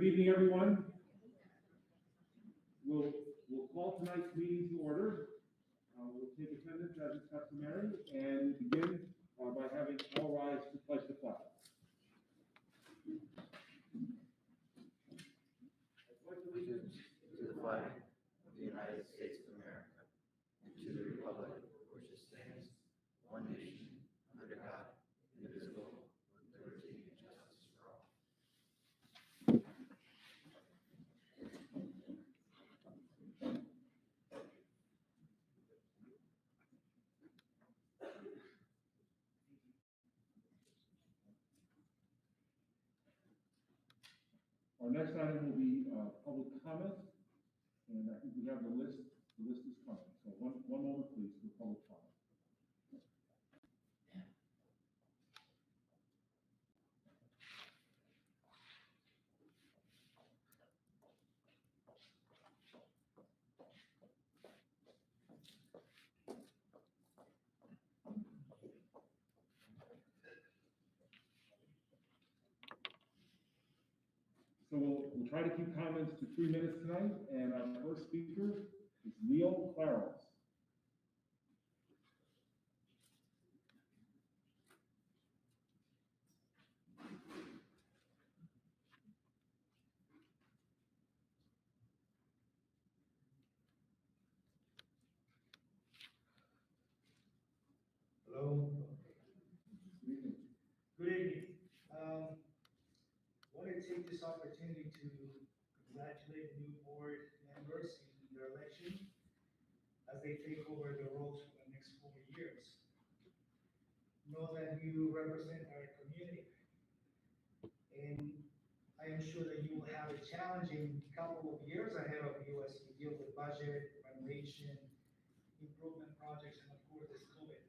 Good evening, everyone. We'll call tonight's meeting to order. We'll take attendance as is customary and begin by having all rise to pledge the flag. I pledge allegiance to the flag of the United States of America and to the republic which stands one nation under God, indivisible, with liberty and justice for all. Our next item will be public comment, and I think we have the list. The list is coming. So one moment, please, for public comment. So we'll try to keep comments to 3 minutes tonight, and our first speaker is Neil Claros. Hello. Good evening. Good evening. I want to take this opportunity to congratulate the new board members in their election as they take over the roles for the next 4 years. Know that you represent our community, and I am sure that you will have a challenging couple of years ahead of you as you deal with budget, renovation, improvement projects, and of course, this COVID.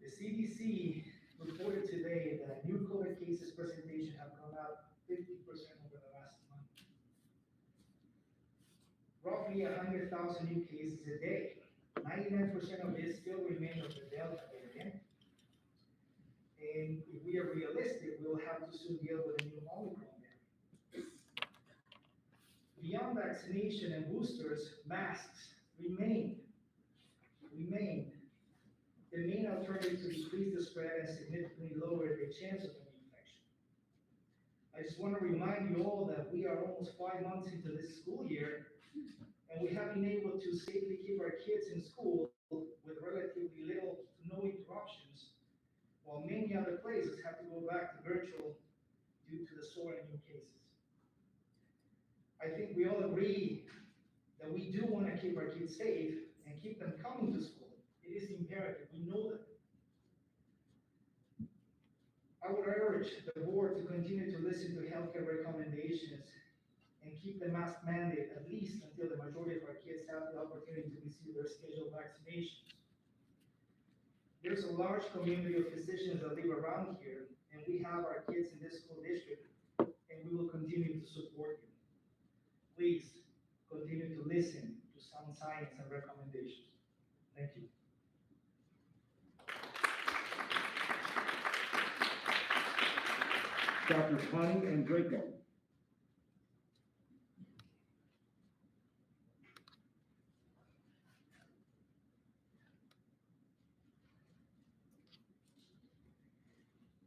The CDC reported today that new COVID cases presentation have gone up 50% over the last month. Roughly 100,000 new cases a day. 99% of this still remain of the Delta variant. And if we are realistic, we will have to soon deal with a new Omicron variant. Beyond vaccination and boosters, masks remain the main alternative to decrease the spread and significantly lower the chance of an infection. I just want to remind you all that we are almost 5 months into this school year, and we have been able to safely keep our kids in school with relatively little to no interruptions, while many other places have to go back to virtual due to the soaring new cases. I think we all agree that we do want to keep our kids safe and keep them coming to school. It is imperative, we know that. I would urge the board to continue to listen to healthcare recommendations and keep the mask mandate at least until the majority of our kids have the opportunity to receive their scheduled vaccinations. There's a large community of physicians that live around here, and we have our kids in this school district, and we will continue to support you. Please continue to listen to sound science and recommendations. Thank you. Dr. Connie and Draco.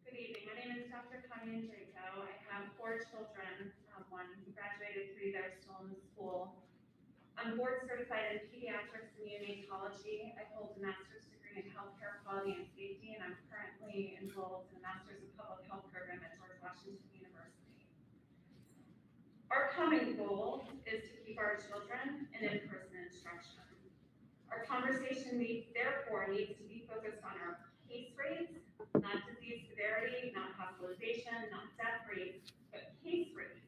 Good evening. My name is Dr. Connie Draco. I have 4 children. One who graduated, 3 that are still in school. I'm board certified in pediatrics and neonatology. I hold a master's degree in healthcare quality and safety, and I'm currently enrolled in a master's in public health program at George Washington University. Our common goal is to keep our children in in-person instruction. Our conversation therefore needs to be focused on our case rates, not disease severity, not hospitalization, not death rates, but case rates.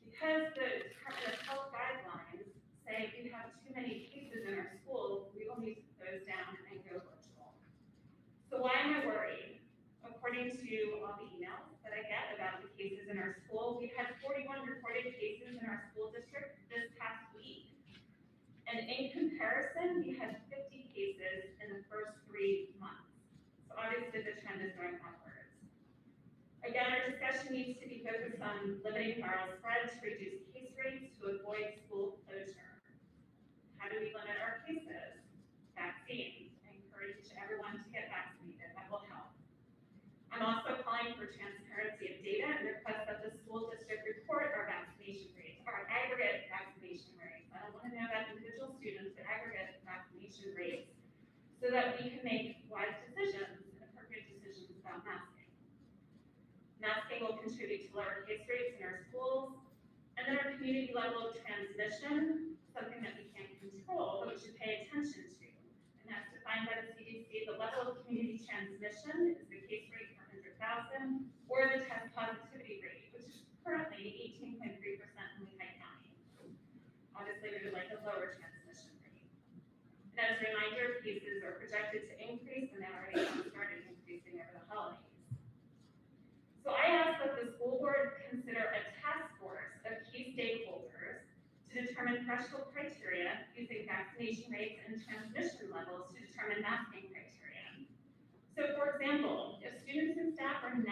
Because the Department of Health guidelines say if you have too many cases in our school, we will need to put those down and go virtual. So why am I worried? According to all the emails that I get about the cases in our school, we've had 41 reported cases in our school district this past week. And in comparison, we had 50 cases in the first 3 months. So obviously the trend is going upwards. Again, our discussion needs to be focused on limiting viral spread to reduce case rates to avoid school closure. How do we limit our cases? Vaccines. I encourage everyone to get vaccinated. That will help. I'm also calling for transparency of data and request that the school district report our vaccination rates, our aggregate vaccination rates. I don't want to know about individual students, but aggregate vaccination rates, so that we can make wise decisions and appropriate decisions about masking. Masking will contribute to lower case rates in our schools, and then our community level of transmission, something that we can't control, but we should pay attention to. And that's defined by the CDC. The level of community transmission is the case rate per 100,000, or the test positivity rate, which is currently 18.3% in Lehigh County. Obviously, we would like a lower transmission rate. And as a reminder, cases are projected to increase, and they already started increasing over the holidays. So I ask that the school board consider a task force of key stakeholders to determine threshold criteria using vaccination rates and transmission levels to determine masking criteria. So for example, if students and staff are 90%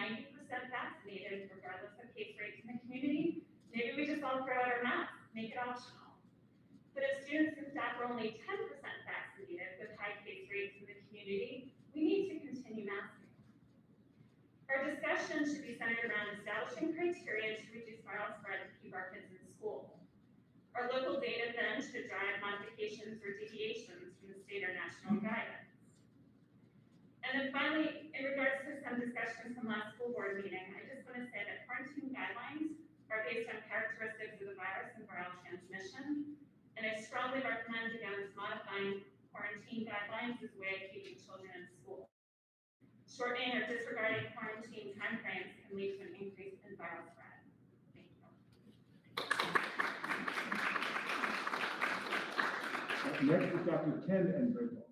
vaccinated, regardless of case rates in the community, maybe we just all throw out our masks, make it optional. But if students and staff are only 10% vaccinated with high case rates in the community, we need to continue masking. Our discussion should be centered around establishing criteria to reduce viral spread to keep our kids in school. Our local data then should drive modifications or deviations from the state or national guidance. And then finally, in regards to some discussions from last school board meeting, I just want to say that quarantine guidelines are based on characteristics of the virus and viral transmission, and I strongly recommend against modifying quarantine guidelines as a way of keeping children in school. Shortening or disregarding quarantine timeframes can lead to an increase in viral spread. Thank you. Next is Dr. Ken Enrico.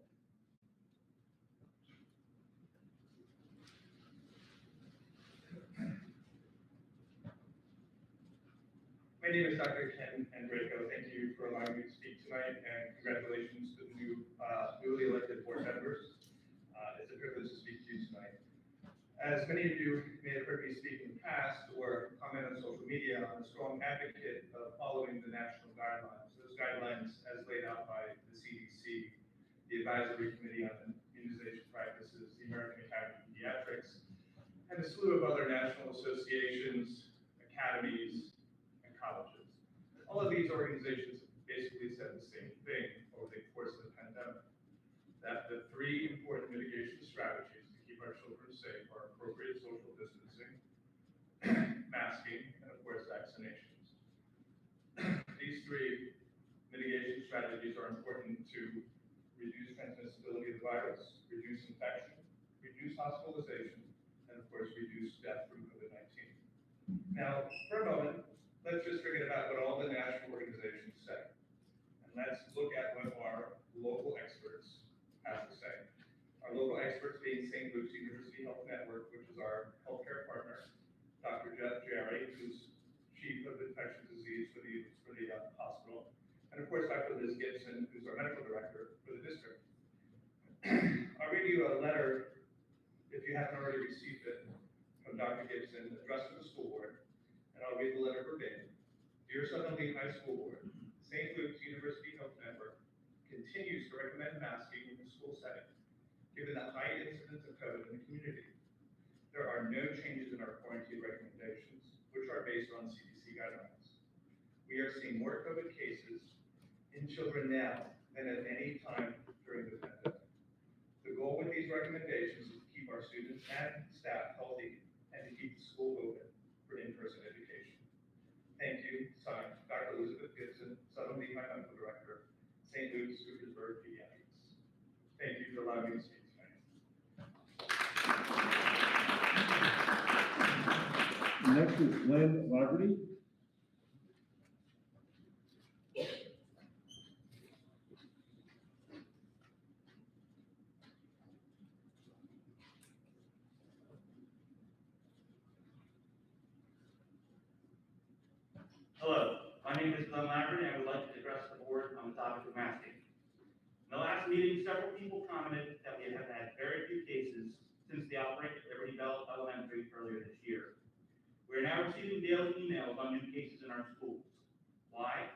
My name is Dr. Ken Enrico. Thank you for allowing me to speak tonight, and congratulations to the newly elected board members. It's a privilege to speak to you tonight. As many of you may have heard me speak in the past or comment on social media, I'm a strong advocate of following the national guidelines. Those guidelines as laid out by the CDC, the Advisory Committee on Immunization Practices, the American Academy of Pediatrics, and a slew of other national associations, academies, and colleges. All of these organizations basically said the same thing over the course of the pandemic, that the three important mitigation strategies to keep our children safe are appropriate social distancing, masking, and of course, vaccinations. These three mitigation strategies are important to reduce transmissibility of the virus, reduce infection, reduce hospitalization, and of course, reduce death from COVID-19. Now, for a moment, let's just forget about what all the national organizations say. And let's look at what our local experts have to say. Our local experts being St. Luke's University Health Network, which is our healthcare partner, Dr. Jeff Jerry, who's chief of infectious disease for the hospital, and of course, Dr. Liz Gibson, who's our medical director for the district. I'll read you a letter, if you haven't already received it, from Dr. Gibson addressed to the school board, and I'll read the letter verbatim. Dear Southern Lehigh School Board, St. Luke's University Health Network continues to recommend masking in the school setting, given the high incidence of COVID in the community. There are no changes in our quarantine recommendations, which are based on CDC guidelines. We are seeing more COVID cases in children now than at any time during the pandemic. The goal with these recommendations is to keep our students and staff healthy and to keep the school open for in-person education. Thank you. Signed, Dr. Elizabeth Gibson, Southern Lehigh Medical Director, St. Luke's Coopersburg Pediatrics. Thank you for allowing me to speak tonight. Next is Glenn Laverty. Hello, my name is Glenn Laverty, and I would like to address the board on the topic of masking. In the last meeting, several people commented that we have had very few cases since the outbreak at Liberty Bell Elementary earlier this year. We are now receiving daily emails on new cases in our schools. Why?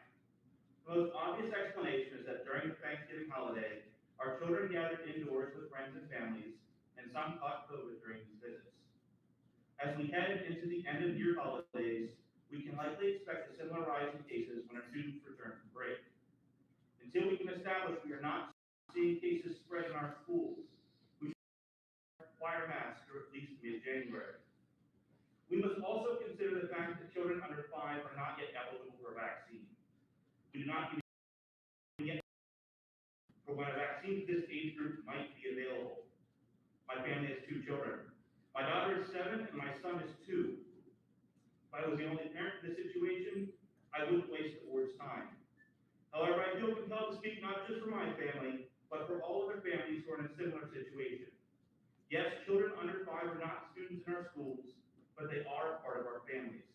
The most obvious explanation is that during the Thanksgiving holiday, our children gathered indoors with friends and families, and some caught COVID during these visits. As we head into the end of year holidays, we can likely expect a similar rise in cases when our students return from break. Until we can establish we are not seeing cases spread in our schools, we should require masks through at least mid-January. We must also consider the fact that children under 5 are not yet eligible for a vaccine. We do not yet for when a vaccine for this age group might be available. My family has 2 children. My daughter is 7 and my son is 2. If I was the only parent in this situation, I wouldn't waste the board's time. However, I feel compelled to speak not just for my family, but for all other families who are in a similar situation. Yes, children under 5 are not students in our schools, but they are part of our families.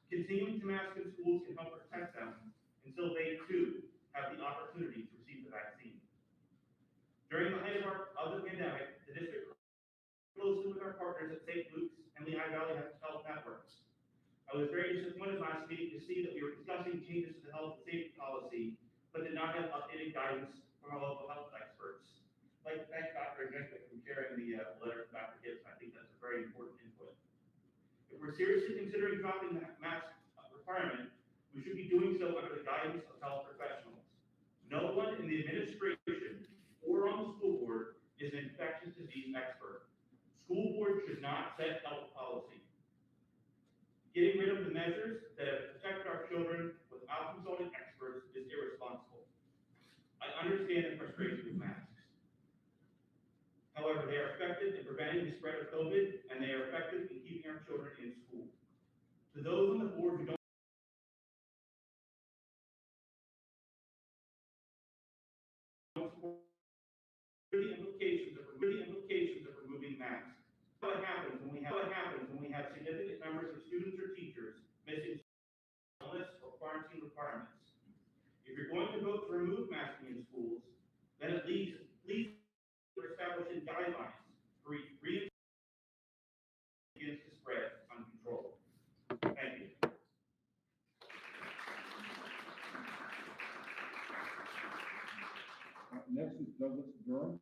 Continuing to mask in schools can help protect them until they too have the opportunity to receive the vaccine. During the height of the pandemic, the district closely with our partners at St. Luke's and Lehigh Valley Health Networks. I was very disappointed last week to see that we were discussing changes to the health and safety policy, but did not have updated guidance from our local health experts. I'd like to thank Dr. Agenda for carrying the letter to Dr. Gibbs. I think that's a very important input. If we're seriously considering dropping the mask requirement, we should be doing so under the guidance of health professionals. No one in the administration or on the school board is an infectious disease expert. School board should not set health policy. Getting rid of the measures that have protected our children without consulting experts is irresponsible. I understand the frustration with masks. However, they are effective in preventing the spread of COVID, and they are effective in keeping our children in school. To those on the board who don't support the implications of removing masks. What happens when we have significant numbers of students or teachers missing illness or quarantine requirements? If you're going to vote to remove masking in schools, then at least for establishing guidelines for begins to spread uncontrolled. Thank you. Next is Douglas Durham.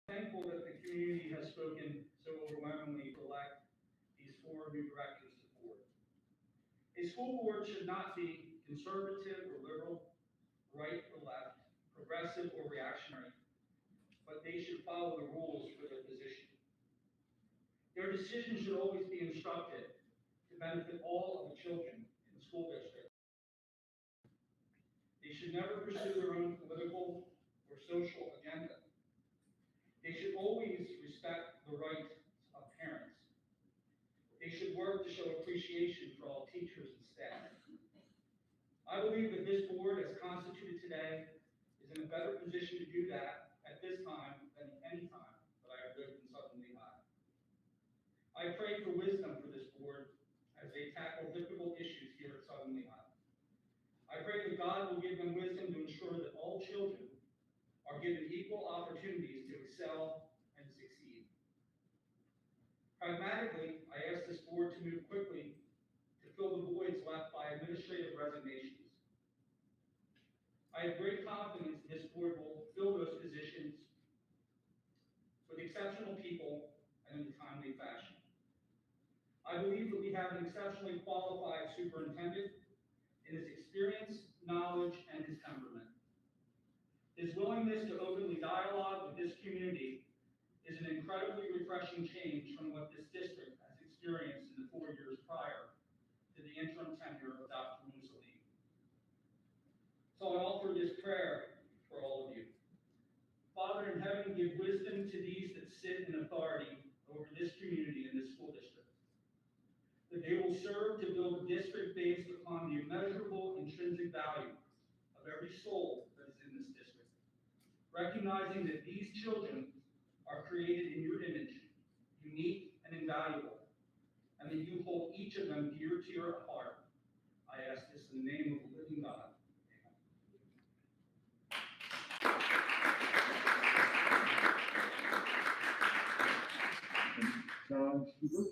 Thankful that the community has spoken so overwhelmingly to elect these 4 new directors to the board. A school board should not be conservative or liberal, right or left, progressive or reactionary, but they should follow the rules for their position. Their decisions should always be instructed to benefit all of the children in the school district. They should never pursue their own political or social agenda. They should always respect the rights of parents. They should work to show appreciation for all teachers and staff. I believe that this board, as constituted today, is in a better position to do that at this time than at any time that I have lived in Southern Lehigh. I pray for wisdom for this board as they tackle difficult issues here at Southern Lehigh. I pray that God will give them wisdom to ensure that all children are given equal opportunities to excel and succeed. Pragmatically, I ask this board to move quickly to fill the voids left by administrative resignations. I have great confidence this board will fill those positions with exceptional people and in a timely fashion. I believe that we have an exceptionally qualified superintendent in his experience, knowledge, and his temperament. His willingness to openly dialogue with this community is an incredibly refreshing change from what this district has experienced in the 4 years prior to the interim tenure of Dr. Mussolini. So I offer this prayer for all of you. Father in heaven, give wisdom to these that sit in authority over this community and this school district, that they will serve to build a district based upon the immeasurable intrinsic value of every soul that is in this district, recognizing that these children are created in your image, unique and invaluable, and that you hold each of them dear to your heart. I ask this in the name of the living God. Amen. Hubert.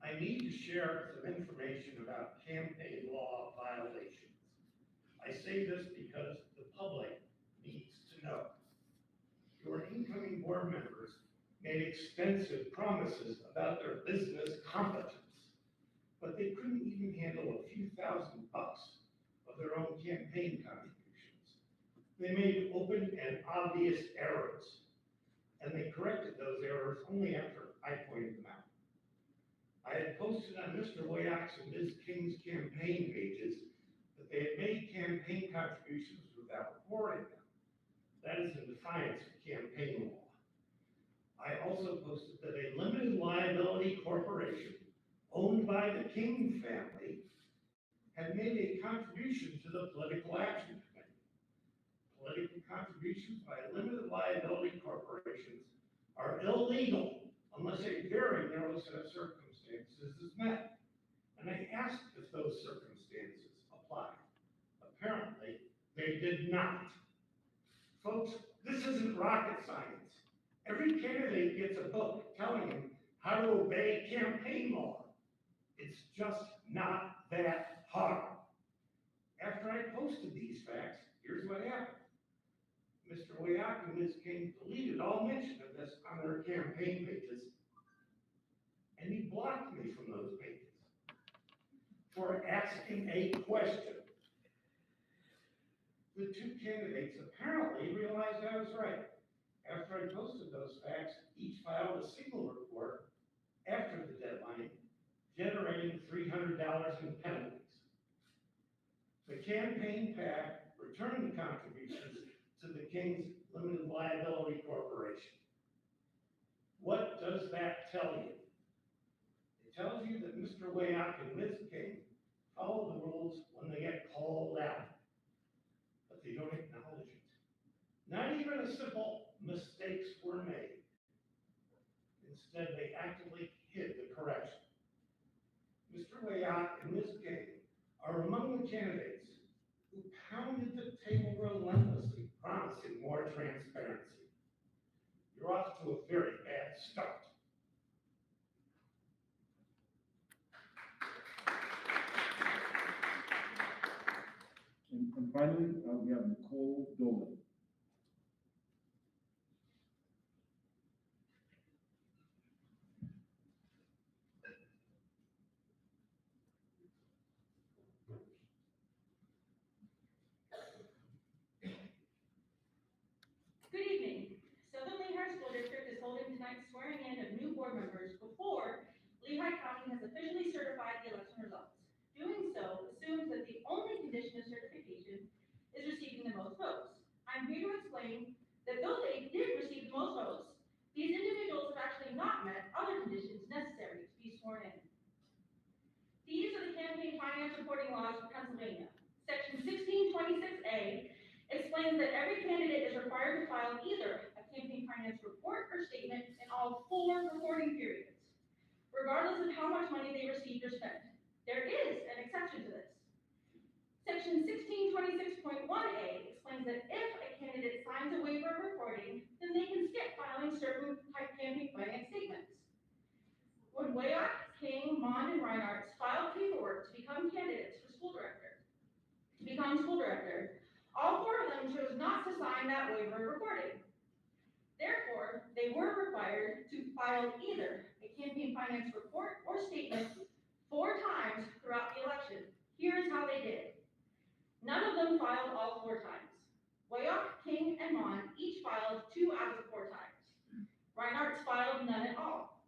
I need to share some information about campaign law violations. I say this because the public needs to know. Your incoming board members made extensive promises about their business competence, but they couldn't even handle a few $1,000 of their own campaign contributions. They made open and obvious errors, and they corrected those errors only after I pointed them out. I had posted on Mr. Wayak's and Ms. King's campaign pages that they had made campaign contributions without reporting them. That is in defiance of campaign law. I also posted that a limited liability corporation owned by the King family had made a contribution to the Political Action Committee. Political contributions by limited liability corporations are illegal unless a very narrow set of circumstances is met. And I asked if those circumstances applied. Apparently, they did not. Folks, this isn't rocket science. Every candidate gets a book telling him how to obey campaign law. It's just not that hard. After I posted these facts, here's what happened. Mr. Wayak and Ms. King deleted all mention of this on their campaign pages, and he blocked me from those pages for asking a question. The two candidates apparently realized I was right. After I posted those facts, each filed a single report after the deadline, generating $300 in penalties. The campaign PAC returned the contributions to the King's Limited Liability Corporation. What does that tell you? It tells you that Mr. Wayak and Ms. King follow the rules when they get called out, but they don't acknowledge it. Not even a simple mistakes were made. Instead, they actively hid the correction. Mr. Wayak and Ms. King are among the candidates who pounded the table relentlessly, promising more transparency. You're off to a very bad start. And finally, we have Nicole Dolan. Good evening. Southern Lehigh School District is holding tonight's swearing in of new board members before Lehigh County has officially certified the election results. Doing so assumes that the only condition of certification is receiving the most votes. I'm here to explain that though they did receive the most votes, these individuals have actually not met other conditions necessary to be sworn in. These are the campaign finance reporting laws for Pennsylvania. Section 1626A explains that every candidate is required to file either a campaign finance report or statement in all 4 reporting periods, regardless of how much money they received or spent. There is an exception to this. Section 1626.1A explains that if a candidate signs a waiver of reporting, then they can skip filing certain campaign finance statements. When Wayak, King, Mond, and Reinhardt filed paperwork to become candidates for school director, all 4 of them chose not to sign that waiver of reporting. Therefore, they were required to file either a campaign finance report or statement 4 times throughout the election. Here's how they did. None of them filed all 4 times. Wayak, King, and Mond each filed 2 out of the 4 times. Reinhardt filed none at all.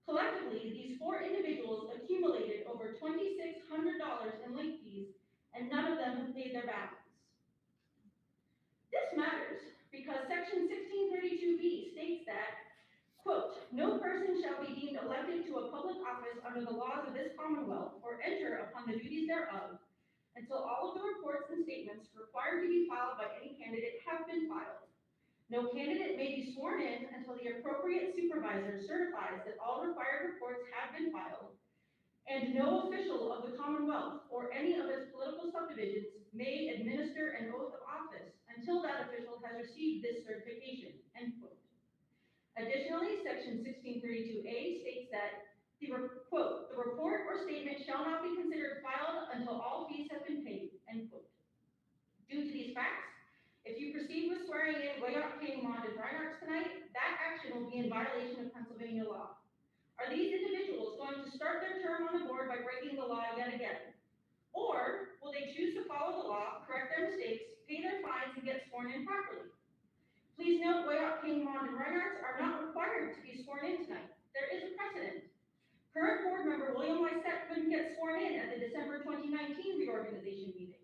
Collectively, these 4 individuals accumulated over $2,600 in late fees, and none of them have paid their balance. This matters because Section 1632B states that, quote, no person shall be deemed elected to a public office under the laws of this Commonwealth or enter upon the duties thereof until all of the reports and statements required to be filed by any candidate have been filed. No candidate may be sworn in until the appropriate supervisor certifies that all required reports have been filed, and no official of the Commonwealth or any of its political subdivisions may administer an oath of office until that official has received this certification, end quote. Additionally, section 1632A states that quote, the report or statement shall not be considered filed until all fees have been paid, end quote. Due to these facts, if you proceed with swearing in Wayot, King, Mond, and Reinhardt tonight, that action will be in violation of Pennsylvania law. Are these individuals going to start their term on the board by breaking the law yet again? Or will they choose to follow the law, correct their mistakes, pay their fines, and get sworn in properly? Please note, Wayot, King, Mond, and Reinhardt are not required to be sworn in tonight. There is a precedent. Current board member William Lysette couldn't get sworn in at the December 2019 reorganization meeting.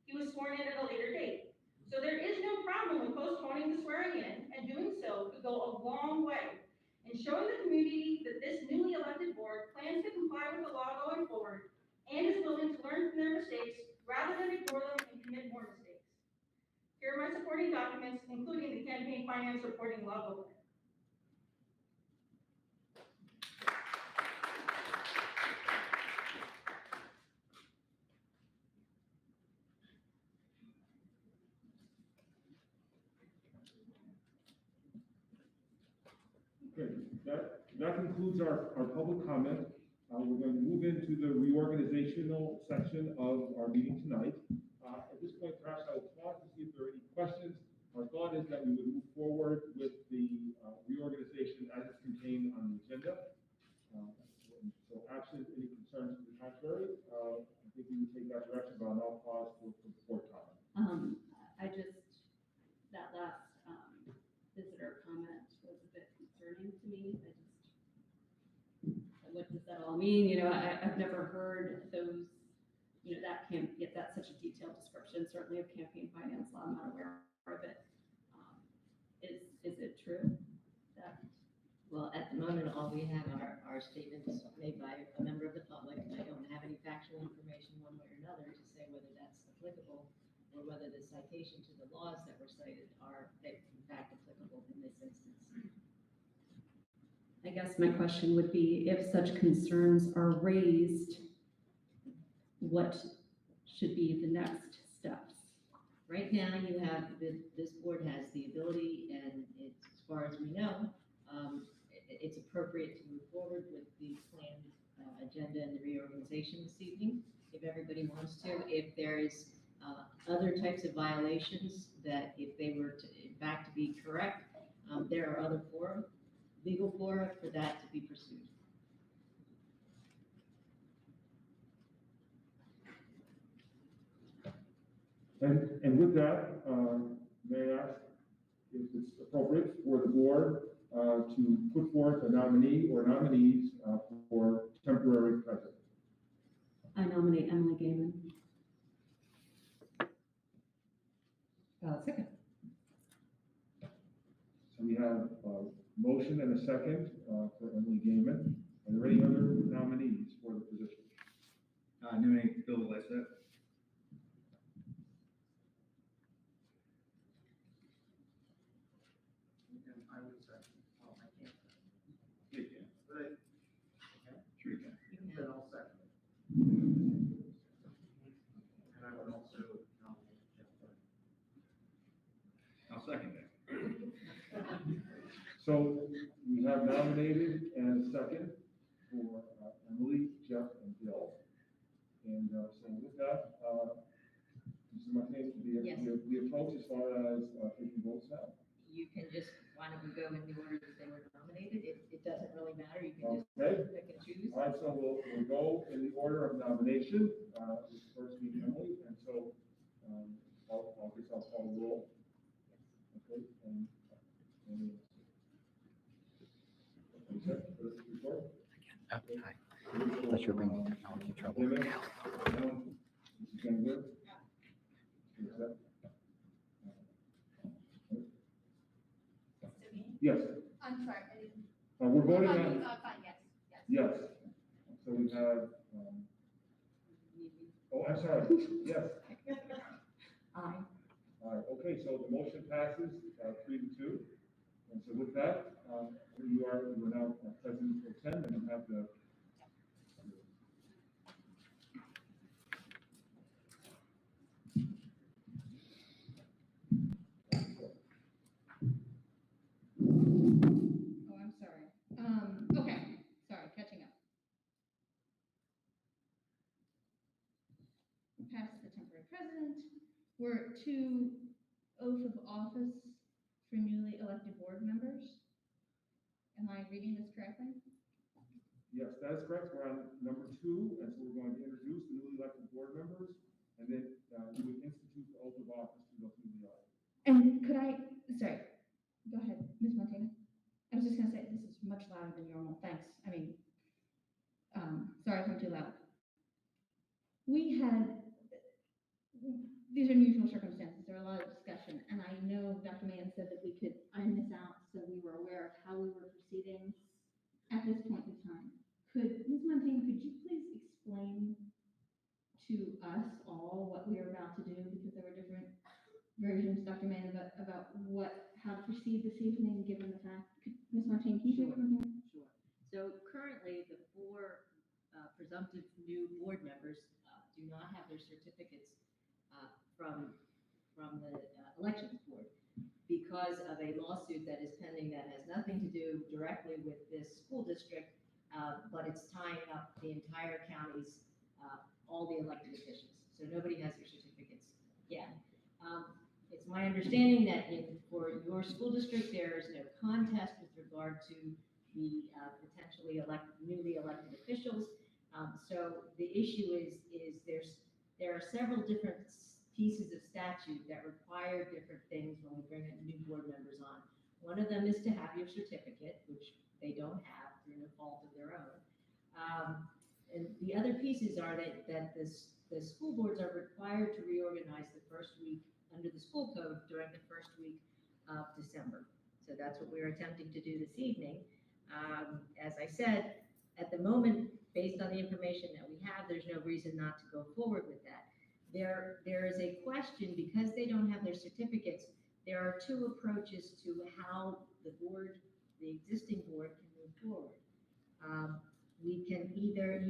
He was sworn in at a later date. So there is no problem with postponing the swearing in, and doing so could go a long way in showing the community that this newly elected board plans to comply with the law going forward and is willing to learn from their mistakes rather than ignore them and commit more mistakes. Here are my supporting documents, including the campaign finance reporting law booklet. Okay, that concludes our public comment. We're going to move into the reorganizational section of our meeting tonight. At this point, perhaps I will pause to see if there are any questions. Our thought is that we would move forward with the reorganization as it's contained on the agenda. So absent any concerns to the contrary, I think we would take that direction, but I'll pause for board comment. That last visitor comment was a bit concerning to me. What does that all mean? You know, I've never heard those, you know, that can't get that such a detailed description, certainly of campaign finance law. I'm not aware of it. Is it true that? Well, at the moment, all we have are statements made by a member of the public. I don't have any factual information one way or another to say whether that's applicable or whether the citation to the laws that were cited are in fact applicable in this instance. I guess my question would be, if such concerns are raised, what should be the next steps? Right now, you have, this board has the ability, and it's, as far as we know, it's appropriate to move forward with the planned agenda and the reorganization this evening, if everybody wants to. If there is other types of violations that, if they were to, in fact, to be correct, there are other fora, legal fora for that to be pursued. And with that, may I ask if it's appropriate for the board to put forth a nominee or nominees for temporary president? I nominate Emily Gaiman. Second. So we have a motion and a second for Emily Gaiman. Are there any other nominees for the position? Nominate Bill Lysette. I would second. Oh, I can't. You can. But Sure you can. then I'll second it. And I would also nominate Jeff Dunn. I'll second that. So we have nominated and second for Emily, Jeff, and Bill. And so with that, Mrs. Martinez, Yes. the approach as far as taking votes now? You can just, why don't we go in the order that they were nominated? It doesn't really matter. You can just Okay. pick and choose. All right, so we'll go in the order of nomination, with first being Emily, and so, I'll guess I'll call the roll. Okay, and okay, first report. Oh, hi. Thought you were bringing technology trouble. Mrs. Gangler? Is that- Yes, I'm sorry, I didn't. we're voting on, Fine, yes. yes, so we have, oh, I'm sorry, yes. Aye. All right, Okay, so the motion passes 3-2. And so with that, you are now President Pro Tem, and you have the Oh, I'm sorry. Okay, sorry, catching up. We're past the temporary president. We're to oath of office for newly elected board members. Am I reading this correctly? Yes, that is correct. We're on number 2, and so we're going to introduce the newly elected board members, and then we would institute the oath of office to those newly elected. And could I, sorry, go ahead, Ms. Montana. I was just gonna say, this is much louder than normal, thanks. I mean, sorry if I'm too loud. We had, these are unusual circumstances, there were a lot of discussion, and I know Dr. Mann said that we could iron this out so we were aware of how we were proceeding at this point in time. Ms. Montaigne, could you please explain to us all what we are about to do, because there were different versions, Dr. Mann, about how to proceed this evening, given the fact, Ms. Montaigne, can you take it from here? Sure. So currently, the 4 presumptive new board members do not have their certificates from the elections board because of a lawsuit that is pending that has nothing to do directly with this school district, but it's tying up the entire county's, all the elected officials. So nobody has their certificates yet. It's my understanding that for your school district, there is no contest with regard to the newly elected officials. So the issue is there are several different pieces of statute that require different things when we bring in new board members on. One of them is to have your certificate, which they don't have through no fault of their own. And the other pieces are that the school boards are required to reorganize the first week under the school code during the first week of December. So that's what we're attempting to do this evening. As I said, at the moment, based on the information that we have, there's no reason not to go forward with that. There is a question, because they don't have their certificates, there are 2 approaches to how the existing board can move forward. You can either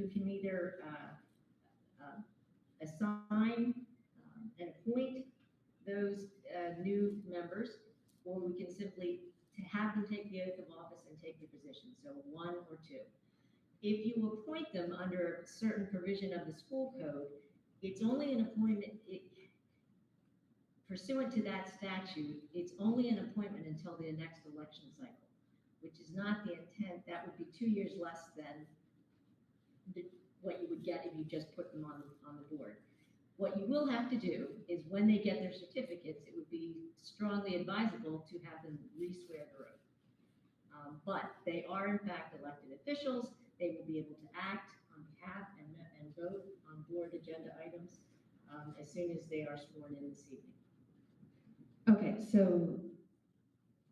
assign and appoint those new members, or we can simply have them take the oath of office and take the position, so 1 or 2. If you appoint them under a certain provision of the school code, it's only an appointment, pursuant to that statute, it's only an appointment until the next election cycle, which is not the intent. That would be 2 years less than what you would get if you just put them on the board. What you will have to do is when they get their certificates, it would be strongly advisable to have them re-swear their oath. But they are in fact elected officials. They will be able to act on behalf and vote on board agenda items as soon as they are sworn in this evening. Okay, so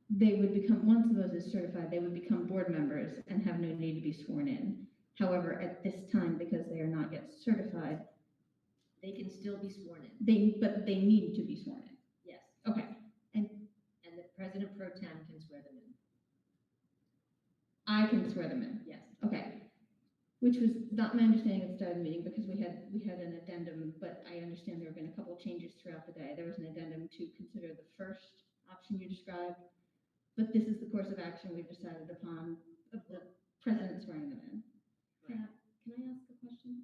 they would become, once those is certified, they would become board members and have no need to be sworn in. However, at this time, because they are not yet certified, They can still be sworn in. but they need to be sworn in. Yes. Okay, And the president pro tem can swear them in. I can swear them in. Yes. Okay, which was not my understanding at the start of the meeting, because we had an addendum, but I understand there have been a couple of changes throughout the day. There was an addendum to consider the first option you described, but this is the course of action we've decided upon, of the president swearing them in. Can I ask a question?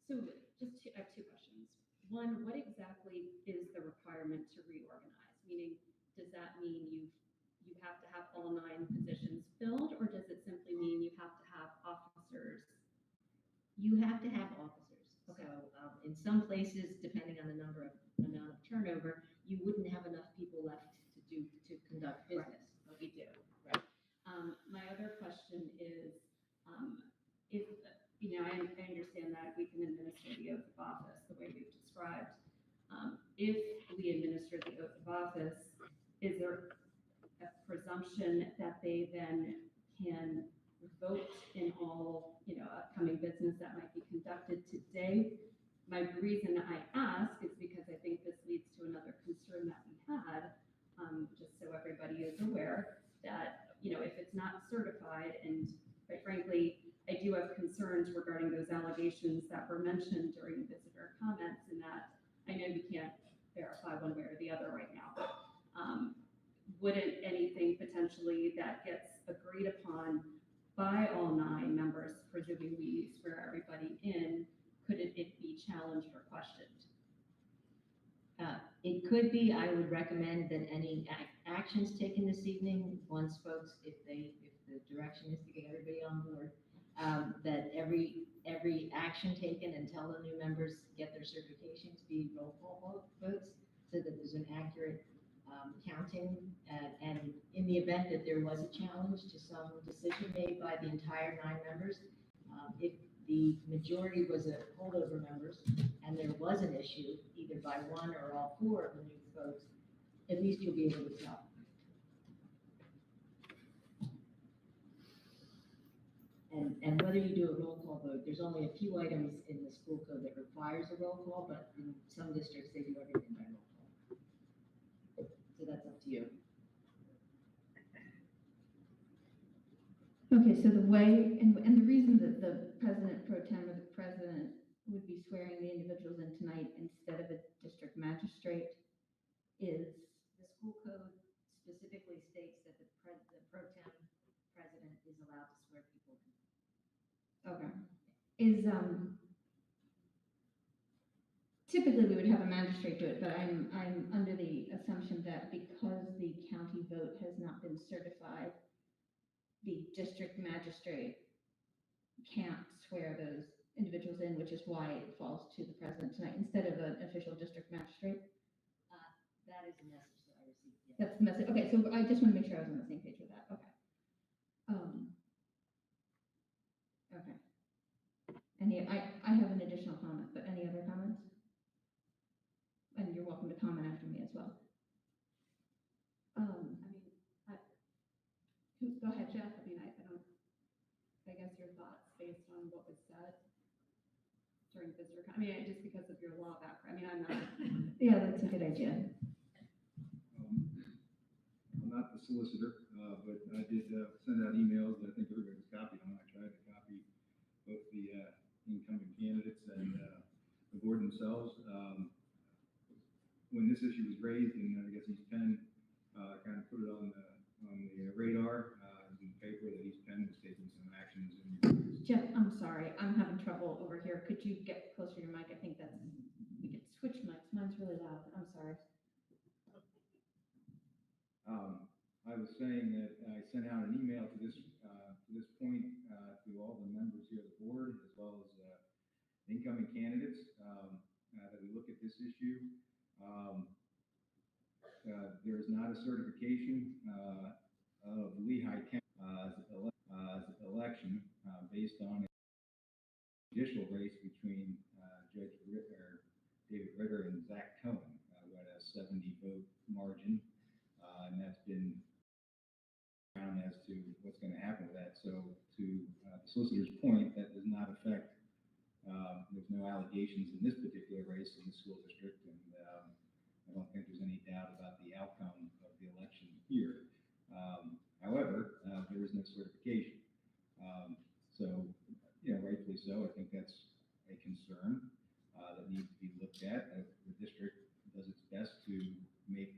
So I have 2 questions. One, what exactly is the requirement to reorganize? Meaning, does that mean you have to have all 9 positions filled, or does it simply mean you have to have officers? You have to have officers. Okay. So in some places, depending on the amount of turnover, you wouldn't have enough people left to conduct business. But we do. Right. My other question is, if, I understand that we can administer the oath of office the way you've described. If we administer the oath of office, is there a presumption that they then can vote in all, upcoming business that might be conducted today? My reason I ask is because I think this leads to another concern that we regarding those allegations that were mentioned during visitor comments, in that I know you can't verify one way or the other right now, but wouldn't anything potentially that gets agreed upon by all 9 members, presuming we swear everybody in, could it be challenged or questioned? It could be. I would recommend that any actions taken this evening, once folks, if the direction is to get everybody on board, that every action taken until the new members get their certifications be roll call votes, so that there's an accurate counting. And in the event that there was a challenge to some decision made by the entire 9 members, if the majority was a holdover members, and there was an issue, either by 1 or all 4 of the new votes, at least you'll be able to tell. And whether you do a roll call vote, there's only a few items in the school code that requires a roll call, but in some districts, they do everything by roll call. So that's up to you. Okay, so the way, and the reason that the president pro tem or the president would be swearing the individuals in tonight instead of a district magistrate is the school code specifically states that the pro tem president is allowed to swear people in. Okay. Is, typically we would have a magistrate do it, but I'm under the assumption that because the county vote has not been certified, the district magistrate can't swear those individuals in, which is why it falls to the president tonight instead of an official district magistrate. That is the message that I received. Yes. That's the message. Okay, so I just want to make sure I was on the same page with that. Okay. Okay. I have an additional comment, but any other comments? And you're welcome to comment after me as well. Go ahead, Jeff. I mean, I guess your thoughts based on what was said during visitor, just because of your law background. I'm not. Yeah, that's a good idea. I'm not the solicitor, but I did send out emails that I think everybody's copied on. I tried to copy both the incoming candidates and the board themselves. When this issue was raised, and I guess East Penn kind of put it on the radar in the paper, that East Penn was taking some actions. Jeff, I'm sorry, I'm having trouble over here. Could you get closer to your mic? I think we could switch mics. Mine's really loud. I'm sorry. I was saying that I sent out an email to this point to all the members here of the board, as well as incoming candidates, that we look at this issue. There is not a certification of Lehigh County election based on a judicial race between Judge Ritter, David Ritter, and Zach Cohen, who had a 70-vote margin, and that's been around as to what's going to happen with that. So to the solicitor's point, that does not affect. There's no allegations in this particular race in the school district, and I don't think there's any doubt about the outcome of the election here. However, there is no certification. So, rightfully so, I think that's a concern that needs to be looked at. The district does its best to make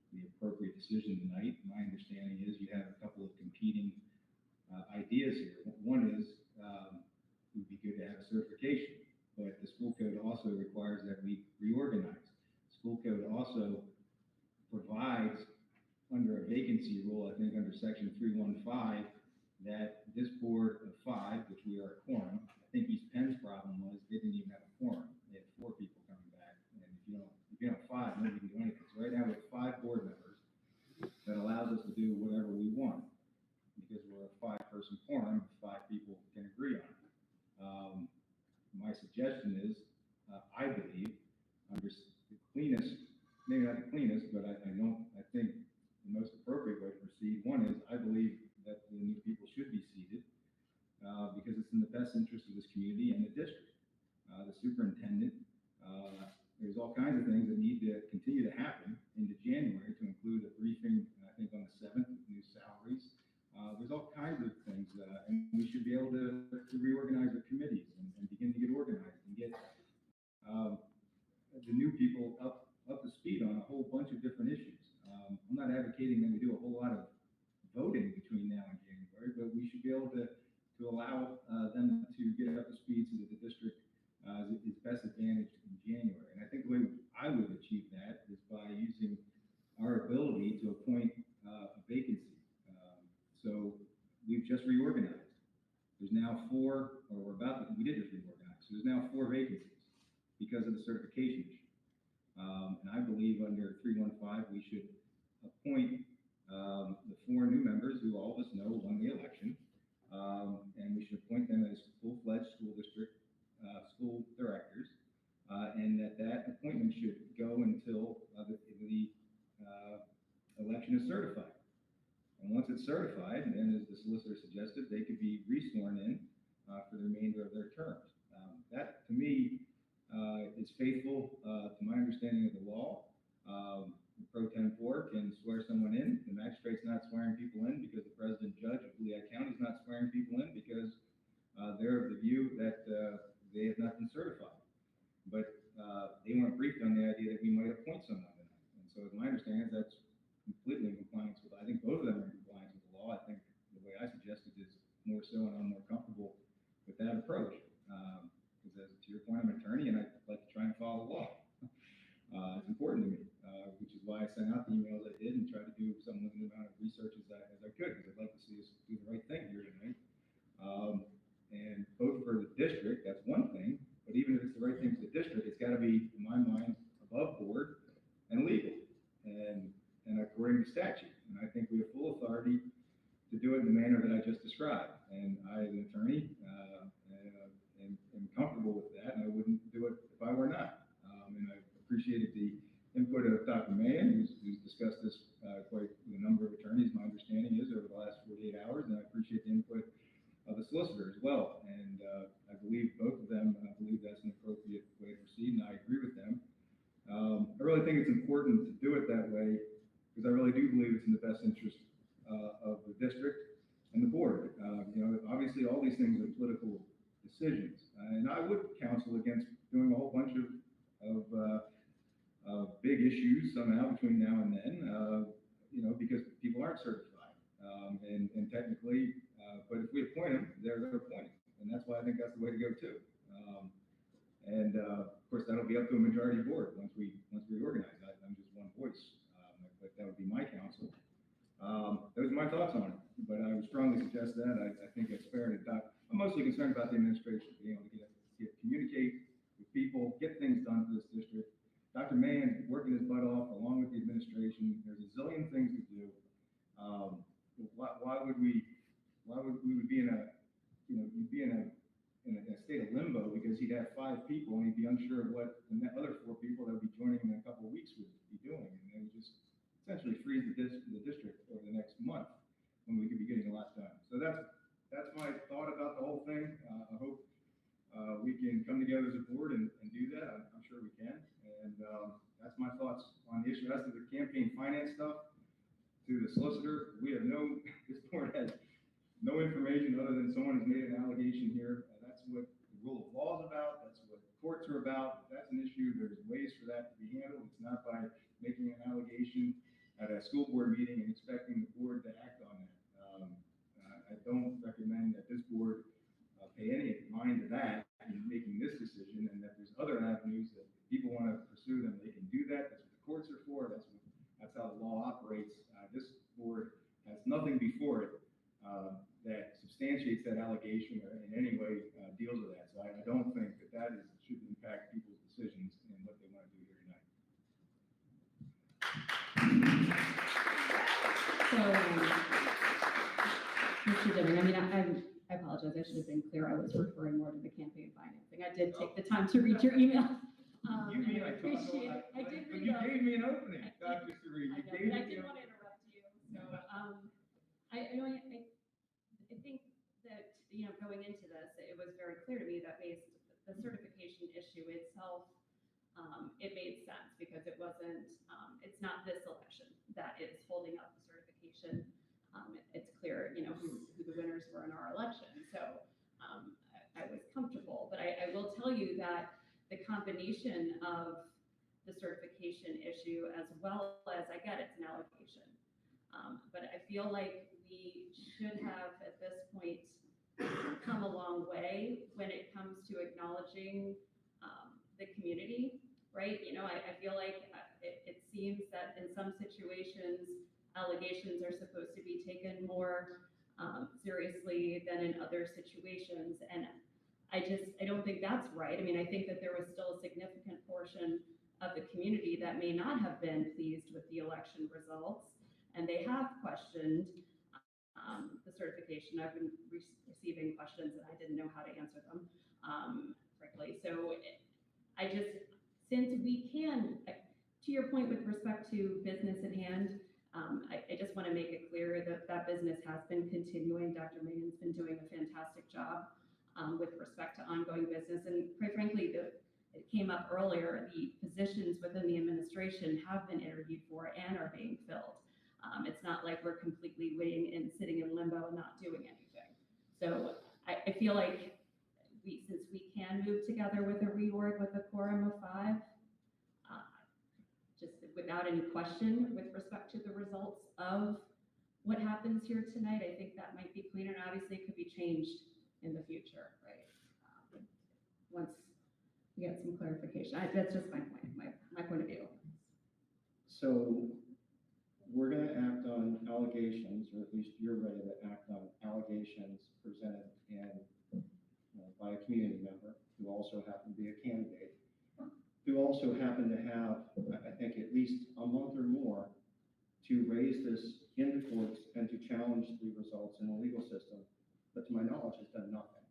the appropriate decision tonight. My understanding is you have a couple of competing ideas here. One is it would be good to have a certification, but the school code also requires that we reorganize. School code also provides under a vacancy rule, I think under section 315, that this board of 5, which we are a quorum, I think East Penn's problem was they didn't even have a quorum. They had 4 people coming back, and if you don't have 5, nobody can do anything. So right now we have 5 board members that allows us to do whatever we want because we're a 5-person quorum. 5 people can agree on it. My suggestion is, I believe, under the cleanest, maybe not the cleanest, but I think the most appropriate way to proceed. One is, I believe that the new people should be seated because it's in the best interest of this community and the district. The superintendent, there's all kinds of things that need to continue to happen into January, to include a briefing, I think on the 7th, with new salaries. There's all kinds of things, and we should be able to reorganize our committees and ability to appoint a vacancy. So we've just reorganized. There's now four, or we did just reorganize, so there's now 4 vacancies because of the certification issue. And I believe under 315, we should appoint the 4 new members who all of us know won the election. And we should appoint them as full-fledged school district, school directors. And that appointment should go until the election is certified. And once it's certified, then as the solicitor suggested, they could be re-sworn in for the remainder of their terms. That, to me, is faithful to my understanding of the law. The pro tempore can swear someone in. The magistrate's not swearing people in because the president judge of Lehigh County is not swearing people in because they're of the view that they have not been certified. But they weren't briefed on the idea that we might appoint someone tonight. And so my understanding is that's completely in compliance with, I think both of them are in compliance with the law. I think the way I suggested is more so, and I'm more comfortable with that approach. Because to your point, I'm an attorney and I like to try and follow the law. It's important to me, which is why I sent out the emails I did and tried to do some limited amount of research as I could, because I'd like to see us do the right thing here tonight. And both for the district, that's one thing, but even if it's the right thing for the district, it's got to be, in my mind, above board and legal and according to statute. And I think we have full authority to do it in the manner that I just described. And I, as an attorney, am comfortable with that, and I wouldn't do it if I were not. And I appreciated the input of Dr. Mahan, who's discussed this quite with a number of attorneys, my understanding is, over the last 48 hours, and I appreciate the input of the solicitor as well. And I believe both of them, I believe that's an appropriate way to proceed, and I agree with them. I really think it's important to do it that way, because I really do believe it's in the best interest of the district and the board. Obviously, all these things are political decisions, and I would counsel against doing a whole bunch of big issues somehow between now and then, because people aren't certified, and technically, but if we appoint them, they're appointed, and that's why I think that's the way to go too. Of course, that'll be up to a majority board once we reorganize. I'm just one voice, but that would be my counsel. Those are my thoughts on it, but I would strongly suggest that. I think it's fair to talk. I'm mostly concerned about the administration, being able to communicate with people, get things done for this district. Dr. Mahan working his butt off along with the administration. There's a zillion things to do. Why would we be in a state of limbo because he'd have 5 people and he'd be unsure of what the other 4 people that would be joining him in a couple of weeks would be doing, and they would just essentially freeze the district over the next month when we could be getting a lot done. So that's my thought about the whole thing. I hope we can come together as a board and do that. I'm sure we can. And that's my thoughts on the issue. As to the campaign finance stuff, to the solicitor, this board has no information other than someone has made an allegation here. That's what the rule of law is about. That's what courts are about. That's an issue. There's ways for that to be handled. It's not by making an allegation at a school board meeting and expecting the board to act on that. I don't recommend that this board pay any mind to that in making this decision, and that there's other avenues that if people want to pursue them, they can do that. That's what the courts are for. That's how the law operates. This board has nothing before it that substantiates that allegation or in any way deals with that. So I don't think that should impact people's decisions in what they want to do here tonight. So, Mr. Dillon, I apologize, I should have been clear, I was referring more to the campaign financing. I did take the time to read your email. You mean I appreciate it. I did read You them. gave me an opening, Dr. Suri. I know, but I didn't want to interrupt you. So, I think that, going into this, it was very clear to me that the certification issue itself, it made sense because it wasn't, it's not this election that is holding up the certification. It's clear, who the winners were in our election. So I was comfortable, but I will tell you that the combination of the certification issue as well as, I get it's an allocation. But I feel like we should have at this point come a long way when it comes to acknowledging the community, right? I feel like it seems that in some situations, allegations are supposed to be taken more seriously than in other situations. And I don't think that's right. I mean, I think that there was still a significant portion of the community that may not have been pleased with the election results, and they have questioned the certification. I've been receiving questions and I didn't know how to answer them, frankly. So since we can, to your point with respect to business at hand, I just want to make it clear that that business has been continuing. Dr. Mayon's been doing a fantastic job with respect to ongoing business. And quite frankly, it came up earlier, the positions within the administration have been interviewed for and are being filled. It's not like we're completely waiting and sitting in limbo and not doing anything. So I feel like since we can move together with a reorg with a quorum of 5, just without any question with respect to the results of what happens here tonight, I think that might be cleaner, and obviously it could be changed in the future, right? Once we get some clarification. That's just my point, my point of view. So we're gonna act on allegations, or at least you're ready to act on allegations presented by a community member who also happened to be a candidate, who also happened to have, I think, at least a month or more to raise this in the courts and to challenge the results in the legal system, but to my knowledge has done nothing.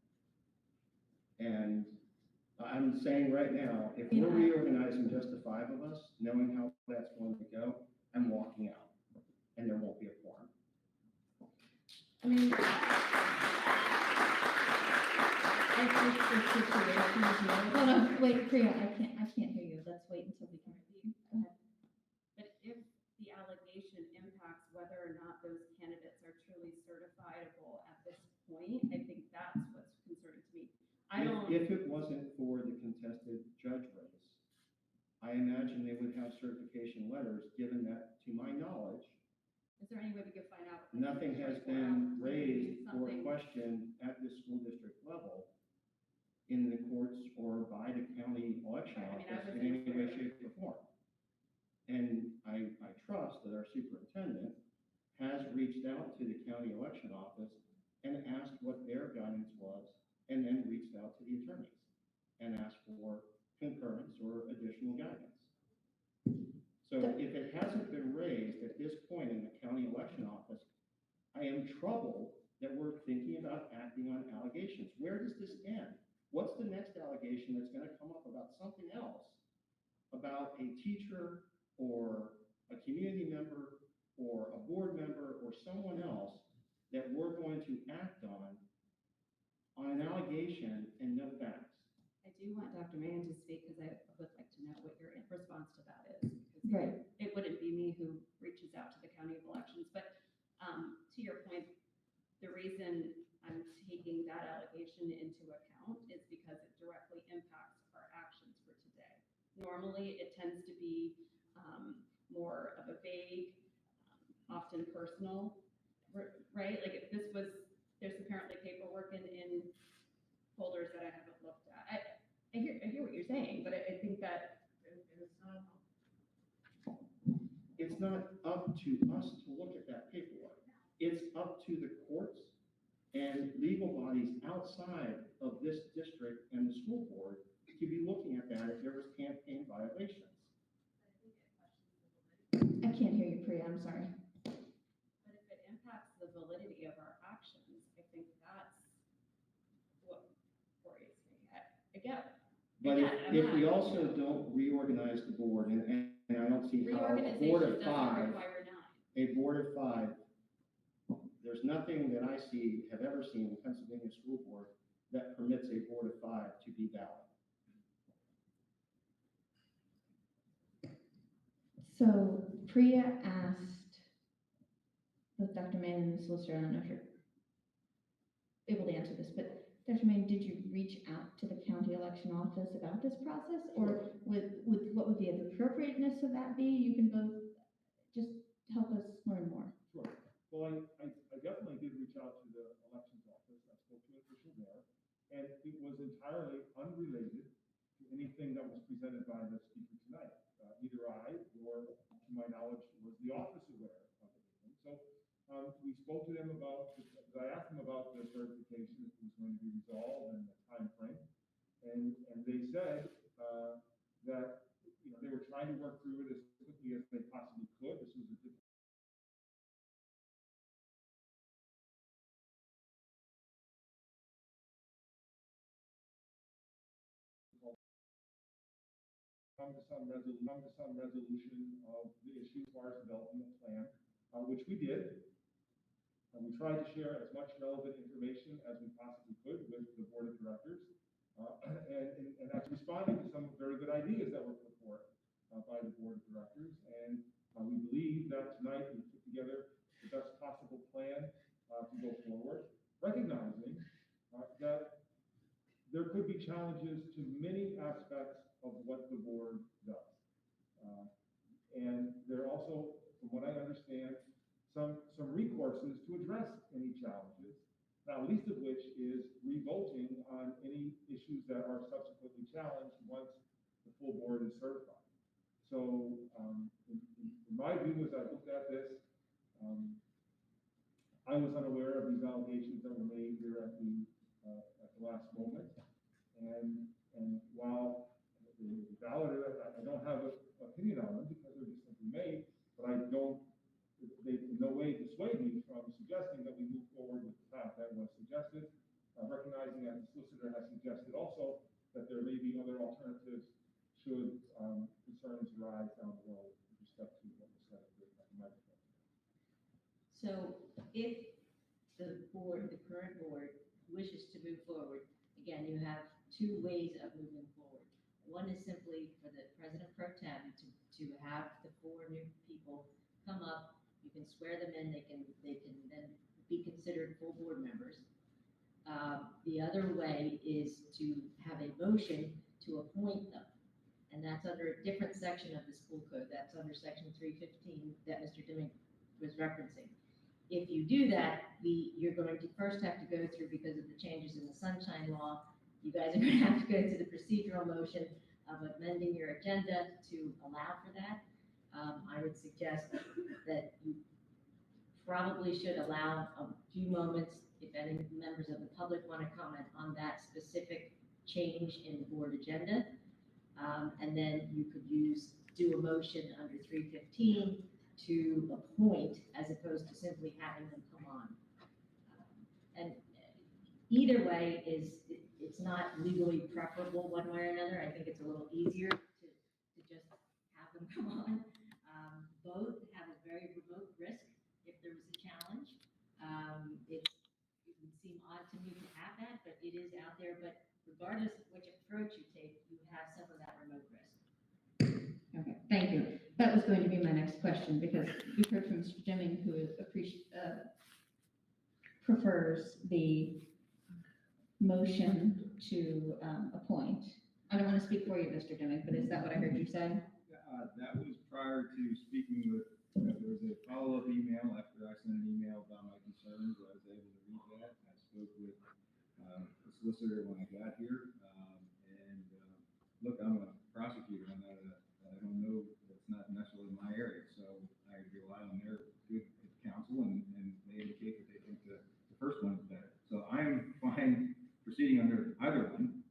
And I'm saying right now, if we're reorganizing just the 5 of us, knowing how that's going to go, I'm walking out, and there won't be a quorum. I mean, I think the situation is more. Hold on, wait, Priya, I can't hear you. Let's wait until we can hear you. Go ahead. But if the allegation impacts whether or not those candidates are truly certifiable at this point, I think that's what's concerning to me. If it wasn't for the contested judge race, I imagine they would have certification letters, given that, to my knowledge, Is there any way we could find out? nothing has been raised or questioned at the school district level in the courts or by the county election office in any way, shape, or form. And I trust that our superintendent has reached out to the county election office and asked what their guidance was, and then reached out to the attorneys and asked for concurrence or additional guidance. So if it hasn't been raised at this point in the county election office, I am troubled that we're thinking about acting on allegations. Where does this end? What's the next allegation that's going to come up about something else, about a teacher or a community member or a board member or someone else that we're going to act on an allegation and no facts? I do want Dr. Mayan to speak, because I would like to know what your response to that is. Because Right. it wouldn't be me who reaches out to the county of elections. But to your point, the reason I'm taking that allegation into account is because it directly impacts our actions for today. Normally, it tends to be more of a vague, often personal, right? Like if this was, there's apparently paperwork in folders that I haven't looked at. I hear what you're saying, but I think that it's not up to us to look at that paperwork. It's up to the courts and legal bodies outside of this district and the school board to be looking at that if there was campaign violations. I can't hear you, Priya, I'm sorry. But if it impacts the validity of our actions, I think that's what worries me. I get it. But if we also don't reorganize the board, and I don't see how a board of 5, there's nothing that I have ever seen in Pennsylvania School Board that permits a board of 5 to be valid. So Priya asked, with Dr. Mann and the solicitor, I don't know if you're able to answer this, but Dr. Mann, did you reach out to the county election office about this process? Or with what would the appropriateness of that be? You can both just help us learn more. Sure. Well, I definitely did reach out to the elections office. I spoke to an official there, and it was entirely unrelated to anything that was presented by the speaker tonight. Either I or about, because I asked them about the certification, if it was going to be resolved and the time frame. And they said, that, you know, they were trying to work through it as quickly as they possibly could. This was a difficult come to some resolution of the issue as far as developing a plan, which we did. And we tried to share as much relevant information as we possibly could with the board of directors. And that's responding to some very good ideas that were put forth by the board of directors. And we believe that tonight we put together the best possible plan to go forward, recognizing that there could be challenges to many aspects of what the board does. And there are also, from what I understand, some recourses to address any challenges, not least of which is revoting on any issues that are subsequently challenged once the full board is certified. So in my view, as I looked at this, I was unaware of these allegations that were made here at the last moment. And while they're valid, I don't have an opinion on them because they're just simply made, but they in no way dissuade me from suggesting that we move forward with the path that was suggested, recognizing that the solicitor has suggested also that there may be other alternatives should concerns arise down the road with respect to what was said at the microphone. So if the board, the current board, wishes to move forward, again, you have two ways of moving forward. One is simply for the president pro tem to have the 4 new people come up. You can swear them in. They can then be considered full board members. The other way is to have a motion to appoint them, and that's under a different section of the school code. That's under section 315 that Mr. Deming was referencing. If you do that, you're going to first have to go through, because of the changes in the Sunshine Law, you guys are going to have to go through the procedural motion of amending your agenda to allow for that. I would suggest that you probably should allow a few moments if any members of the public want to comment on that specific change in the board agenda. And then you could do a motion under 315 to appoint, as opposed to simply having them come on. And either way it's not legally preferable one way or another. I think it's a little easier to just have them come on. Both have a very remote risk if there was a challenge. It would seem odd to me to have that, but it is out there. But regardless of which approach you take, you have some of that remote risk. Okay, thank you. That was going to be my next question, because we've heard from Mr. Deming, who prefers the motion to appoint. I don't want to speak for you, Mr. Deming, but is that what I heard you say? That was prior to speaking with, there was a follow-up email after I sent an email about my concerns. I was able to read that. I spoke with the solicitor when I got here. Look, I'm a prosecutor. I don't know, that's not necessarily my area. So I rely on their good counsel, and they indicate that they think the first one is better. So I'm fine proceeding under either one.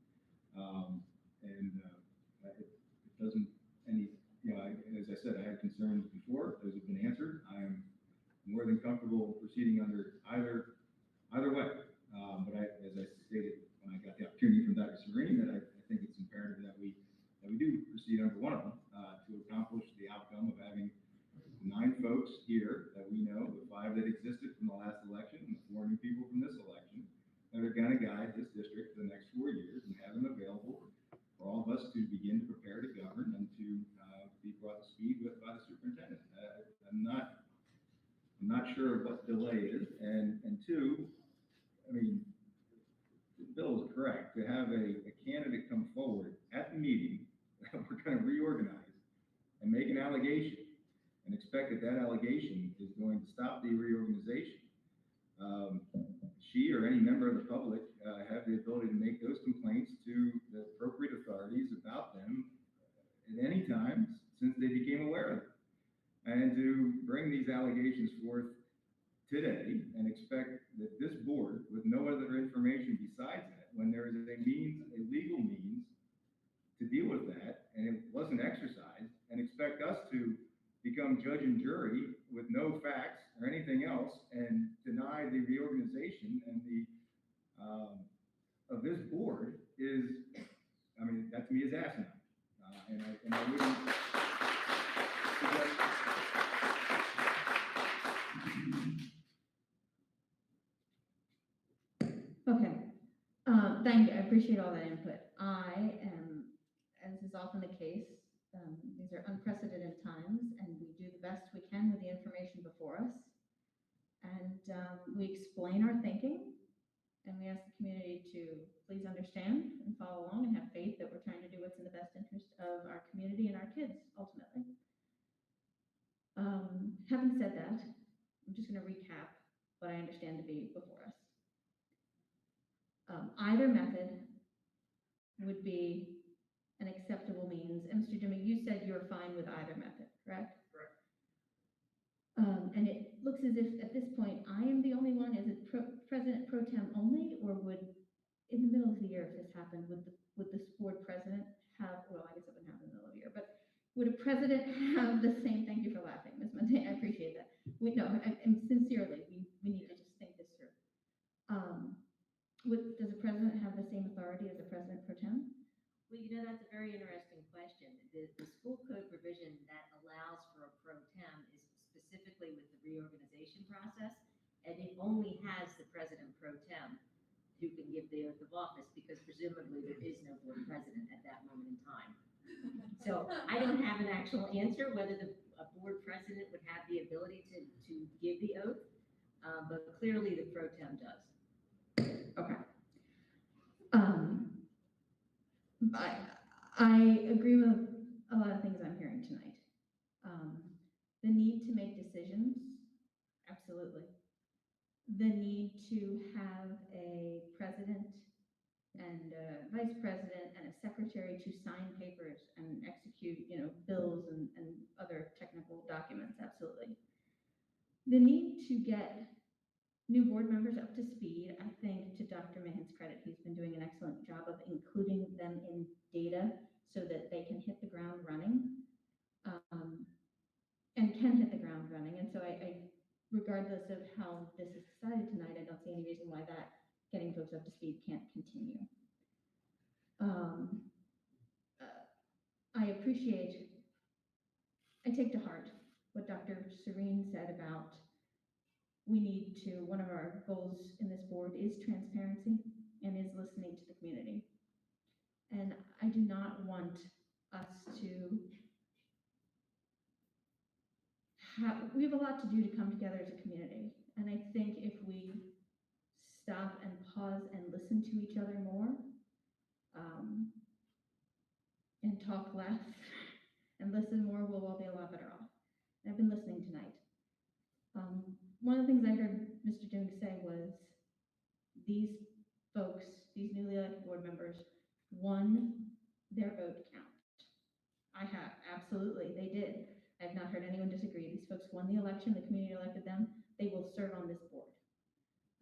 It doesn't, as I said, I had concerns before. Those have been answered. I am more than comfortable proceeding under either way. But as I stated when I got the opportunity from Dr. Serene, that I think it's imperative that we do proceed under one of them to accomplish the outcome of having 9 folks here that we know, the 5 that existed from the last election, and the 4 new people from this election that are going to guide this district for the next 4 years, and have them available for all of us to begin to prepare to govern and to be brought to speed with by the superintendent. I'm not sure what delay is, and 2, I mean, Bill is correct. To have a candidate come forward at the meeting that we're going to reorganize and make an allegation and expect that allegation is going to stop the reorganization. She or any member of the public have the ability to make those complaints to the appropriate authorities about them at any time since they became aware of it. And to bring these allegations forth today and expect that this board, with no other information besides that, when there is a legal means to deal with that, and it wasn't exercised, and expect us to become judge and jury with no facts or anything else and deny the reorganization and of this board is, I mean, that to me is asinine. And I wouldn't suggest. Okay, thank you, I appreciate all that input. I am, as is often the case, these are unprecedented times, and we do the best we can with the information before us. And we explain our thinking, and we ask the community to please understand and follow along and have faith that we're trying to do what's in the best interest of our community and our kids, ultimately. Having said that, I'm just going to recap what I understand to be before us. Either method would be an acceptable means. And Mr. Jimmy, you said you're fine with either method, correct? Correct. And it looks as if at this point I am the only one. Is it President Pro Tem only, or would, in the middle of the year, if this happened, would this board president have? Well, I guess it wouldn't happen in the middle of the year, but would a president have the same? Thank you for laughing, Ms. Monte. I appreciate that. And sincerely, we need to just think this through. Does a president have the same authority as a president pro tem? Well, that's a very interesting question. The school code provision that allows for a pro tem is specifically with the reorganization process, and it only has the president pro tem who can give the oath of office, because presumably there is no board president at that moment in time. So I don't have an actual answer whether a board president would have the ability to give the oath, but clearly the pro tem does. Okay. I agree with a lot of things I'm hearing tonight. The need to make decisions, absolutely. The need to have a president and a vice president and a secretary to sign papers and execute, bills and other technical documents, absolutely. The need to get new board members up to speed. I think, to Dr. Mahan's credit, he's been doing an excellent job of including them in data so that they can hit the ground running, and can hit the ground running. And so I regardless of how this is decided tonight, I don't see any reason why that getting folks up to speed can't continue. I take to heart what Dr. Serene said about one of our goals in this board is transparency and is listening to the community. And I do not want us to we have a lot to do to come together as a community. And I think if we stop and pause and listen to each other more, and talk less and listen more, we'll all be a lot better off. And I've been listening tonight. One of the things I heard Mr. Jung say was these folks, these newly elected board members, won their vote count. I have, absolutely, they did. I have not heard anyone disagree. These folks won the election, the community elected them, they will serve on this board.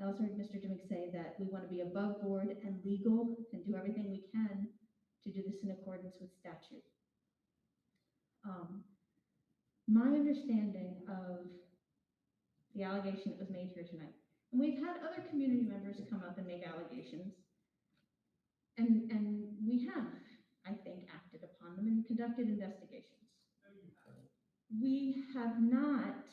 I also heard Mr. Jung say that we want to be above board and legal and do everything we can to do this in accordance with statute. My understanding of the allegation that was made here tonight, and we've had other community members come up and make allegations, and we have, I think, acted upon them and conducted investigations. We have not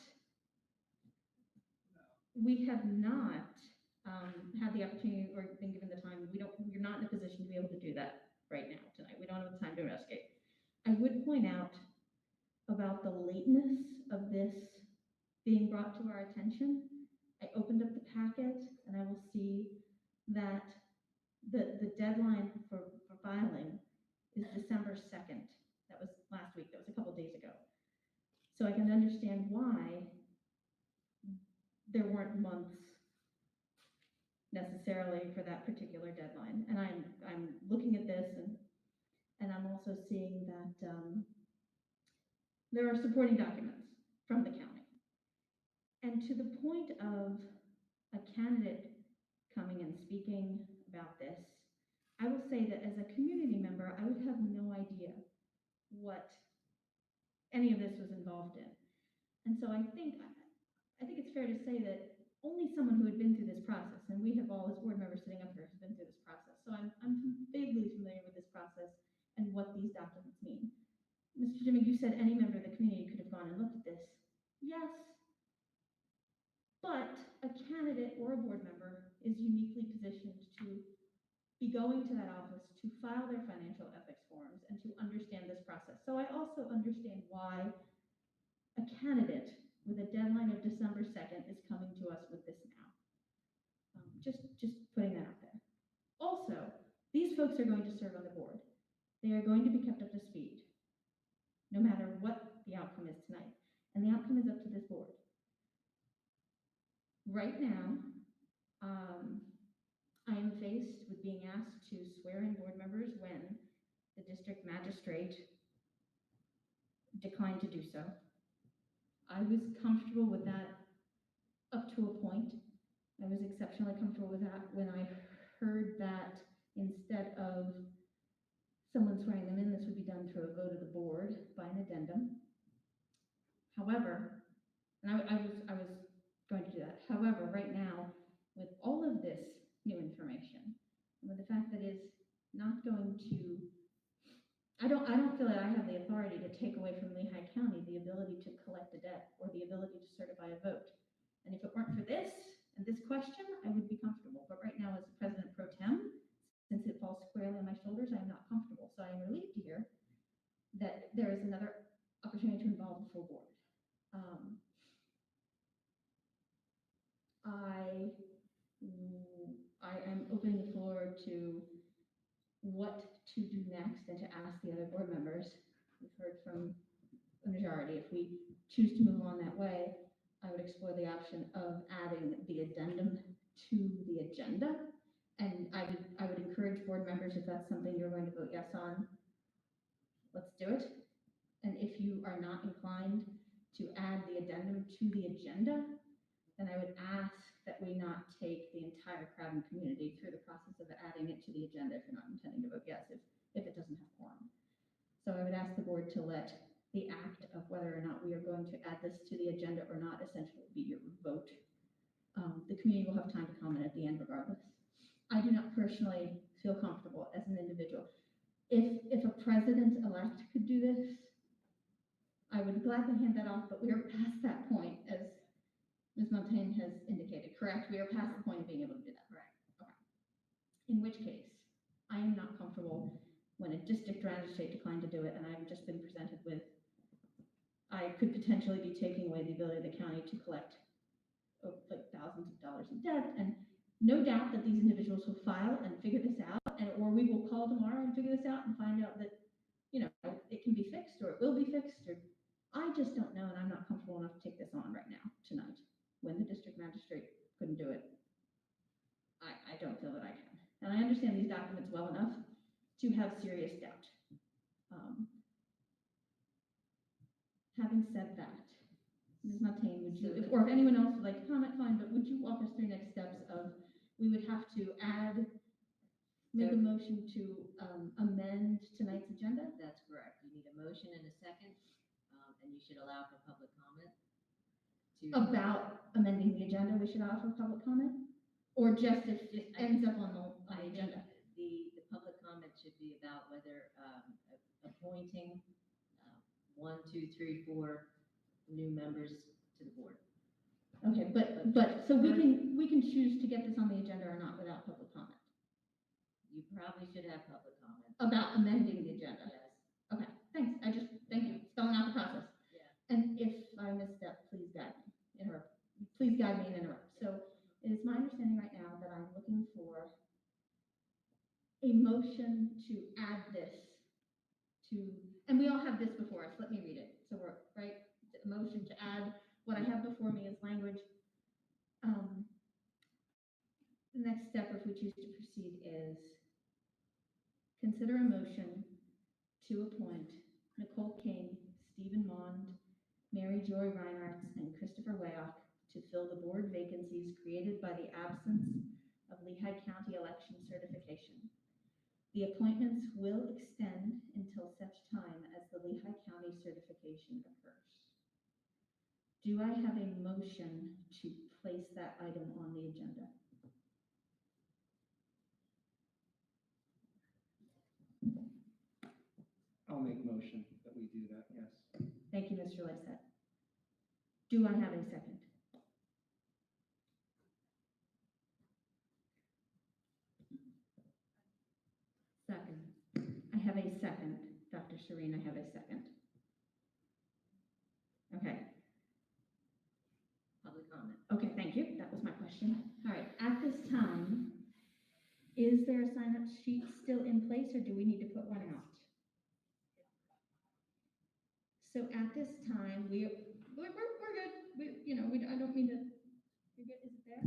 had the opportunity or been given the time. We're not in a position to be able to do that right now, tonight. We don't have the time to investigate. I would point out about the lateness of this being brought to our attention. I opened up the packet and I will see that the deadline for filing is December 2nd. That was last week. That was a couple days ago. So I can understand why there weren't months necessarily for that particular deadline. And I'm looking at this and I'm also seeing that there are supporting documents from the county. And to the point of a candidate coming and speaking about this, I will say that as a community member, I would have no idea what any of this was involved in. And so I think it's fair to say that only someone who had been through this process, and we have all as board members sitting up here has been through this process. So I'm vaguely familiar with this process and what these documents mean. Mr. Jimmy, you said any member of the community could have gone and looked at this. Yes, but a candidate or a board member is uniquely positioned to be going to that office to file their financial ethics forms and to understand this process. So I also understand why a candidate with a deadline of December 2nd is coming to us with this now. Just putting that out there. Also, these folks are going to serve on the board. They are going to be kept up to speed, no matter what the outcome is tonight. And the outcome is up to this board. Right now, I am faced with being asked to swear in board members when the district magistrate declined to do so. I was comfortable with that up to a point. I was exceptionally comfortable with that when I heard that instead of someone swearing them in, this would be done through a vote of the board by an addendum. However, and I was going to do that. However, right now, with all of this new information, and with the fact that it's not going to, I don't feel that I have the authority to take away from Lehigh County the ability to collect a debt or the ability to certify a vote. And if it weren't for this and this question, I would be comfortable. But right now, as the president pro tem, since it falls squarely on my shoulders, I am not comfortable. So I am relieved to hear that there is another opportunity to involve the full board. I am opening the floor to what to do next and to ask the other board members. We've heard from the majority. If we choose to move on that way, I would explore the option of adding the addendum to the agenda. And I would encourage board members, if that's something you're going to vote yes on, let's do it. And if you are not inclined to add the addendum to the agenda, then I would ask that we not take the entire crowd and community through the process of adding it to the agenda if you're not intending to vote yes, if it doesn't have quorum. So I would ask the board to let the act of whether or not we are going to add this to the agenda or not essentially be your vote. The community will have time to comment at the end regardless. I do not personally feel comfortable as an individual. If a president-elect could do this, I would gladly hand that off, but we are past that point, as Ms. Montaigne has indicated, correct? We are past the point of being able to do that, correct? Okay. In which case, I am not comfortable when a district magistrate declined to do it, and I've just been presented with, I could potentially be taking away the ability of the county to collect like thousands of dollars in debt, and no doubt that these individuals will file and figure this out, or we will call tomorrow and figure this out and find out that, you know, it can be fixed or it will be fixed, or I just don't know, and I'm not comfortable enough to take this on right now, tonight. When the district magistrate couldn't do it, I don't feel that I can. And I understand these documents well enough to have serious doubt. Having said that, Ms. Montaigne, would you, or if anyone else would like to comment, fine, but would you walk us through next steps of, we would have to make a motion to amend tonight's agenda? That's correct. You need a motion and a second, and you should allow for public comment. About amending the agenda, we should offer public comment? Or just if it ends up on the agenda? The public comment should be about whether appointing 1, 2, 3, 4 new members to the board. Okay, but so we can choose to get this on the agenda or not without public comment? You probably should have public comment. About amending the agenda? Yes. Okay, thanks. Thank you, spelling out the process. Yeah. And if I misstep, please guide me, please guide me and interrupt. So it is my understanding right now that I'm looking for a motion to add this to, and we all have this before us, let me read it. So we're, right, a motion to add, what I have before me is language. The next step, if we choose to proceed, is consider a motion to appoint Nicole King, Stephen Mond, Mary Joy Reinhardt, and Christopher Wayock to fill the board vacancies created by the absence of Lehigh County election certification. The appointments will extend until such time as the Lehigh County certification occurs. Do I have a motion to place that item on the agenda? I'll make a motion that we do that, yes. Thank you, Mr. Lysette. Do I have a second? Second. I have a second. Dr. Serene, I have a second. Okay. Public comment. Okay, thank you. That was my question. All right, at this time, is there a sign-up sheet still in place, or do we need to put one out? So at this time, we're good. I don't mean to, you're good, is it there?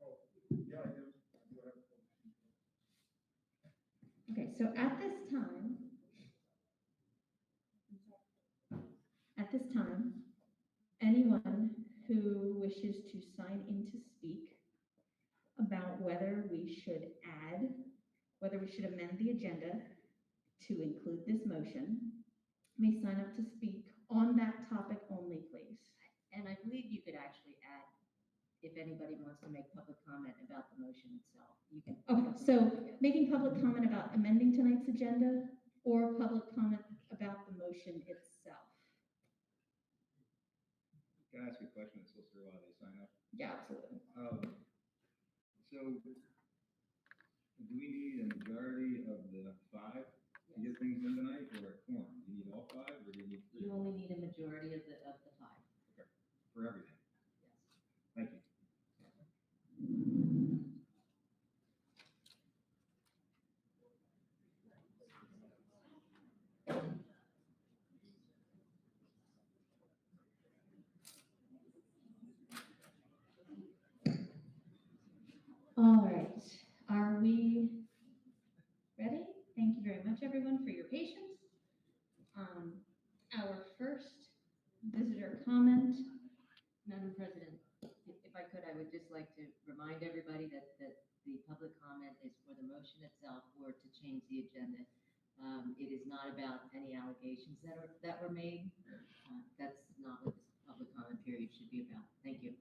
Oh, yeah, I do. Okay, so at this time, anyone who wishes to sign in to speak about whether we should amend the agenda to include this motion, may sign up to speak on that topic only, please. And I believe you could actually add, if anybody wants to make public comment about the motion itself, you can. Okay, so making public comment about amending tonight's agenda or public comment about the motion itself? Can I ask you a question that's supposed to while they sign up? Yeah, absolutely. So, do we need a majority of the 5 to get things done tonight, or a quorum? Do you need all 5, or do you need 3? You only need a majority of the 5. Okay, for everything. Yes. Thank you. All right, are we ready? Thank you very much, everyone, for your patience. Our first visitor comment. Madam President, if I could, I would just like to remind everybody that the public comment is for the motion itself or to change the agenda. It is not about any allegations that were made. That's not what this public comment period should be about. Thank you.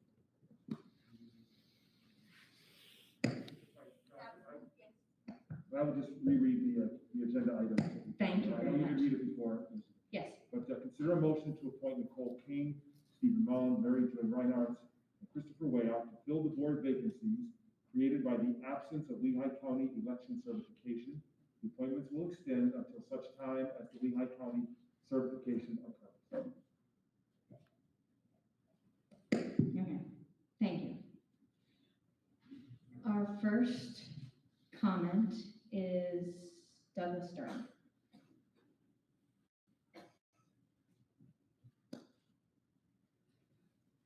I will just reread the agenda items. Thank you I very know you much. did read it before. Yes. But consider a motion to appoint Nicole King, Stephen Mullen, Mary Jo Reinhardt, and Christopher Wayout to fill the board vacancies created by the absence of Lehigh County election certification. The appointments will extend until such time as the Lehigh County certification occurs. Okay, thank you. Our first comment is Douglas Durham.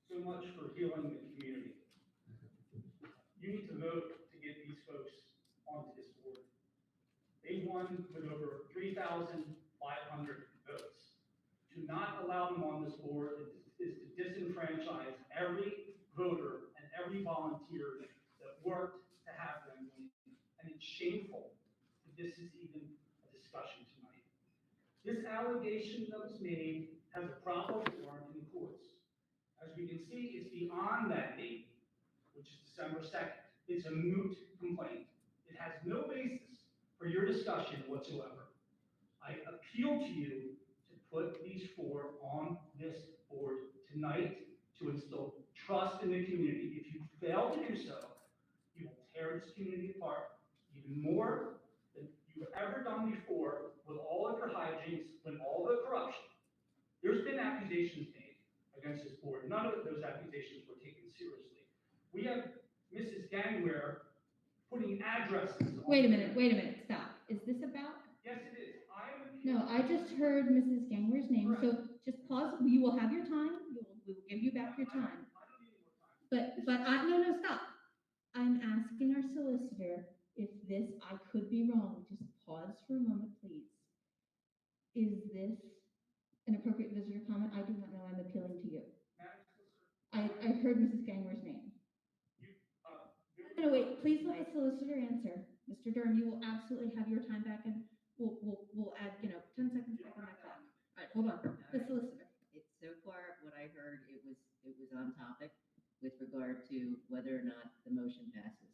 So much for healing the community. You need to vote to get these folks onto this board. They won with over 3,500 votes. To not allow them on this board is to disenfranchise every voter and every volunteer that worked to have them win. And it's shameful that this is even a discussion tonight. This allegation that was made has a proper warrant in the courts. As we can see, it's beyond that date, which is December 2nd. It's a moot complaint. It has no basis for your discussion whatsoever. I appeal to you to put these 4 on this board tonight to instill trust in the community. If you fail to do so, you will tear this community apart even more than you've ever done before with all of your hijinks, with all the corruption. There's been accusations made against this board. None of those accusations were taken seriously. We have Mrs. Gangware putting addresses on. Wait a minute, stop. Is this about? Yes, it is. I am. No, I just heard Mrs. Gangware's name, so just pause. You will have your time. We will give you back your time. I don't need any more time. No, stop. I'm asking our solicitor if this, I could be wrong. Just pause for a moment, please. Is this an appropriate visitor comment? I do not know. I'm appealing to you. I heard Mrs. Gangwer's name. No, wait, please let the solicitor answer. Mr. Durham, you will absolutely have your time back and we'll add, 10 seconds back on that clock. All right, hold on. The solicitor. It's so far, what I heard, it was on topic with regard to whether or not the motion passes.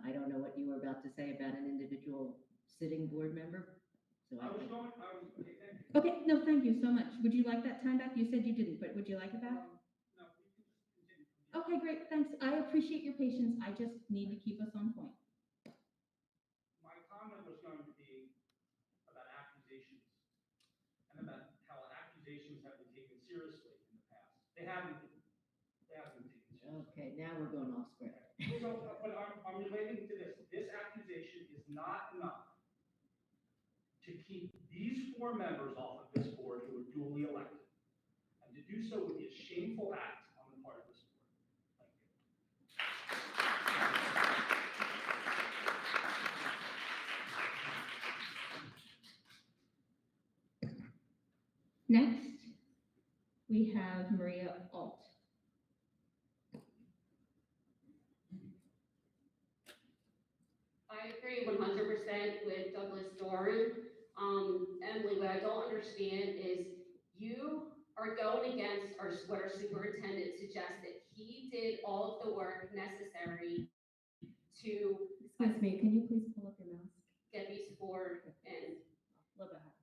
I don't know what you were about to say about an individual sitting board member, so I think. Okay, thank you. Okay, no, thank you so much. Would you like that time back? You said you didn't, but would you like it back? No, we can just continue. Okay, great, thanks. I appreciate your patience. I just need to keep us on point. My comment was going to be about accusations and about how accusations have been taken seriously in the past. They haven't been taken seriously. Okay, now we're going off script. So, but I'm relating to this. This accusation is not enough to keep these 4 members off of this board who were duly elected. And to do so would be a shameful act on the part of this board. Thank you. Next, we have Maria Alt. I agree 100% with Douglas Doran. Emily, what I don't understand is you are going against what our superintendent suggested. He did all of the work necessary to Excuse me, can you please pull up your mask? get these 4 and, A little bit higher.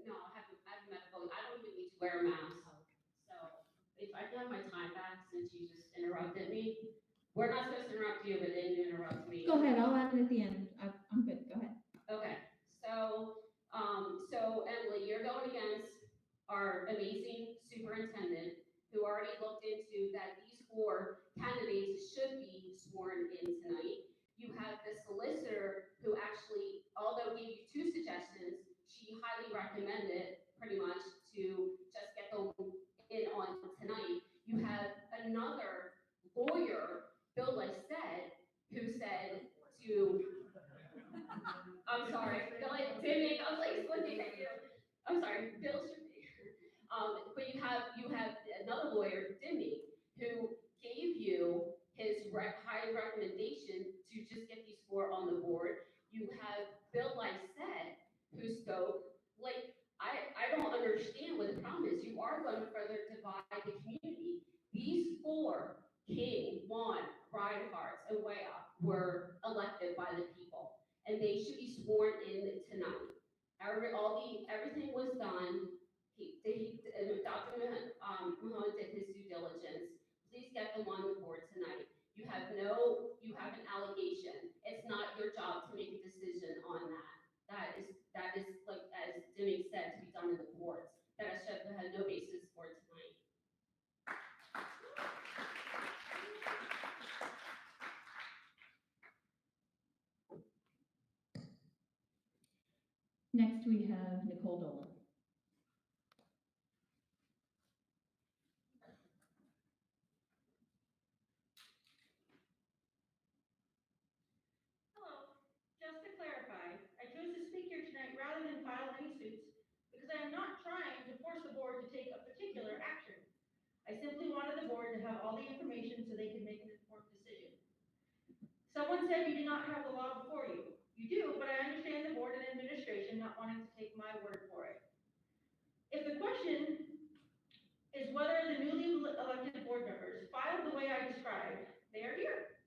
no, I haven't met phone. I don't even need to wear a mask. So if I can have my time back since you just interrupted me. We're not supposed to interrupt you, but then you interrupt me. Go ahead, I'll add it at the end. I'm good, go ahead. Okay, so Emily, you're going against our amazing superintendent who already looked into that these 4 candidates should be sworn in tonight. You have the solicitor who actually, although gave you 2 suggestions, she highly recommended pretty much to just get them in on tonight. You have another lawyer, Bill said, who said to, I'm sorry, Bill didn't make, I was like, looking at you. I'm sorry, Bill should be. But you have another lawyer, Dimmy, who gave you his high recommendation to just get these 4 on the board. You have Bill said, who spoke, I don't understand what the problem is. You are going to further divide the community. These 4, King, Juan, Reinhardt, and Wea, were elected by the people, and they should be sworn in tonight. Everything was done. Dr. Mahone did his due diligence. Please get them on the board tonight. You have an allegation. It's not your job to make a decision on that. That is like, as Jimmy said, to be done in the courts. That should have no basis for tonight. Next, we have Nicole Dolan. Hello, just to clarify, I chose to speak here tonight rather than file any suits because I am not trying to force the board to take a particular action. I simply wanted the board to have all the information so they could make an informed decision. Someone said you do not have the law before you. You do, but I understand the board and administration not wanting to take my word for it. If the question is whether the newly elected board members filed the way I described, they are here.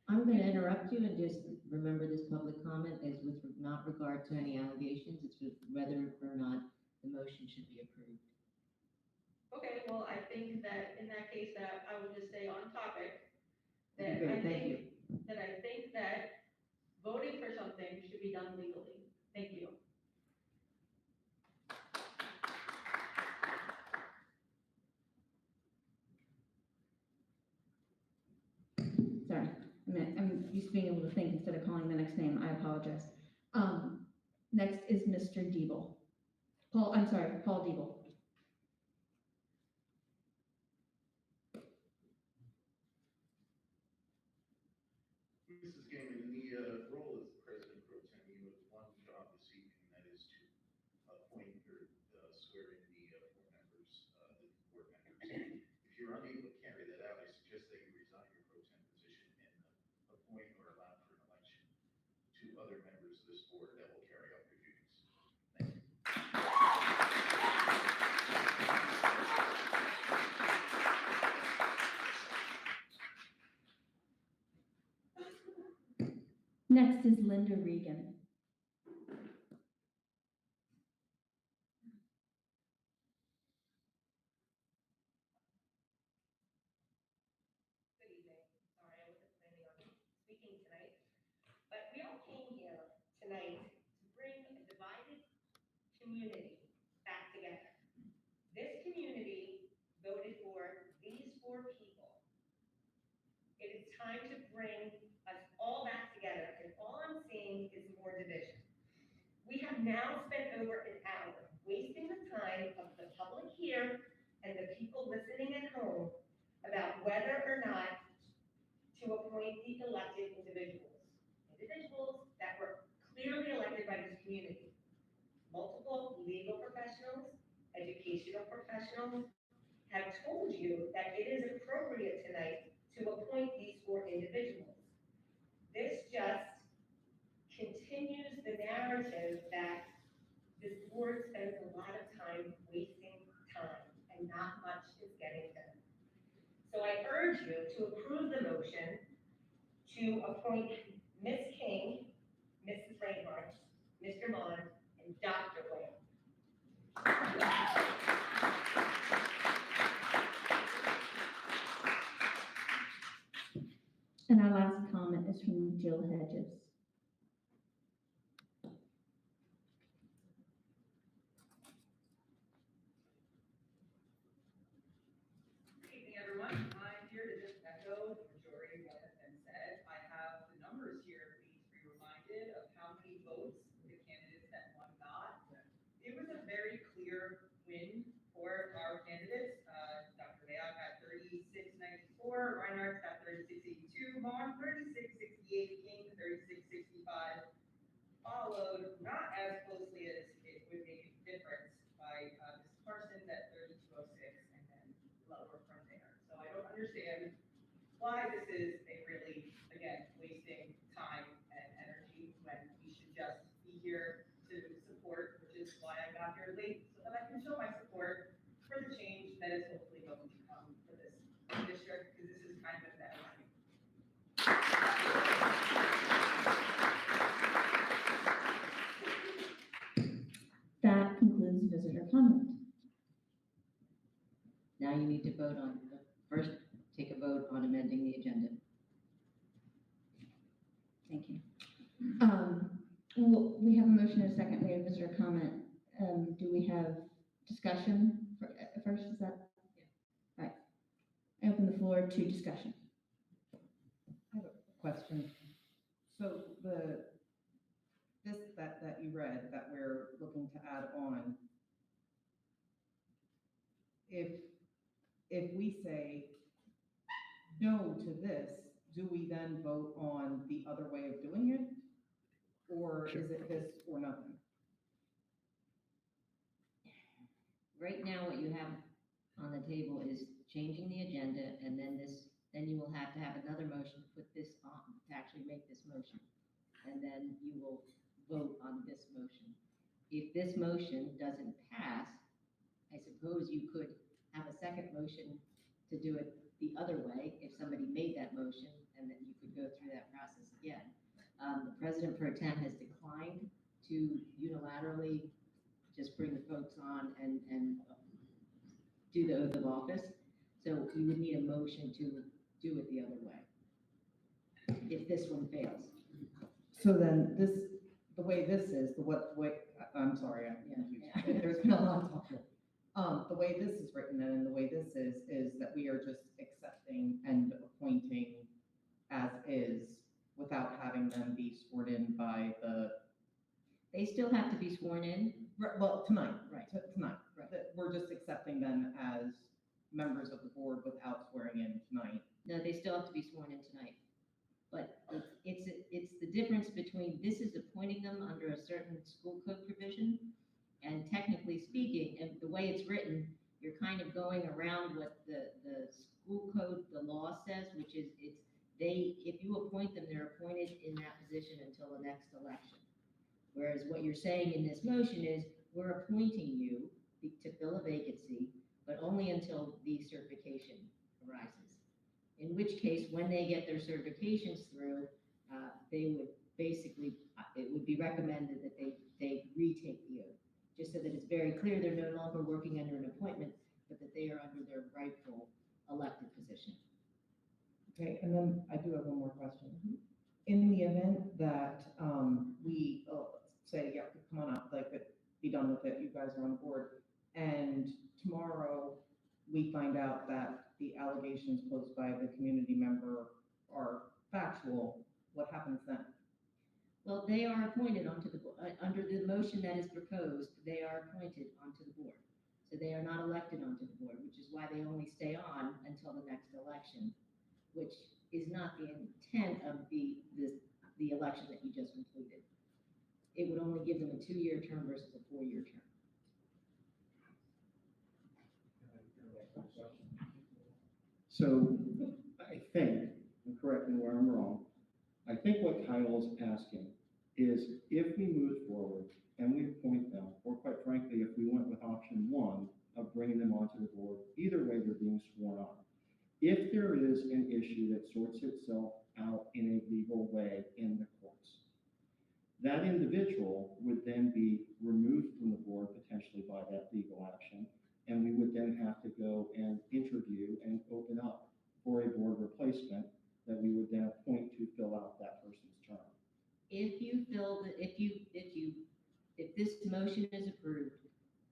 I'm going to interrupt you and just remember this public comment is with not regard to any allegations. It's with whether or not the motion should be approved. Okay, well, I think that in that case that I would just say on topic that Okay, thank you. I think that voting for something should be done legally. Thank you. Sorry, I'm used to being able to think instead of calling the next name. I apologize. Next is Mr. Diebel. Paul Diebel. Mrs. Gaiman, in the role as President Pro Tem, you have 1 job this evening, and that is to appoint or swear in the 4 members, the board members. If you're unable to carry that out, I suggest other members of this board that will carry out your duties. Thank you. Next is Linda Regan. Good evening. Sorry, I wasn't planning on speaking tonight. But we all came here tonight to bring a divided community back together. This community voted for these four people. It is time to bring us all back together, and all I'm seeing is more division. We have now spent over an hour wasting the time of the public here and the people listening at home about whether or not to appoint the elected individuals that were clearly elected by this community. Multiple legal professionals, educational professionals have told you that it is appropriate tonight to appoint these four individuals. This just continues the narrative that this board spends a lot of time wasting time and not much is getting done. So I urge you to approve the motion to appoint Ms. King, Mrs. Reinhardt, Mr. Mon, and Dr. Wayne. And our last comment is from Jill Hedges. Good evening, everyone. I'm here to just echo the majority of what has been said. I have the numbers here. Please be reminded of how many votes the candidates that won got. It was a very clear win for our candidates. Dr. Leog got 3694, Reinhardt got 3682, Vaughn 3668, King 3665, followed not as closely as it would make a difference by Ms. Parsons at 3206, and then lower from there. So I don't understand why this is a really, again, wasting time and energy when we should just be here to support, which is why I got here late, so that I can show my support for the change that is hopefully going to come for this district, because this is kind of embarrassing. That concludes visitor comment. Now you need to vote on, first, take a vote on amending the agenda. Thank you. Well, we have a motion and a second. We have visitor comment. Do we have discussion first? Is that? Yeah. Right. I open the floor to discussion. I have a question. So this that you read that we're looking to add on, if we say no to this, do we then vote on the other way of doing it? Or is it this or nothing? Right now, what you have on the table is changing the agenda, and then you will have to have another motion to put this on, to actually make this motion. And then you will vote on this motion. If this motion doesn't pass, I suppose you could have a second motion to do it the other way, if somebody made that motion, and then you could go through that process again. The President Pro Tem has declined to unilaterally just bring the folks on and do the oath of office. So you would need a motion to do it the other way, if this one fails. So then the way this is, I'm sorry, there's been a lot of talk here. The way this is written and the way this is that we are just accepting and appointing as is without having them be sworn in by the. They still have to be sworn in. Well, tonight, Right. Tonight. Right. That we're just accepting them as members of the board without swearing in tonight. No, they still have to be sworn in tonight. But it's the difference between, this is appointing them under a certain school code provision, and technically speaking, and the way it's written, you're kind of going around what the school code, the law says, which is if you appoint them, they're appointed in that position until the next election. Whereas what you're saying in this motion is, we're appointing you to fill a vacancy, but only until the certification arises. In which case, when they get their certifications through, they would basically, it would be recommended that they retake the oath, just so that it's very clear they're no longer working under an appointment, but that they are under their rightful elected position. Okay, and then I do have one more question. In the event that, we, say, yeah, come on up, like, be done with it, you guys are on board, and tomorrow we find out that the allegations posed by the community member are factual, what happens then? Well, they are appointed onto the, under the motion that is proposed, they are appointed onto the board. So they are not elected onto the board, which is why they only stay on until the next election, which is not the intent of the election that you just completed. It would only give them a 2-year term versus a 4-year term. So I think, and correct me where I'm wrong, I think what Kyle's asking is if we move forward and we appoint them, or quite frankly, if we went with option 1 of bringing them onto the board, either way they're being sworn on. If there is an issue that sorts itself out in a legal way in the courts, that individual would then be removed from the board potentially by that legal action, and we would then have to go and interview and open up for a board replacement that we would then appoint to fill out that person's term. If this motion is approved,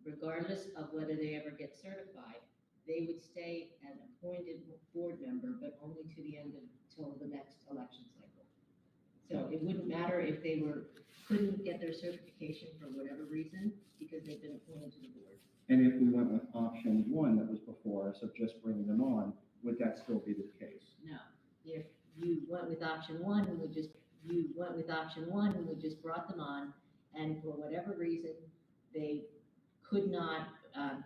regardless of whether they ever get certified, they would stay an appointed board member, but only to the end until the next election cycle. So it wouldn't matter if they couldn't get their certification for whatever reason, because they've been appointed to the board. And if we went with option 1 that was before us of just bringing them on, would that still be the case? No, if you went with option 1 and we just brought them on, and for whatever reason, they could not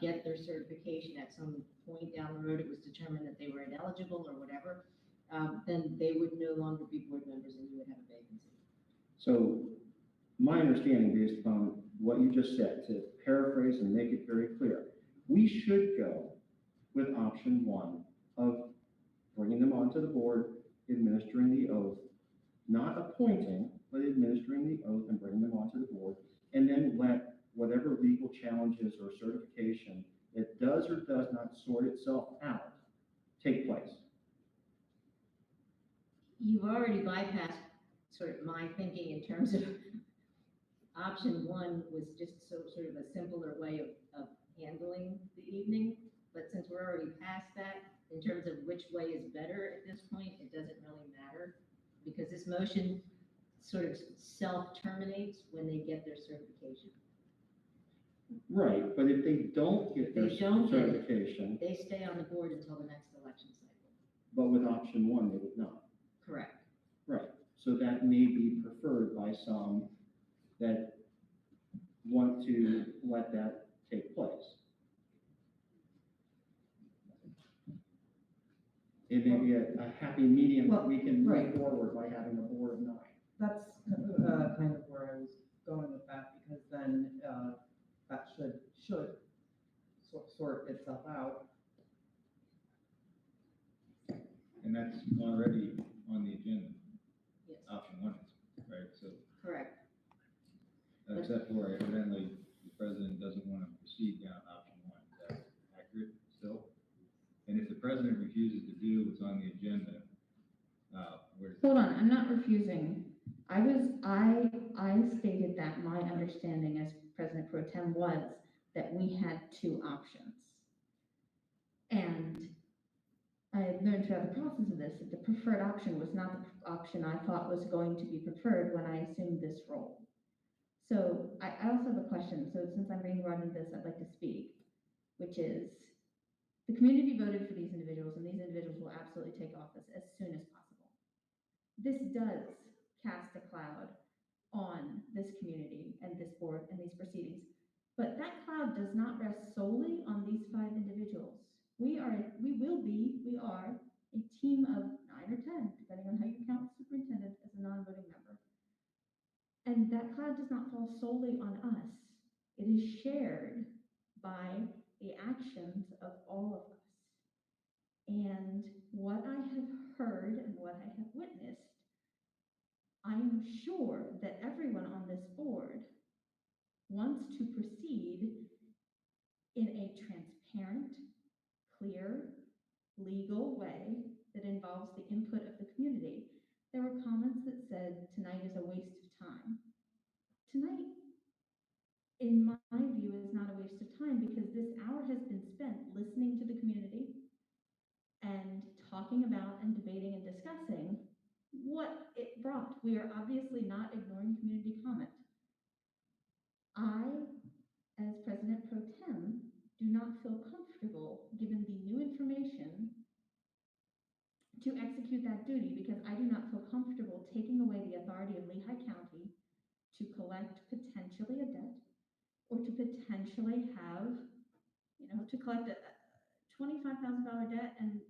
get their certification at some point down the road, it was determined that they were ineligible or whatever, then they would no longer be board members and you would have a vacancy. So my understanding based upon what you just said, to paraphrase and make it very clear, we should go with option 1 of bringing them onto the board, administering the oath, not appointing, but administering the oath and bringing them onto the board, and then let whatever legal challenges or certification that does or does not sort itself out take place. You've already bypassed sort of my thinking in terms of option 1 was just sort of a simpler way of handling the evening. But since we're already past that, in terms of which way is better at this point, it doesn't really matter, because this motion sort of self-terminates when they get their certification. Right, but if they don't get their certification, they stay on the board until the next election cycle. but with option 1, they would not. Correct. Right, so that may be preferred by some that want to let that take place. It may be a happy medium that we can move forward by having a board of 9. That's kind of where I was going with that, because then that should sort itself out. And that's already on the agenda. Yes. Option 1 is, right? So, correct. except for evidently the president doesn't want to proceed down option 1. Is that accurate still? And if the president refuses to do what's on the agenda, Hold on, I'm not refusing. I stated that my understanding as President Pro Tem was that we had 2 options. And I had learned throughout the process of this that the preferred option was not the option I thought was going to be preferred when I assumed this role. So I also have a question. So since I'm being brought into this, I'd like to speak, which is the community voted for these individuals, and these individuals will absolutely take office as soon as possible. This does cast a cloud on this community and this board and these proceedings, but that cloud does not rest solely on these 5 individuals. We are a team of 9 or 10, depending on how fall solely on us. It is shared by the actions of all of us. And what I have heard and what I have witnessed, I am sure that everyone on this board wants to proceed in a transparent, clear, legal way that involves the input of the community. There were comments that said tonight is a waste of time. Tonight, in my view, is not a waste of time because this hour has been spent listening to the community and talking about and debating and discussing what it brought. We are obviously not ignoring community comment. I, as President Pro Tem, do not feel comfortable, given the new information, to execute that duty because I do not feel comfortable taking away the authority of Lehigh County to collect potentially a debt or to potentially have, to collect a $25,000 debt and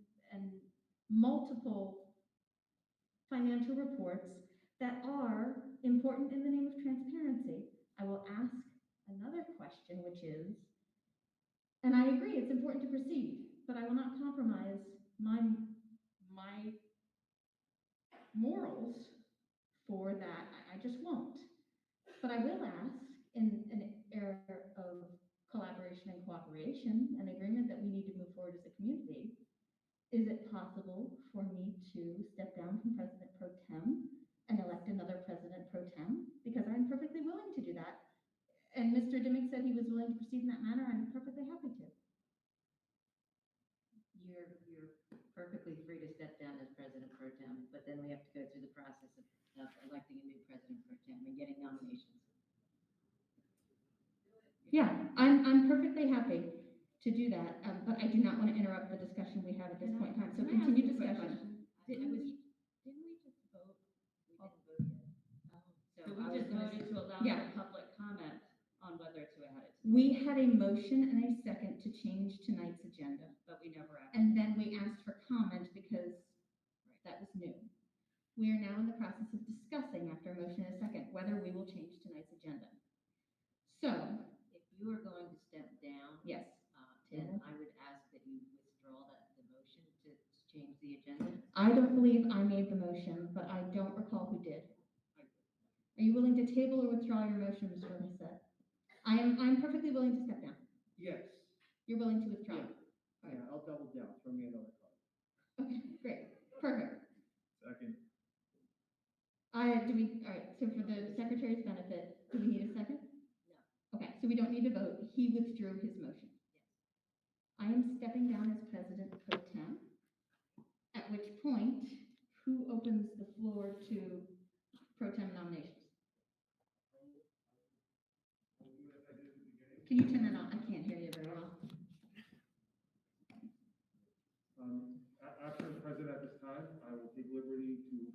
multiple financial reports that are important in the name of transparency. I will ask another question, which is, and I agree, it's important to proceed, but I will not compromise my morals for that. I just won't. But I will ask, in an era of collaboration and cooperation, an agreement that we need to move forward as a community, is it possible for me to step down from President Pro Tem and elect another President Pro Tem? Because I'm perfectly willing to do that. And Mr. Dimick said he was willing to proceed in that manner. I'm perfectly happy to. You're perfectly free to step down as President Pro Tem, but then we have to go through the process of electing a new President Pro Tem and getting nominations. Yeah, I'm perfectly happy to do that, but I do not want to interrupt the discussion we have at this point in time. So Can I ask continue a quick discussion. Didn't we just vote? We didn't vote yet. So I we was just gonna voted to allow Yeah. the public comment on whether to add it. We had a motion and a second to change tonight's agenda. But we never added. And then we asked for comment because that was new. We are now in the process of discussing, after a motion and a second, whether we will change tonight's agenda. So, If you are going to step down. yes, Then I would ask that you withdraw the motion to change the agenda. I don't believe I made the motion, but I don't recall who did. Are you willing to table or withdraw your motion, Mr. Lissette? I'm perfectly willing to step down. Yes. You're willing to withdraw? Yeah, I'll double down, throw me another card. Okay, great, perfect. Second. All right, so for the secretary's benefit, do we need a second? No. Okay, so we don't need to vote. He withdrew his motion. I am stepping down as President Pro Tem, at which point, who opens the floor to Pro Tem nominations? Can you turn that on? I can't hear you very well. After the president at this time, I will take liberty to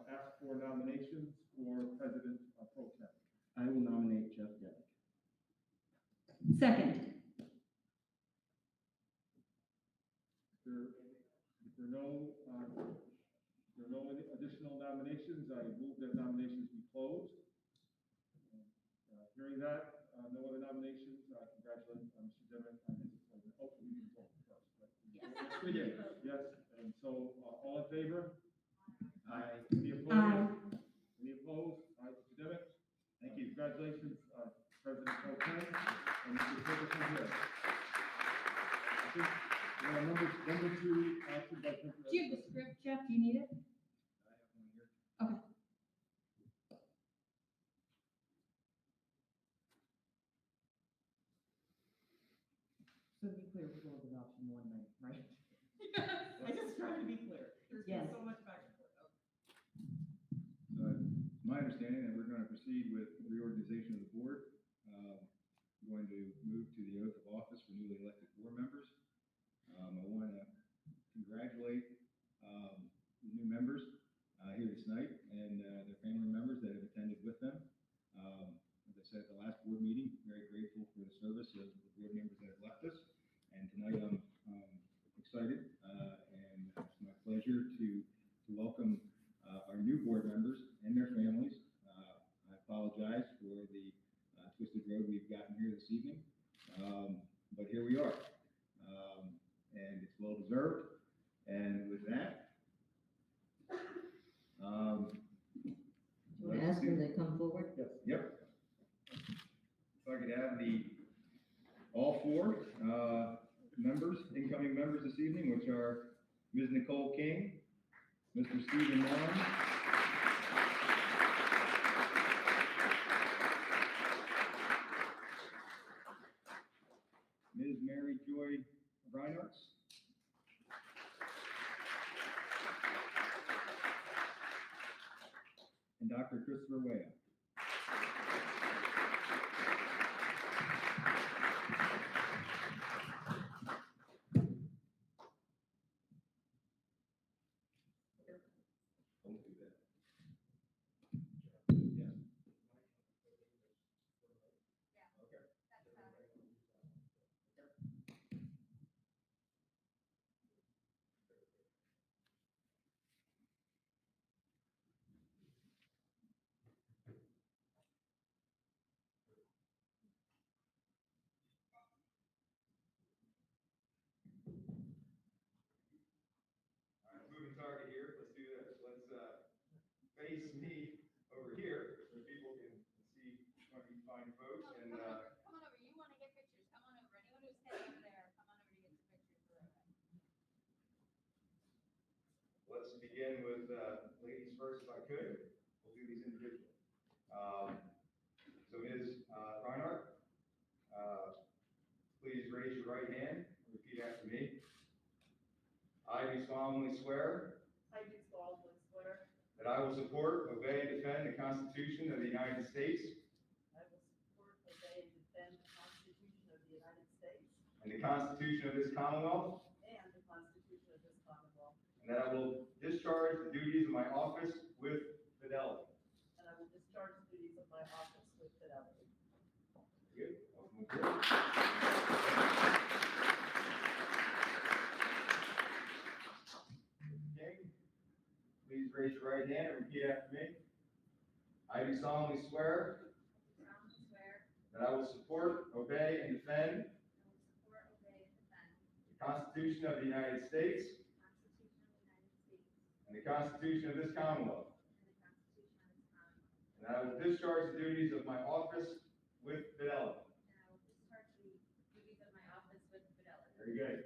ask for nominations for President Pro Tem. I will nominate Jeff Demick. Second. If there are no additional nominations, I move that nominations be closed. Hearing that, no other nominations, congratulate Mr. Demick on his appointment. Oh, we didn't vote first, right? Yes. Yes, we did, yes, and so, all in favor? Aye. Any opposed? Any opposed? Mr. Demick? Thank you. Congratulations, President Pro Tem, and Mr. Ferguson here. I think, number two, action by President. Do you have the script, Jeff? Do you need it? I have one here. Okay. So to be clear, we're going with option 1 night, right? I just trying to be clear. There's Yes. been so much back and forth. So it's my understanding that we're going to proceed with reorganization of the board. I'm going to move to the oath of office for newly elected board members. I want to congratulate the new members here tonight and their family members that have attended with them. As I said at the last board meeting, very grateful for the service of the board members that have left us. And tonight I'm excited and it's my pleasure to welcome our new board members and their families. I apologize for the And with that, Do I ask them to come forward? Yep. If I could have all four, incoming members this evening, which are Ms. Nicole King, Mr. Stephen Long, Ms. Mary Joy Reinhardt, and Dr. Christopher Wea. Don't do that. Yeah. Okay. All right, moving target here. Let's do this. Let's face me over here so people can see one of these fine folks. And Come on over. You want to get pictures. Come on over. Anyone who's standing over there, come on over to get some pictures. let's begin with ladies first, if I could. We'll do these individually. So Ms. Reinhardt, please raise your right hand and repeat after me. I do solemnly swear I do solemnly swear that I will support, obey, and defend the Constitution of the United States I will support, obey, and defend the Constitution of the United States and the Constitution of this Commonwealth, and the Constitution of this Commonwealth, and that I will discharge the duties of my office with fidelity. and I will discharge the duties of my office with fidelity. Good. Welcome aboard. King, please raise your right hand and repeat after me. I do solemnly swear that I will support, obey, and defend the Constitution of the United States and the Constitution of this Commonwealth, and that I will discharge the duties of my office with fidelity. Very good.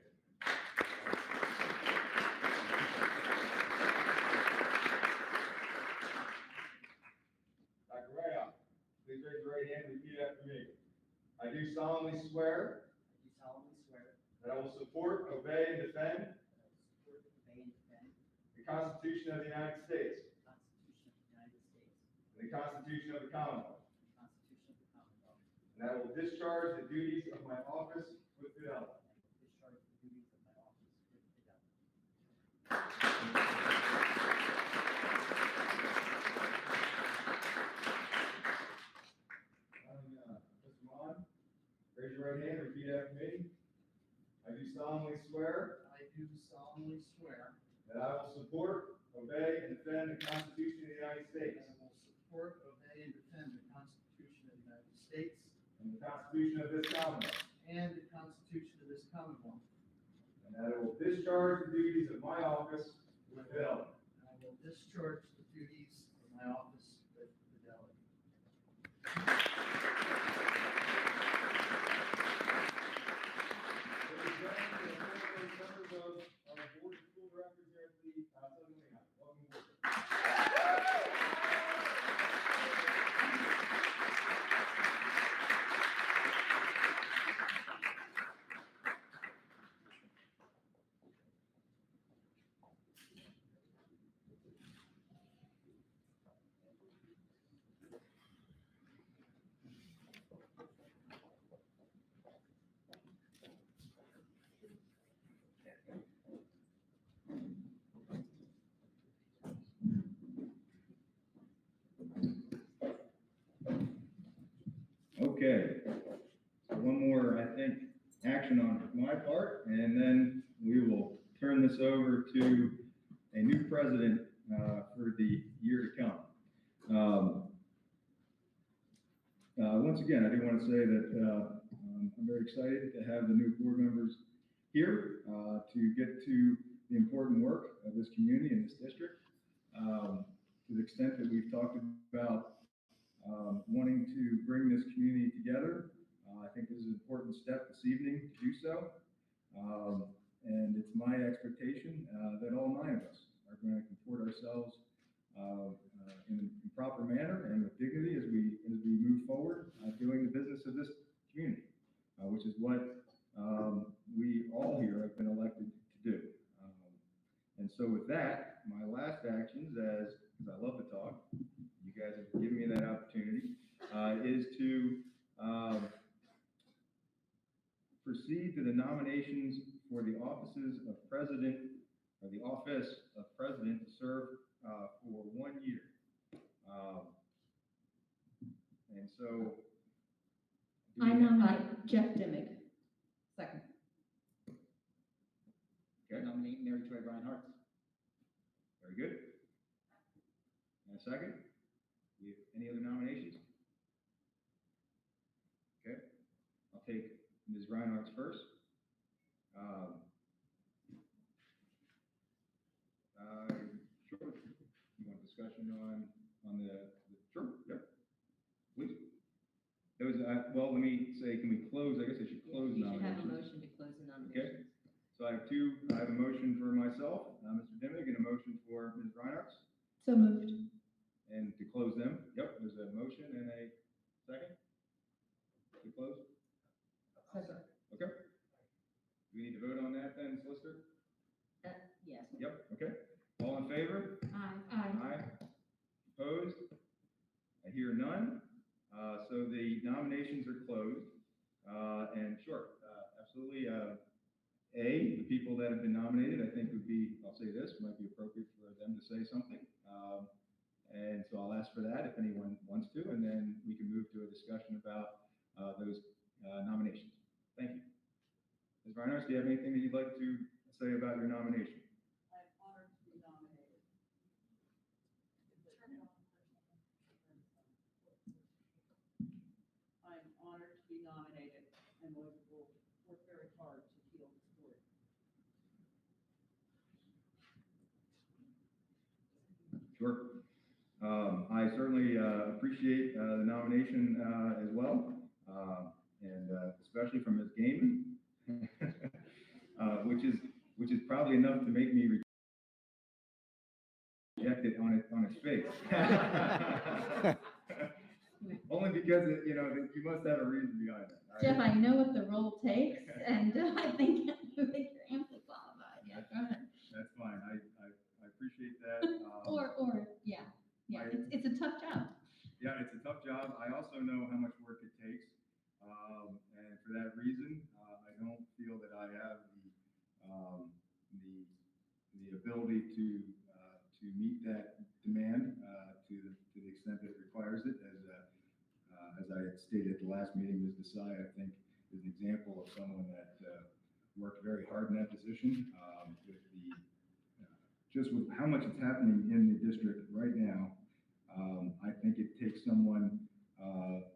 Dr. Ray, please raise your right hand and repeat after me. I do solemnly swear that I will support, obey, and defend the Constitution of the United States and the Constitution of the Commonwealth, and that I will discharge the duties of my office with fidelity. Mr. Mon, raise your right hand and repeat after me. I do solemnly swear that I will support, obey, and defend the Constitution of the United States And I will support, obey, and defend the Constitution of the United States and the Constitution of this Commonwealth, and the Constitution of this Commonwealth. and that I will discharge the duties of my office with fidelity. And I will discharge the duties of my office with fidelity. Members of the Board of School Directors here at the Southern Lehigh. Welcome aboard. Okay, so one more, I think, action on my part, and then we will turn this over to a new president for the year to come. Once again, I do want to say that I'm very excited to have the new board members here to get to the important work of this community and this district. To the extent that we've talked about wanting to bring this community together, I think this is an important step this evening to do so. And it's my expectation that all 9 of us are going to comport ourselves in a proper manner and with dignity as we move forward doing the business of this community, which is what we all here have been elected to do. And so with that, my last actions, because I love to talk, you guys have given me that opportunity, is to proceed to the nominations for the offices of president, or the office of president to serve for 1 year. And so. I nominate Jeff Dimick. Second. Okay. Nominate Mary Joy Reinhardt. Very good. And a second? Any other nominations? Okay. I'll take Ms. Reinhardt's first. Sure. You want discussion on the sure, yeah, please. It was, well, let me say, can we close? I guess I should close You should have a nominations. motion to close the nominations. Okay. So I have a motion for myself, Mr. Dimick, and a motion for Ms. Reinhardt. So moved. And to close them, yep, there's a motion and a second to close. Second. Okay. Do we need to vote on that then, Solicitor? Yes. Yep, okay. All in favor? Aye. Aye. Opposed? I hear none. So the nominations are closed. And sure, absolutely. The people that have been nominated, I think would be, I'll say this, might be appropriate for them to say something. And so I'll ask for that if anyone wants to, and then we can move to a discussion about those nominations. Thank you. Ms. Reinhardt, do you have anything that you'd like to say about your nomination? I'm honored to be nominated. I'm honored to be nominated and will work very hard to heal this board. Sure. I certainly appreciate the nomination as well, and especially from Ms. Gaiman, which is probably enough to make me reject it on its face. Only because you must have a reason behind that. Jeff, I know what the role takes, and I think you're amply qualified. Yeah, go ahead. That's fine. I appreciate that. Yeah, it's a tough job. Yeah, it's a tough job. I also know how much work it takes. And for that reason, I don't feel that I have the ability to meet that demand to the extent that it requires it. As I had stated at the last meeting, Ms. Desai, I think, is an example of someone that worked very hard in that position. Just with how much is happening in the district right now, I think it takes someone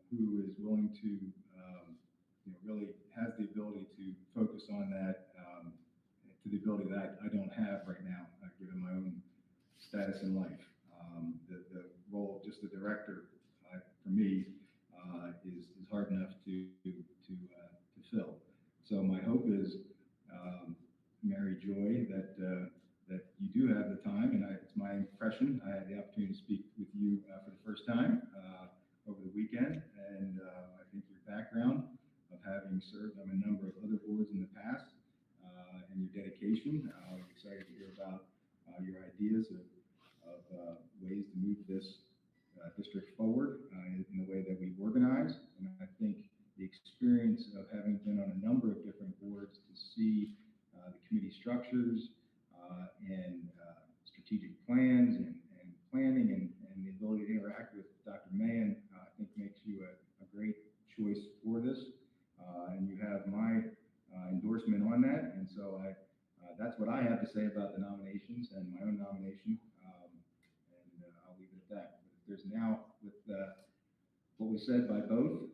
who is willing to, really has the ability to focus on that, to the ability that I don't have right now, given my own status in life. The role of just a director, for me, is hard enough to fill. So my hope is, Mary Joy, that you do have the time, and it's my impression, I had the opportunity to speak with you for the first time over the weekend, and I think your background of having served on a number of other boards in the past, and your dedication, I'm excited to hear about your ideas of ways to move this district forward in the way that we organize, and I think the experience of having been on a number of different boards to see the committee structures, and strategic plans and planning and the ability to interact with Dr. Mahan, I think makes you a great choice for this. And you have my endorsement on that. And so that's what I have to say about the nominations and my own nomination. And I'll leave it at that. But if there's now, with what was said by both,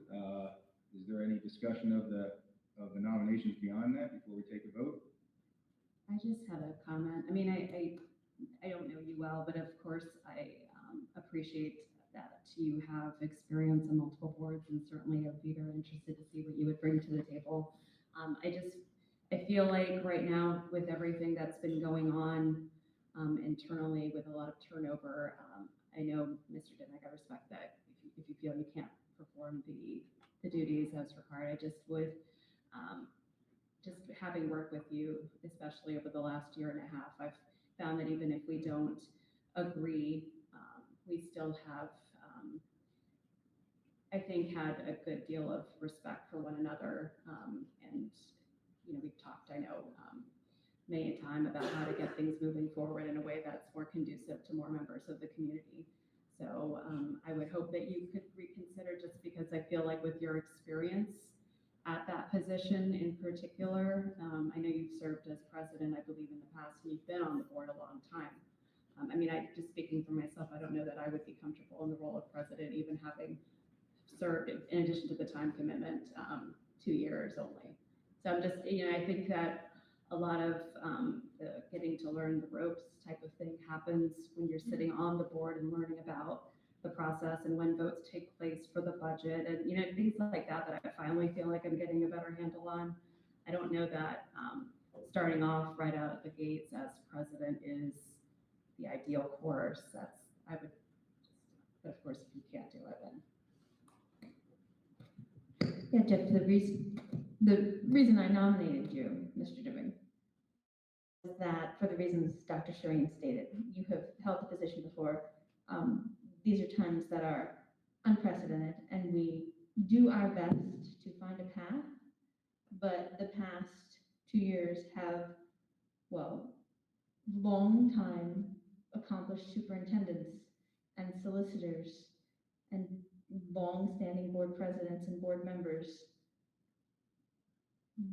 is there any discussion of the nominations beyond that before we take a vote? I just had a comment. I mean, I don't know you well, but of course I appreciate that you have experience on multiple boards, and certainly I'd be very interested to see what you would bring to the table. I feel like right now with everything that's been going on internally with a lot of turnover, I know, Mr. Dimick, I respect that if you feel you can't perform the duties as required. I just would, just having worked with you, especially over the last year and a half, I've found that even if we don't agree, we still have, I think, had a good deal of respect for one another. And, we've talked, I know, many a time about how to get things moving forward in a way that's more conducive to more members of the community. So I would hope that you could reconsider, just because I feel like with your experience at that position in particular, I know you've served as president, I believe, in the past, and you've been on the board a long time. I mean, just speaking for myself, I don't know that I would be comfortable in the role of president, even having served, in addition to the time commitment, 2 years only. So I'm just, I think that a lot of the getting to learn the ropes type of thing happens when you're sitting on the board and learning about the process and when votes take place for the budget and, things like that I finally feel like I'm getting a better handle on. I don't know that starting off right out of the gates as president is the ideal course. But of course, if you can't do it, then. Yeah, Jeff, the reason I nominated you, Mr. Dimick, is that for the reasons Dr. Shireen stated. You have held the position before. These are times that are unprecedented, and we do our best to find a path, but the past 2 years have, long time accomplished superintendents and solicitors and long-standing board presidents and board members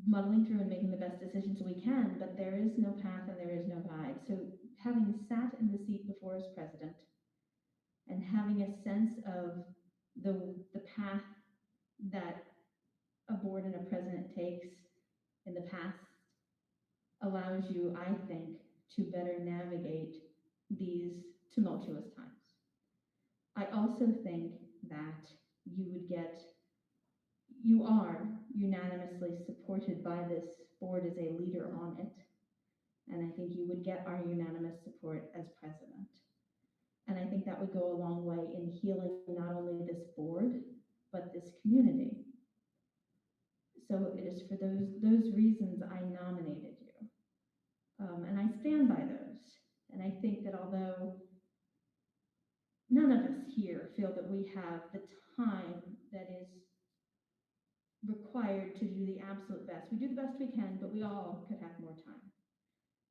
muddling through and making the best decisions we can, but there is no path and there is no guide. So having sat in the seat before as president and having a sense of the path that a board and a president takes in the past allows you, I think, to better navigate these tumultuous times. I also think that you are unanimously supported by this board as a leader on it. And I think you would get our unanimous support as president. And I think that would go a long way in healing not only this board, but this community. So it is for those reasons I nominated you. And I stand by those. And I think that although none of us here feel that we have the time that is required to do the absolute best. We do the best we can, but we all could have more time.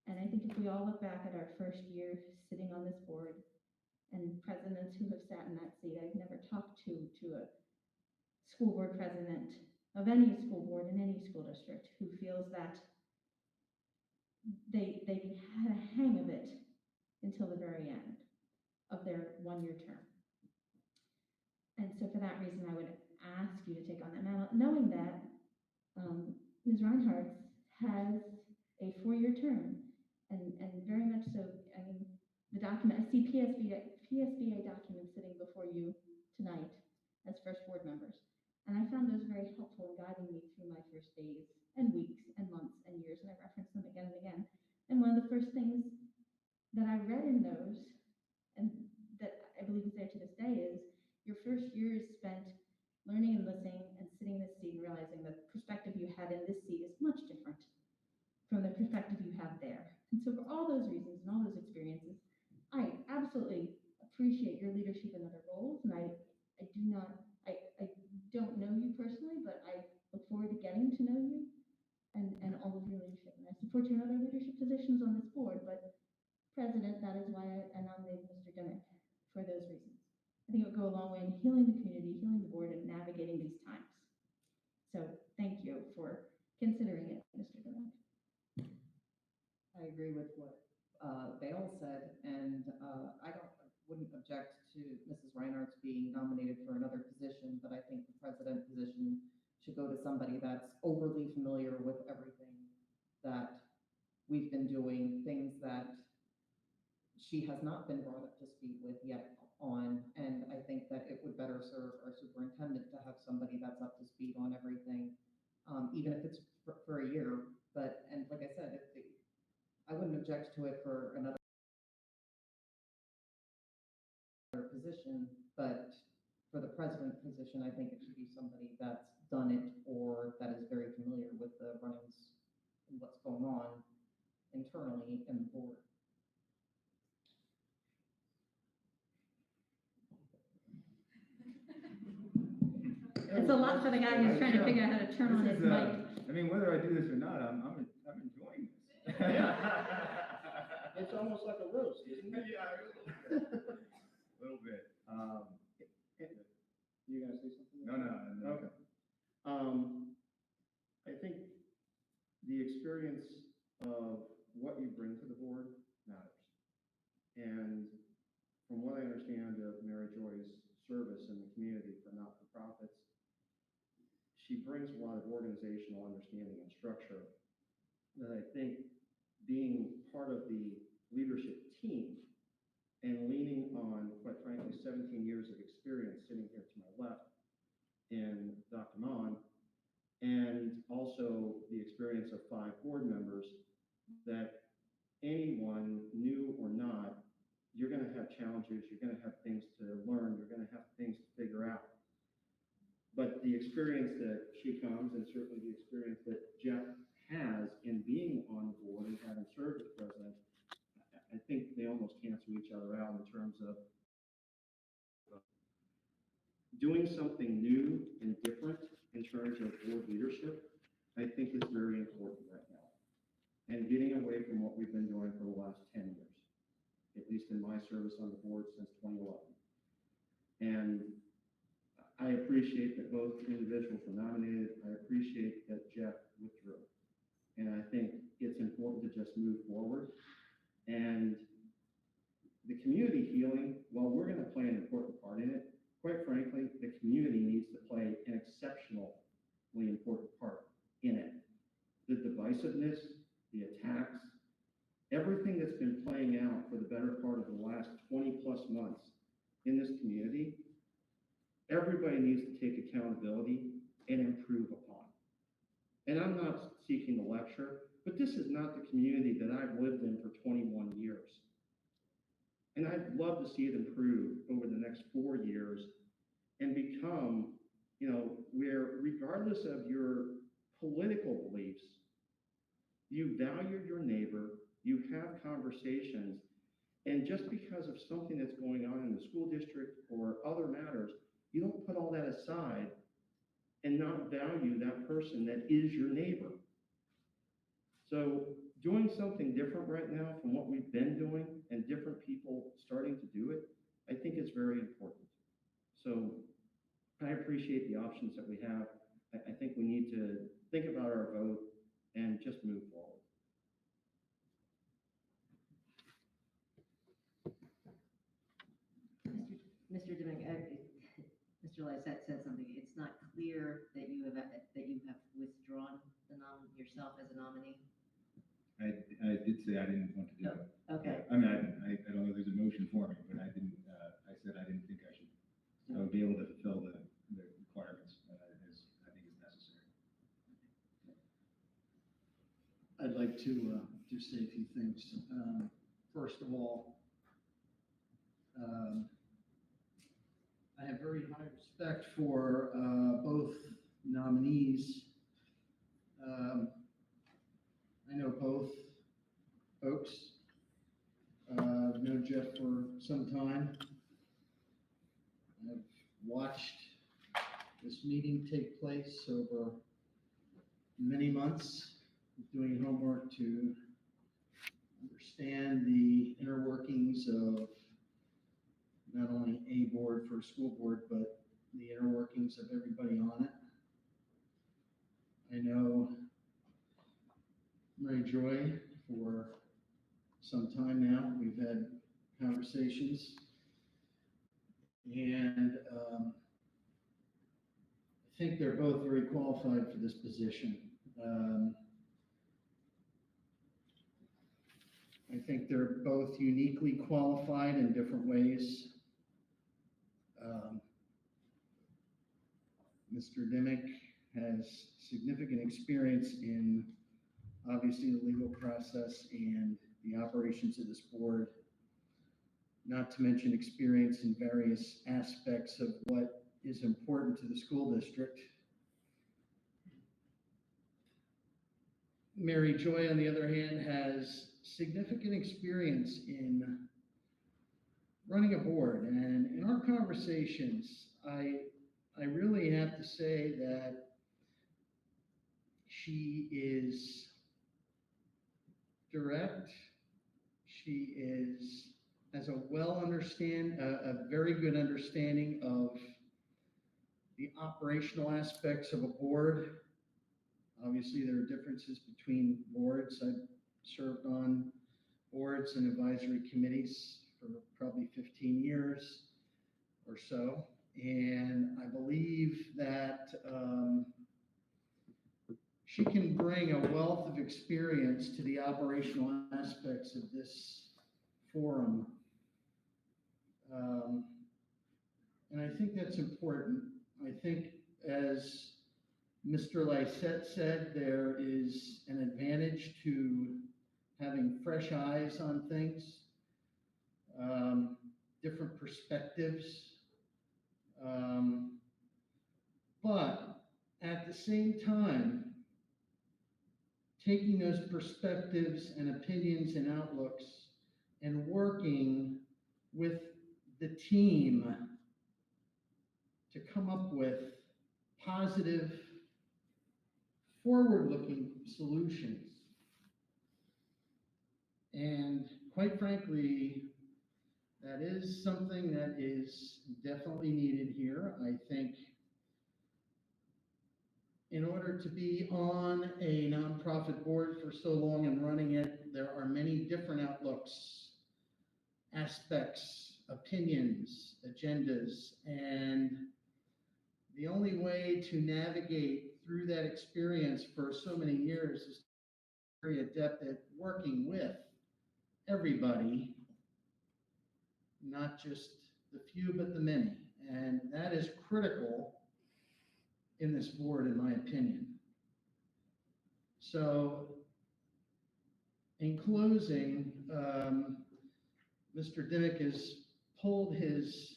And I think if we all look back at our first year sitting on this board, and presidents who have sat in that seat, I've never talked to a school board president of any school board in any school district who feels that they had a hang of it until the very end of their 1-year term. And so for that reason, I would ask you to take on that mantle, knowing that Ms. Reinhardt has a 4-year term, and very much so. I mean, the document, I see PSBA documents sitting before you tonight as first board members, and I found those very helpful in guiding me through my first days and weeks and months and years, and I referenced them again and again. And one of the first things that I read in those, and that I believe is there to this day, is your first year is spent learning and listening and sitting in this seat and realizing that the perspective you had in this seat is much different from the perspective you have there. And so for all those reasons and all those experiences, I absolutely appreciate your leadership in other roles, and I don't know you personally, but I look forward to getting to know you and all of your leadership. And I support you in other leadership positions on this board, but president, that is why I nominated Mr. Dimick, for those reasons. I think it would go a long way in healing the community, healing the board, and navigating these times. So thank you for considering it, Mr. Dimick. I agree with what Vale said, and I wouldn't object to Mrs. Reinhardt's being nominated for another position, but I think the president position should go to somebody that's overly familiar with everything that we've been doing things that she has not been brought up to speed with yet on, and I think that it would better serve our superintendent to have somebody that's up to speed on everything, even if it's for a year. But, and like I said, I wouldn't object to it for another position, but for the president position, I think it should be somebody that's done it or that is very familiar with the runnings and what's going on internally in the board. It's a lot for the guy who's trying to figure out how to turn on his mic. I mean, whether I do this or not, I'm enjoying this. It's almost like a roast, isn't it? Yeah, a little bit. You gonna say something? No. Okay. I think the experience of what you bring to the board matters. And from what I understand of Mary Joy's service in the community for not-for-profits, she brings a lot of organizational understanding and structure that I think being part of the leadership team and leaning on, quite frankly, 17 years of experience sitting here to my left in Dr. Mon, and also the experience of 5 board members, that anyone, new or not, you're going to have challenges, you're going to have things to learn, you're going to have things to figure out. But the experience that she comes, and certainly the experience that Jeff has in being on the board and having served as president, I think they almost cancel each other out in terms of doing something new and different in terms of board leadership. I think is very important right now. And getting away from what we've been doing for the last 10 years, at least in my service on the board since 2011. And I appreciate that both individuals were nominated. I appreciate that Jeff withdrew. And I think it's important to just move forward. And the community healing, while we're going to play an important part in it, quite frankly, the community needs to play an exceptionally important part in it. The divisiveness, the attacks, everything that's been playing out for the better part of the last 20 plus months in this community, everybody needs to take accountability and improve upon. And I'm not seeking to lecture, but this is not the community that I've lived in for 21 years. And I'd love to see it improve over the next 4 years and become, where regardless of your political beliefs, you value your neighbor, you have conversations, and just because of something that's going on in the school district or other matters, you don't put all that aside and not value that person that is your neighbor. So doing something different right now from what we've been doing and different people starting to do it, I think is very important. So I appreciate the options that we have. I think we need to think about our vote and just move forward. Mr. Domingue, Mr. Lysette said something. It's not clear that you have withdrawn yourself as a nominee. I did say I didn't want to do it. Okay. I mean, I don't know if there's a motion for me, but I didn't, I said I didn't think I would be able to fulfill the requirements as I think is necessary. I'd like to just say a few things. First of all, I have very high respect for both nominees. I know both folks. I've known Jeff for some time. I've watched this meeting take place over many months, doing homework to understand the inner workings of not only a board for a school board, but the inner workings of everybody on it. I know Mary Joy for some time now. We've had conversations, and I think they're both very qualified for this position. I think they're both uniquely qualified in different ways. Mr. Dimick has significant experience in, obviously, the legal process and the operations of this board, not to mention experience in various aspects of what is important to the school district. Mary Joy, on the other hand, has significant experience in running a board, and in our conversations, I really have to say that she is direct. She has a very good understanding of the operational aspects of a board. Obviously, there are differences between boards. I've served on boards and advisory committees for probably 15 years or so. And I believe that she can bring a wealth of experience to the operational aspects of this forum. And I think that's important. I think, as Mr. Lysette said, there is an advantage to having fresh eyes on things, different perspectives. But at the same time, taking those perspectives and opinions and outlooks and working with the team to come up with positive, forward-looking solutions. And quite frankly, that is something that is definitely needed here. I think in order to be on a nonprofit board for so long and running it, there are many different outlooks, aspects, opinions, agendas, and the only way to navigate through that experience for so many years is to be very adept at working with everybody, not just the few, but the many. And that is critical in this board, in my opinion. So, in closing, Mr. Dimick has pulled his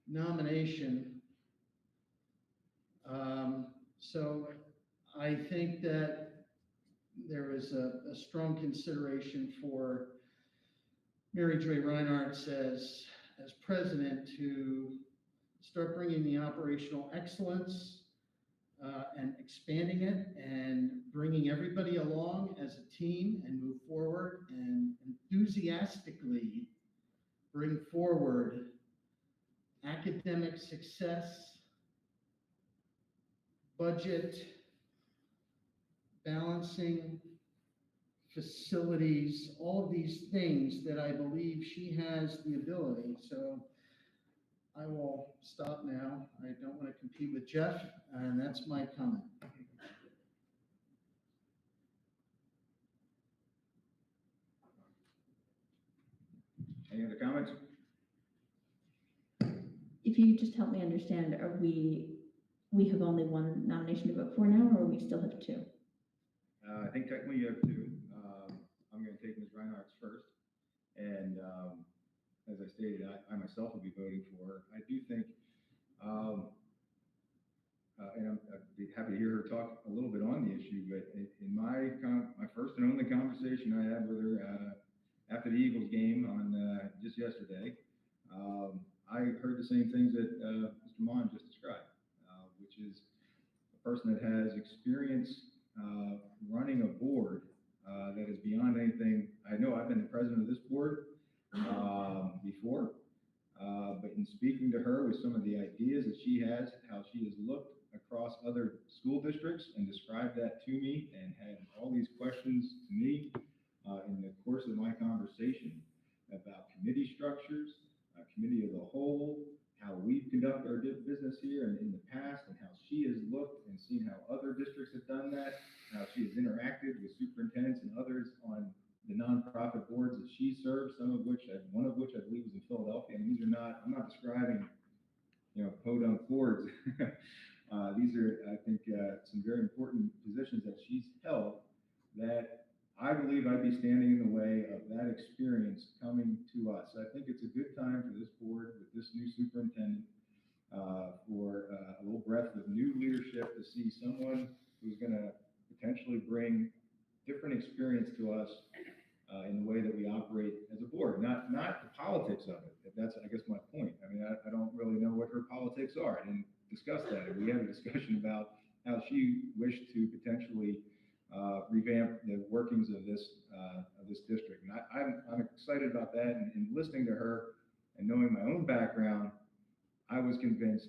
nomination. So I think that there is a strong consideration for Mary Joy Reinhardt as president to start bringing the operational excellence and expanding it and bringing everybody along as a team and move forward and enthusiastically bring forward academic success, budget, balancing, facilities, all of these things that I believe she has the ability. So I will stop now. I don't want to compete with Jeff, and that's my comment. Any other comments? If you just help me understand, we have only one nomination to vote for now, or we still have two? I think technically you have two. I'm going to take Ms. Reinhardt's first. And as I stated, I myself will be voting for her. I do think, and I'd be happy to hear her talk a little bit on the issue, but in my first and only conversation I had with her after the Eagles game on just yesterday, I heard the same things that Mr. Mon just described, which is a person that has experience running a board that is beyond anything. I know I've been the president of this board before, but in speaking to her with some of the ideas that she has, how she has looked across other school districts and described that to me and had all these questions to me in the course of my conversation about committee structures, committee of the whole, how we conduct our business here and in the past, and how she has looked and seen how other districts have done that, how she has interacted with superintendents and others on the nonprofit served, one of which I believe was in Philadelphia. And these are not, I'm not describing, podunk boards. These are, I think, some very important positions that she's held that I believe I'd be standing in the way of that experience coming to us. I think it's a good time for this board with this new superintendent for a little breath of new leadership to see someone who's going to potentially bring different experience to us in the way that we operate as a board, not the politics of it. That's, I guess, my point. I mean, I don't really know what her politics are. I didn't discuss that. We had a discussion about how she wished to potentially revamp the workings of this district. And I'm excited about that. And listening to her and knowing my own background, I was convinced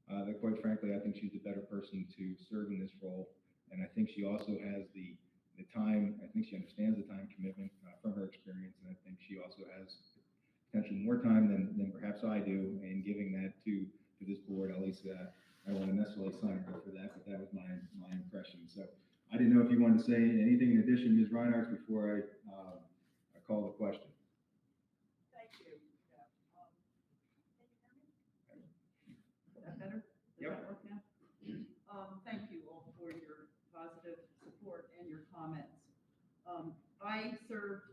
that, quite frankly, I think she's the better person to serve in this role. And I think she also has the time. I think she understands the time commitment from her experience. And I think she also has potentially more time than perhaps I do in giving that to this board. At least I don't want to necessarily sign her up for that, but that was my impression. So I didn't know if you wanted to say anything in addition, Ms. Reinhardt, before I call the question. Thank you. Yeah. Is that better? Does Yep. that work now? Thank you all for your positive support and your comments. I served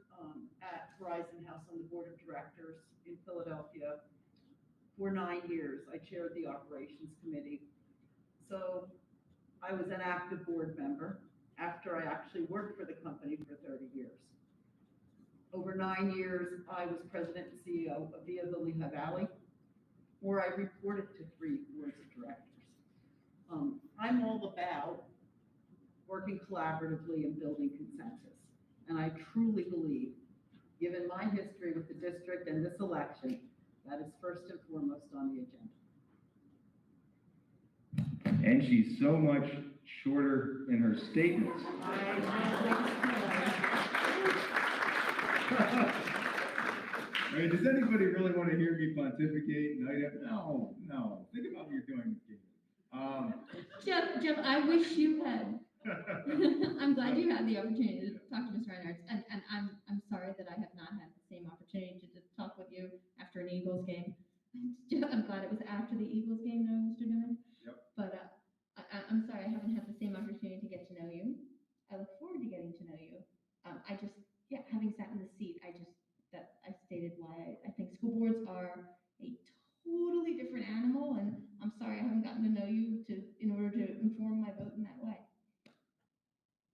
at Horizon House on the board of directors in Philadelphia for 9 years. I chaired the operations committee. So I was an active board member after I actually worked for the company for 30 years. Over 9 years, I was president and CEO of Via the Lehigh Valley, where I reported to 3 boards of directors. I'm all about working collaboratively and building consensus. And I truly believe, given my history with the district and this election, that is first and foremost on the agenda. And she's so much shorter in her statements. I mean, does anybody really want to hear me pontificate? No. Think about what you're doing, Katie. Jeff, I wish you had. I'm glad you had the opportunity to talk to Ms. Reinhardt, and I'm sorry that I have not had the same opportunity to talk with you after an Eagles game. I'm glad it was after the Eagles game, though, Mr. Newman. Yep. But I'm sorry I haven't had the same opportunity to get to know you. I look forward to getting to know you. Having sat in the seat, I stated why I think school boards are a totally different animal, and I'm sorry I haven't gotten to know you in order to inform my vote in that way.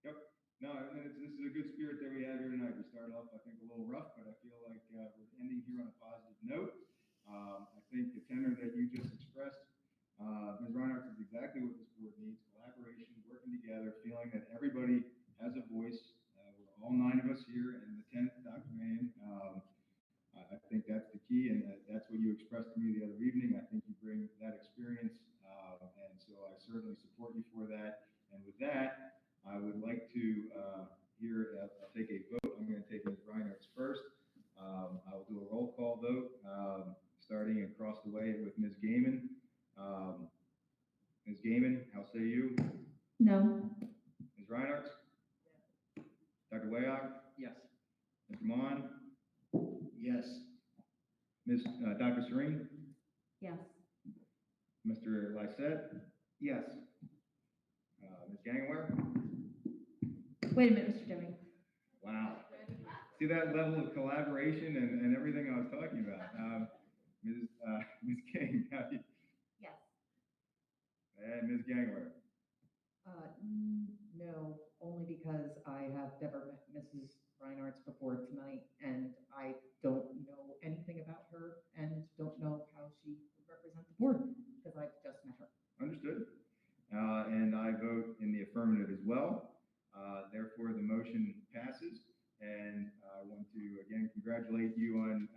Yep. No, and this is a good spirit that we have here tonight. We started off, I think, a little rough, but I feel like we're ending here on a positive note. I think the tenor that you just expressed, Ms. Reinhardt, is exactly what this board needs: collaboration, working together, feeling that everybody has a voice. We're all 9 of us here, and the 10th, Dr. Mann. I think that's the key, and that's what you expressed to me the other evening. I think you bring that experience, and so I certainly support you for that. And with that, I would like to I'll take a vote. I'm going to take Ms. Reinhardt's first. I will do a roll call vote, starting across the way with Ms. Gaiman. Ms. Gaiman, how say you? No. Ms. Reinhardt? Dr. Wayock? Yes. Mr. Mon? Yes. Dr. Serene? Yes. Mr. Lysette? Yes. Ms. Gangware? Wait a minute, Mr. Deming. Wow. See that level of collaboration and everything I was talking about. Ms. King? Yes. And Ms. Gangware? No, only because I have never met Mrs. Reinhardt's before tonight, and I don't know anything about her and don't know how she would represent the board, because I've just met her. Understood. And I vote in the affirmative as well. Therefore, the motion passes. And I want to again congratulate you on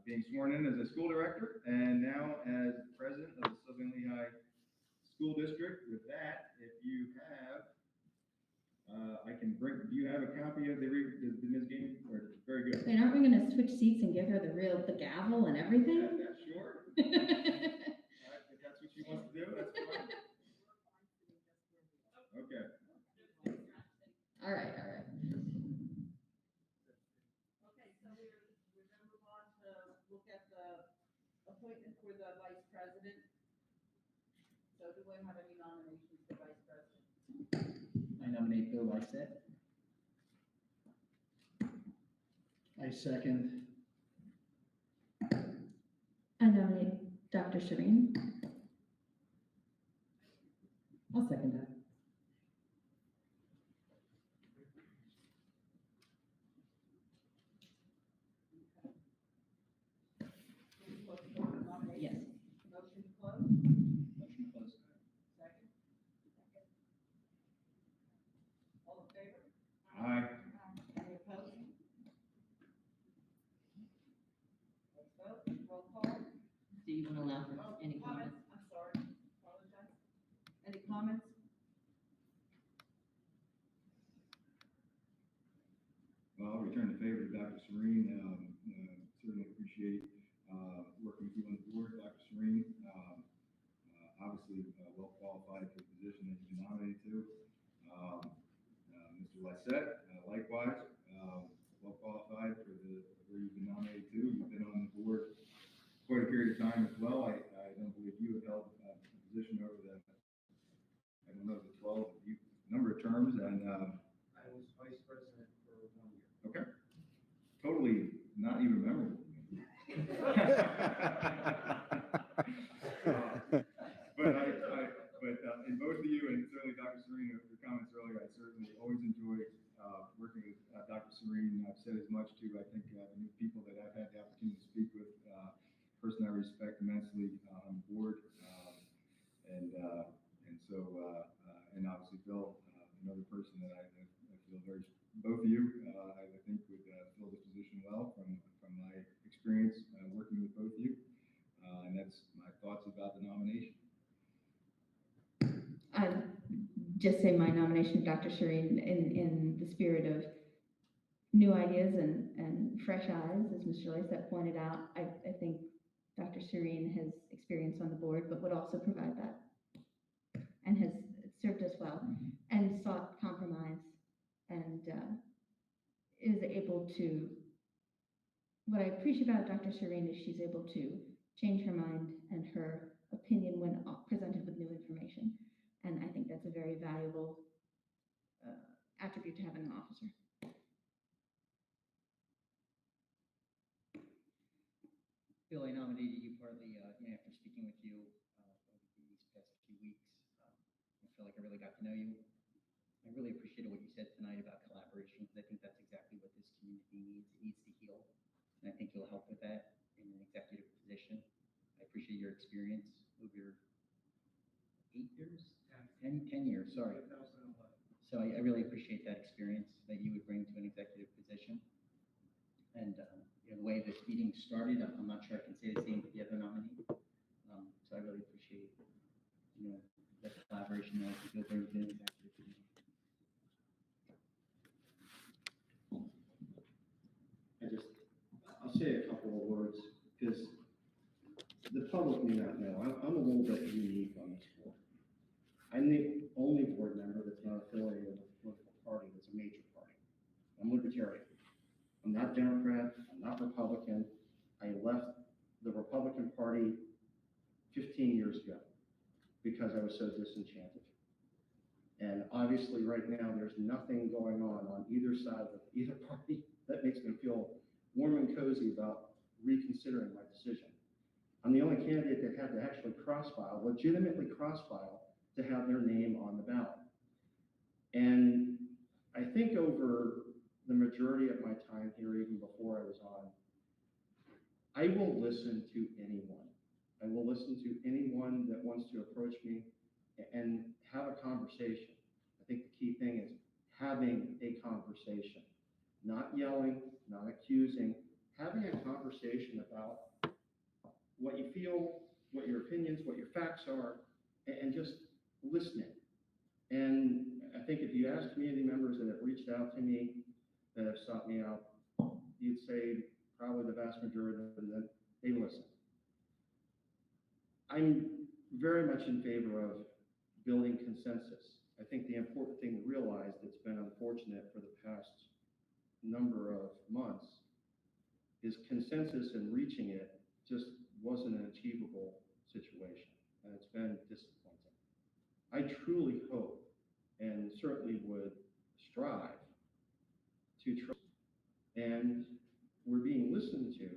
being sworn in as a school director and now as president of the Southern Lehigh School District. With that, if you have, do you have a copy of the Ms. Game? Very good. Wait, aren't we going to switch seats and give her the gavel and everything? Sure. If that's what she wants to do, that's fine. Okay. All right. Okay, so we're appointment for the vice president. So do we have any nominations for vice president? I nominate Bill Lysette. I second. I nominate Dr. Shireen. I'll second that. Yes. Motion closed. Motion closed. Second. All in favor? Aye. Any opposed? Let's vote. Roll call. Do you want to allow for Oh, any comments? I'm sorry. Apologize. Any comments? Well, I'll return the favor to Dr. Serene. Certainly appreciate working with you on the board, Dr. Serene. Obviously, well qualified for the position that you've been nominated to. Mr. Lysette, likewise, well qualified for where you've been nominated to. You've been on the board quite a period of time as well. I don't believe you have held a position over the, I don't know, the 12 number of terms, and I was vice president for 1 year. okay, totally not even memorable. But in both of you, and certainly Dr. Serene, your comments earlier, I certainly always enjoy working with Dr. Serene. I've said as much too. I think the new people that I've had the opportunity to speak with, person I respect immensely on the board, and obviously Bill, another person that I feel very, both of you, I think would fill this position well from my experience working with both of you. And that's my thoughts about the nomination. I'd just say my nomination of Dr. Shireen in the spirit of new ideas and fresh eyes, as Mr. Lysette pointed out. I think Dr. Shireen has experience on the board, but would also provide that, and has served us well, and sought compromise, and is able to, what I appreciate about Dr. Shireen is she's able to change her mind and her opinion when presented with new information. And I think that's a very valuable attribute to have in an officer. Bill, I nominated you partly after speaking with you over these past few weeks. I feel like I really got to know you. I really appreciated what you said tonight about collaboration, because I think that's exactly what this community needs. It needs to heal. And I think you'll help with that in an executive position. I appreciate your experience over 8 years? 10 years, sorry. 2011. So I really appreciate that experience that you would bring to an executive position. And the way this meeting started, I'm not sure I can say the same for the other nominee. So I really appreciate, the collaboration that you'll bring to an executive position. I'll say a couple of words, because the public may not know, I'm a little bit unique on this board. I'm the only board member that's not affiliated with a political party that's a major party. I'm libertarian. I'm not Democrat, I'm not Republican. I left the Republican Party 15 years ago because I was so disenchanted. And obviously right now, there's nothing going on either side of either party that makes me feel warm and cozy about reconsidering my decision. I'm the only candidate that had to actually cross-file, legitimately cross-file, to have their name on the ballot. And I think over the majority of my time here, even before I was on, I will listen to anyone. I will listen to anyone that wants to approach me and have a conversation. I think the key thing is having a conversation, not yelling, not accusing, having a conversation about what you feel, what your opinions, what your facts are, and just listening. And I think if you ask community members that have reached out to me, that have sought me out, you'd say probably the vast majority of them that they listen. I'm very much in favor of building consensus. I think the important thing to realize that's been unfortunate for the past number of months is consensus and reaching it just wasn't an achievable situation, and it's been disappointing. I truly hope and certainly would strive to try, and we're being listened to,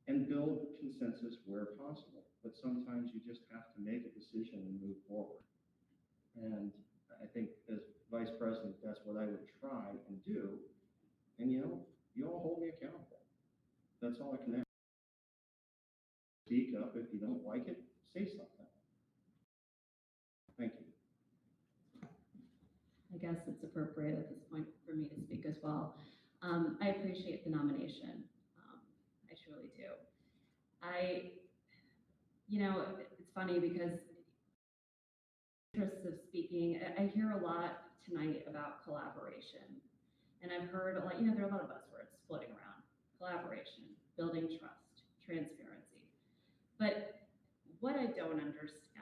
and build consensus where possible. But sometimes you just have to make a decision and move forward. And I think as vice president, that's what I would try and do. And you all hold me accountable. That's all I can ask. Speak up. If you don't like it, say something. Thank you. I guess it's appropriate at this point for me to speak as well. I appreciate the nomination. I truly do. It's funny because in the interest of speaking, I hear a lot tonight about collaboration. And I've heard a lot, there are a lot of buzzwords floating around. Collaboration, building trust, transparency. But what I don't understand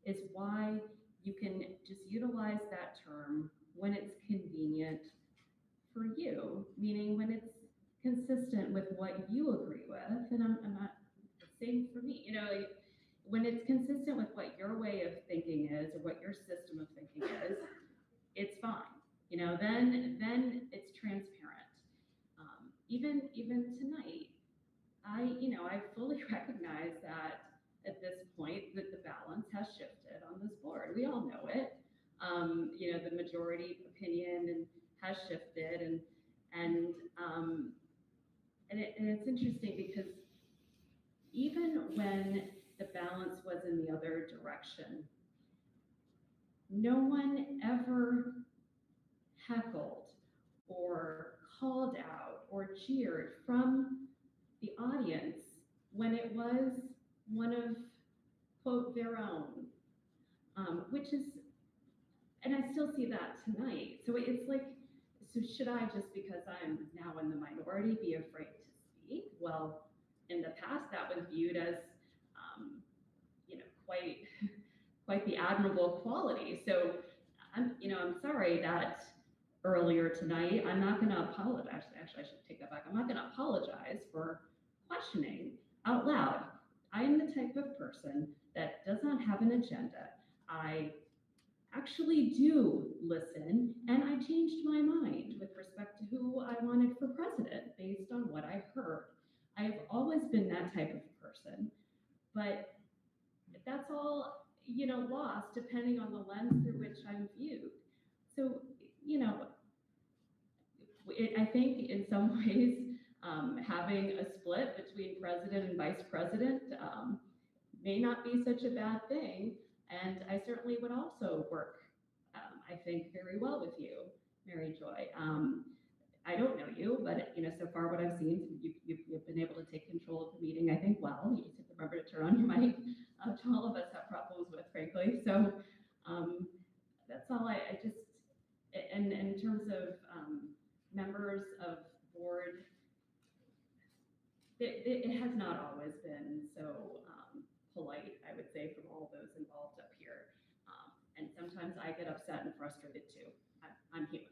is why you can just utilize that term when it's convenient for you, meaning when it's consistent with what you agree with, and I'm not, same for me, when it's consistent with what your way of thinking is or what your system of thinking is, it's fine. Then it's transparent. Even tonight, I fully recognize that at this point that the balance has shifted on this board. We all know it. The majority opinion has shifted, and it's interesting because even when the balance was in the other direction, no one ever heckled or called out or cheered from the audience when it was one of, quote, their own, which is, and I still see that tonight. So it's like, so should I, just because I'm now in the minority, be afraid to speak? Well, in the past, that was viewed as, quite the admirable quality. So I'm sorry that earlier tonight, I'm not going to apologize. Actually, I should take that back. I'm not going to apologize for questioning out loud. I am the type of person that does not have an agenda. I actually do listen, and I changed my mind with respect to who I wanted for president based on what I heard. I've always been that type of person, but that's all, lost depending on the lens through which I'm viewed. So, I think in some ways, having a split between president and vice president may not be such a bad thing. And I certainly would also work, I think, very well with you, Mary Joy. I don't know you, but so far what I've seen, you've been able to take control of the meeting, I think, well. You just have to remember to turn on your mic, which all of us have problems with, frankly. So that's all I just, and in terms of members of board, it has not always been so polite, I would say, from all those involved up here. And sometimes I get upset and frustrated too. I'm human.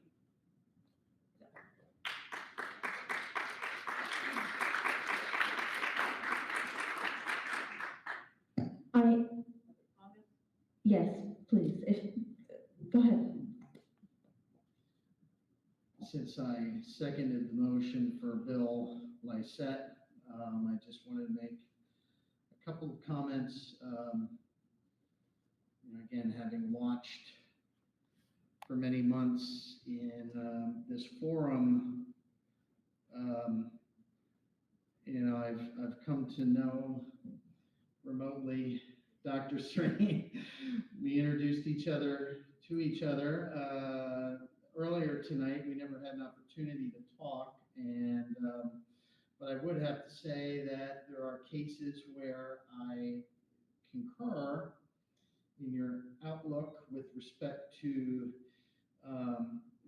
Yes, please, go ahead. Since I seconded the motion for Bill Lysette, I just wanted to make a couple of comments. Again, having watched for many months in this forum, I've come to know remotely Dr. Sreen. We introduced each other to each other earlier tonight. We never had an opportunity to talk, and but I would have to say that there are cases where I concur in your outlook with respect to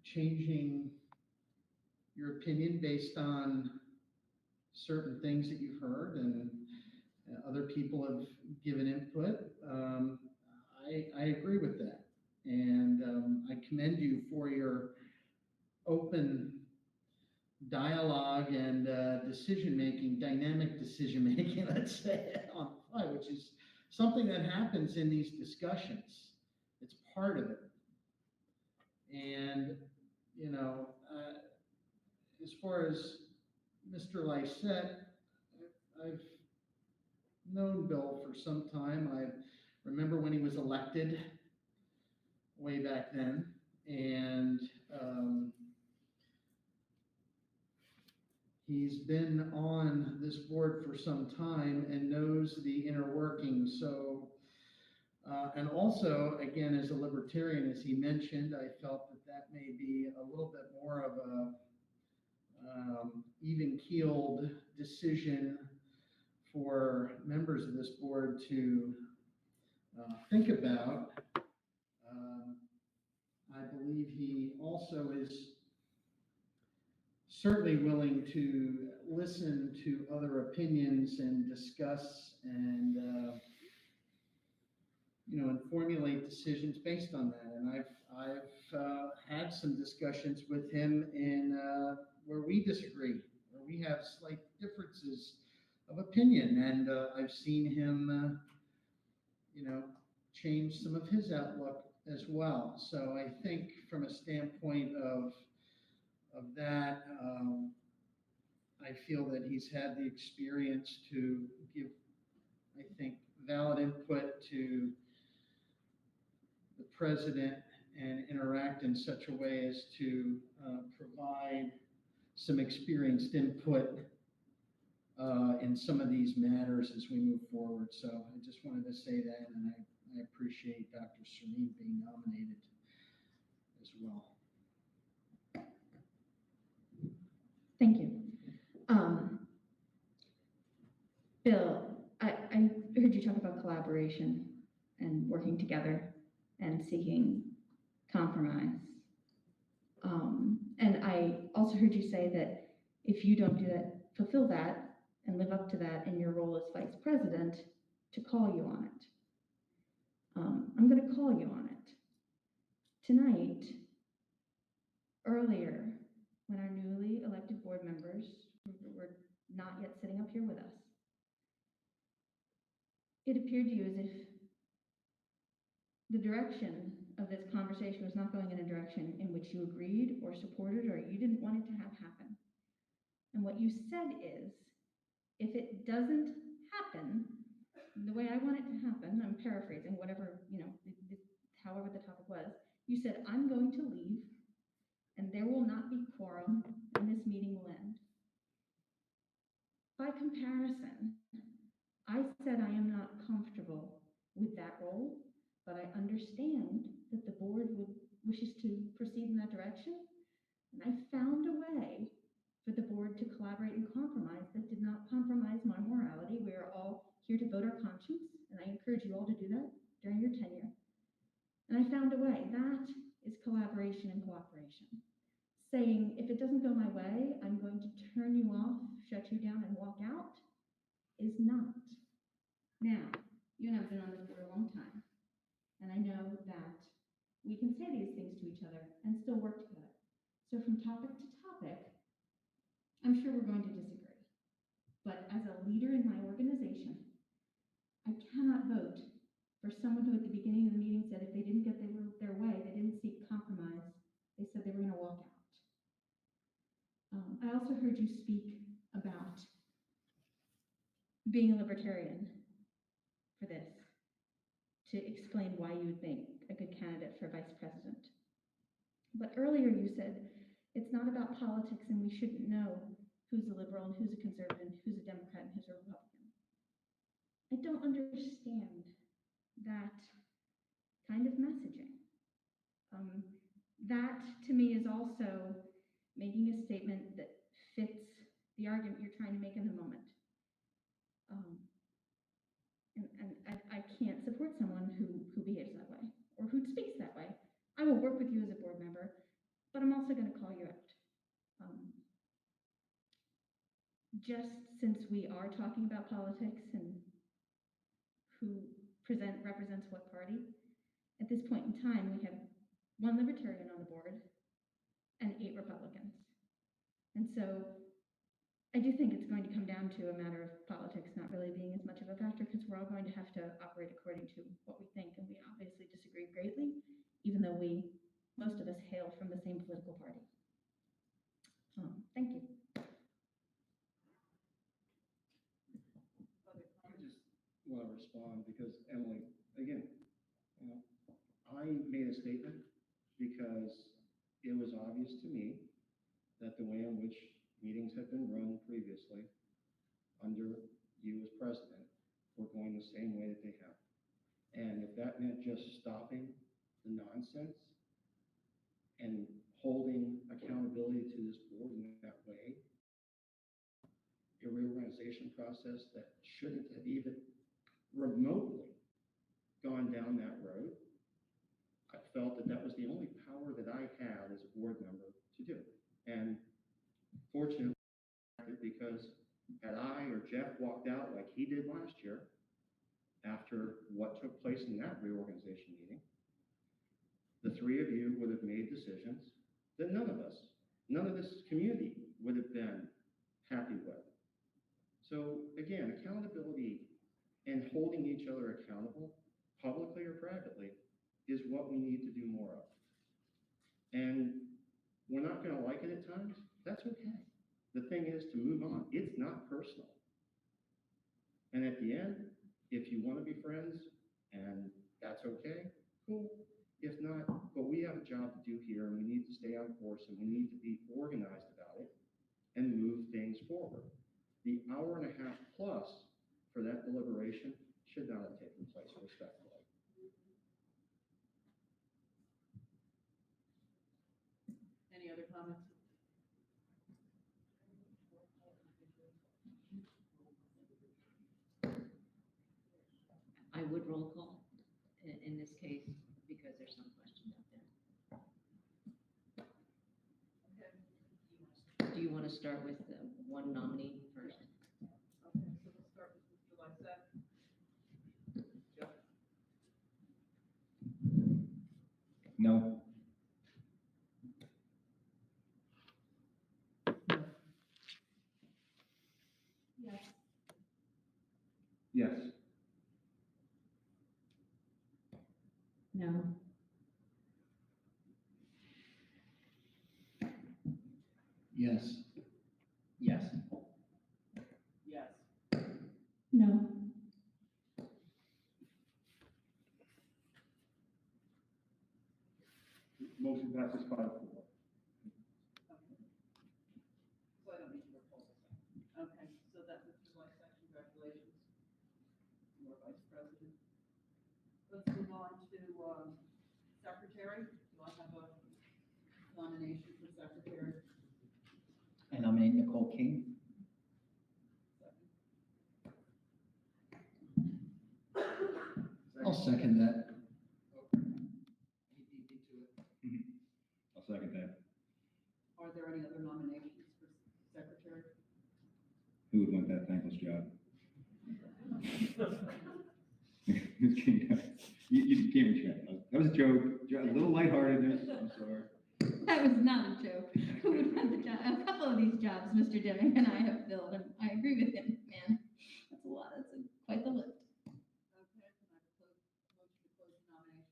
changing your opinion based on certain things that you've heard and other people have given input. I agree with that. And I commend you for your open dialogue and decision-making, dynamic decision-making, let's say, on the fly, which is something that happens in these discussions. It's part of it. And, you know, as far as Mr. Lysette, I've known Bill for some time. I remember when he was elected way back then. And he's been on this board for some time and knows the inner workings. So, and also, again, as a libertarian, as he mentioned, I felt that that may be a little bit more of a even-keeled decision for members of this board to think about. I believe he also is certainly willing to listen to other opinions and discuss and you know, and formulate decisions based on that. And I've had some discussions with him in where we disagree, where we have slight differences of opinion, and I've seen him, you know, change some of his outlook as well. So I think from a standpoint of that, I feel that he's had the experience to give, I think, valid input to the president and interact in such a way as to provide some experienced input in some of these matters as we move forward. So I just wanted to say that, and I appreciate Dr. Serene being nominated as well. Thank you. Bill, I heard you talk about collaboration and working together and seeking compromise. And I also heard you say that if you don't do that, fulfill that and live up to that in your role as vice president, to call you on it. I'm going to call you on it. Tonight, earlier, when our newly elected board members were not yet sitting up here with us, it appeared to you as if the direction of this conversation was not going in a direction in which you agreed or supported or you didn't want it to have happen. And what you said is, if it doesn't happen the way I want it to happen, I'm paraphrasing, whatever, you know, however the topic was, you said, I'm going to leave and there will not be quorum and this meeting will end. By comparison, I said I am not comfortable with that role, but I understand that the board wishes to proceed in that direction. And I found a way for the board to collaborate and compromise that did not compromise my morality. We are all here to vote our conscience, and I encourage you all to do that during your tenure. And I found a way. That is collaboration and cooperation. Saying, if it doesn't go my way, I'm going to turn you off, shut you down, and walk out, is not. Now, you and I have been on this for a long time, and I know that we can say these things to each other and still work together. So from topic to topic, I'm sure we're going to disagree. But as a leader in my organization, I cannot vote for someone who at the beginning of the meeting said if they didn't get their way, they didn't seek compromise, they said they were going to walk out. I also heard you speak about being a libertarian for this, to explain why you would make a good candidate for vice president. But earlier you said it's not about politics and we shouldn't know who's a liberal and who's a conservative, and who's a Democrat and who's a Republican. I don't understand that kind of messaging. That to me is also making a statement that fits the argument you're trying to make in the moment. And I can't support someone who behaves that way or who speaks that way. I will work with you as a board member, but I'm also going to call you out. Just since we are talking about politics and who represents what party, at this point in time, we have one libertarian on the board and 8 Republicans. And so I do think it's going to come down to a matter of politics not really being as much of a factor, because we're all going to have to operate according to what we think, and we obviously disagree greatly, even though most of us hail from the same political party. Thank you. I just want to respond because Emily, again, you know, I made a statement because it was obvious to me that the way in which meetings have been run previously under you as president were going the same way that they have. And if that meant just stopping the nonsense and holding accountability to this board in that way, a reorganization process that shouldn't have even remotely gone down that road, I felt that that was the only power that I had as a board member to do. And fortunately, because had I or Jeff walked out like he did last year, after what took place in that reorganization meeting, the three of you would have made decisions that none of this community would have been happy with. So again, accountability and holding each other accountable, publicly or privately, is what we need to do more of. And we're not going to like it at times. That's okay. The thing is to move on. It's not personal. And at the end, if you want to be friends and that's okay, cool. If not, but we have a job to do here and we need to stay on course and we need to be organized about it and move things forward. The hour and a half plus for that deliberation should not have taken place, respectfully. Any other comments? I would roll call in this case because there's some question out there. Do you want to start with one nominee first? Okay, so we'll start with Mr. Lysette. Jeff? No. Yes. Yes. No. Yes. Yes. Yes. No. Motion passes 5-4. Okay. So I don't need to roll call. Okay, so that, Mr. Lysette, congratulations. You are vice president. Let's move on to, secretary. Do I have a nomination for secretary? I nominate Nicole King. I'll second that. I'll second that. Are there any other nominations for secretary? Who would want that thankless job? You gave me a check. That was a joke. A little lightheartedness. I'm sorry. That was not a joke. Who would want the job? A couple of these jobs Mr. Deming and I have filled, and I agree with him, man. That's a lot. Quite the lift. Okay, can I motion to close the nomination?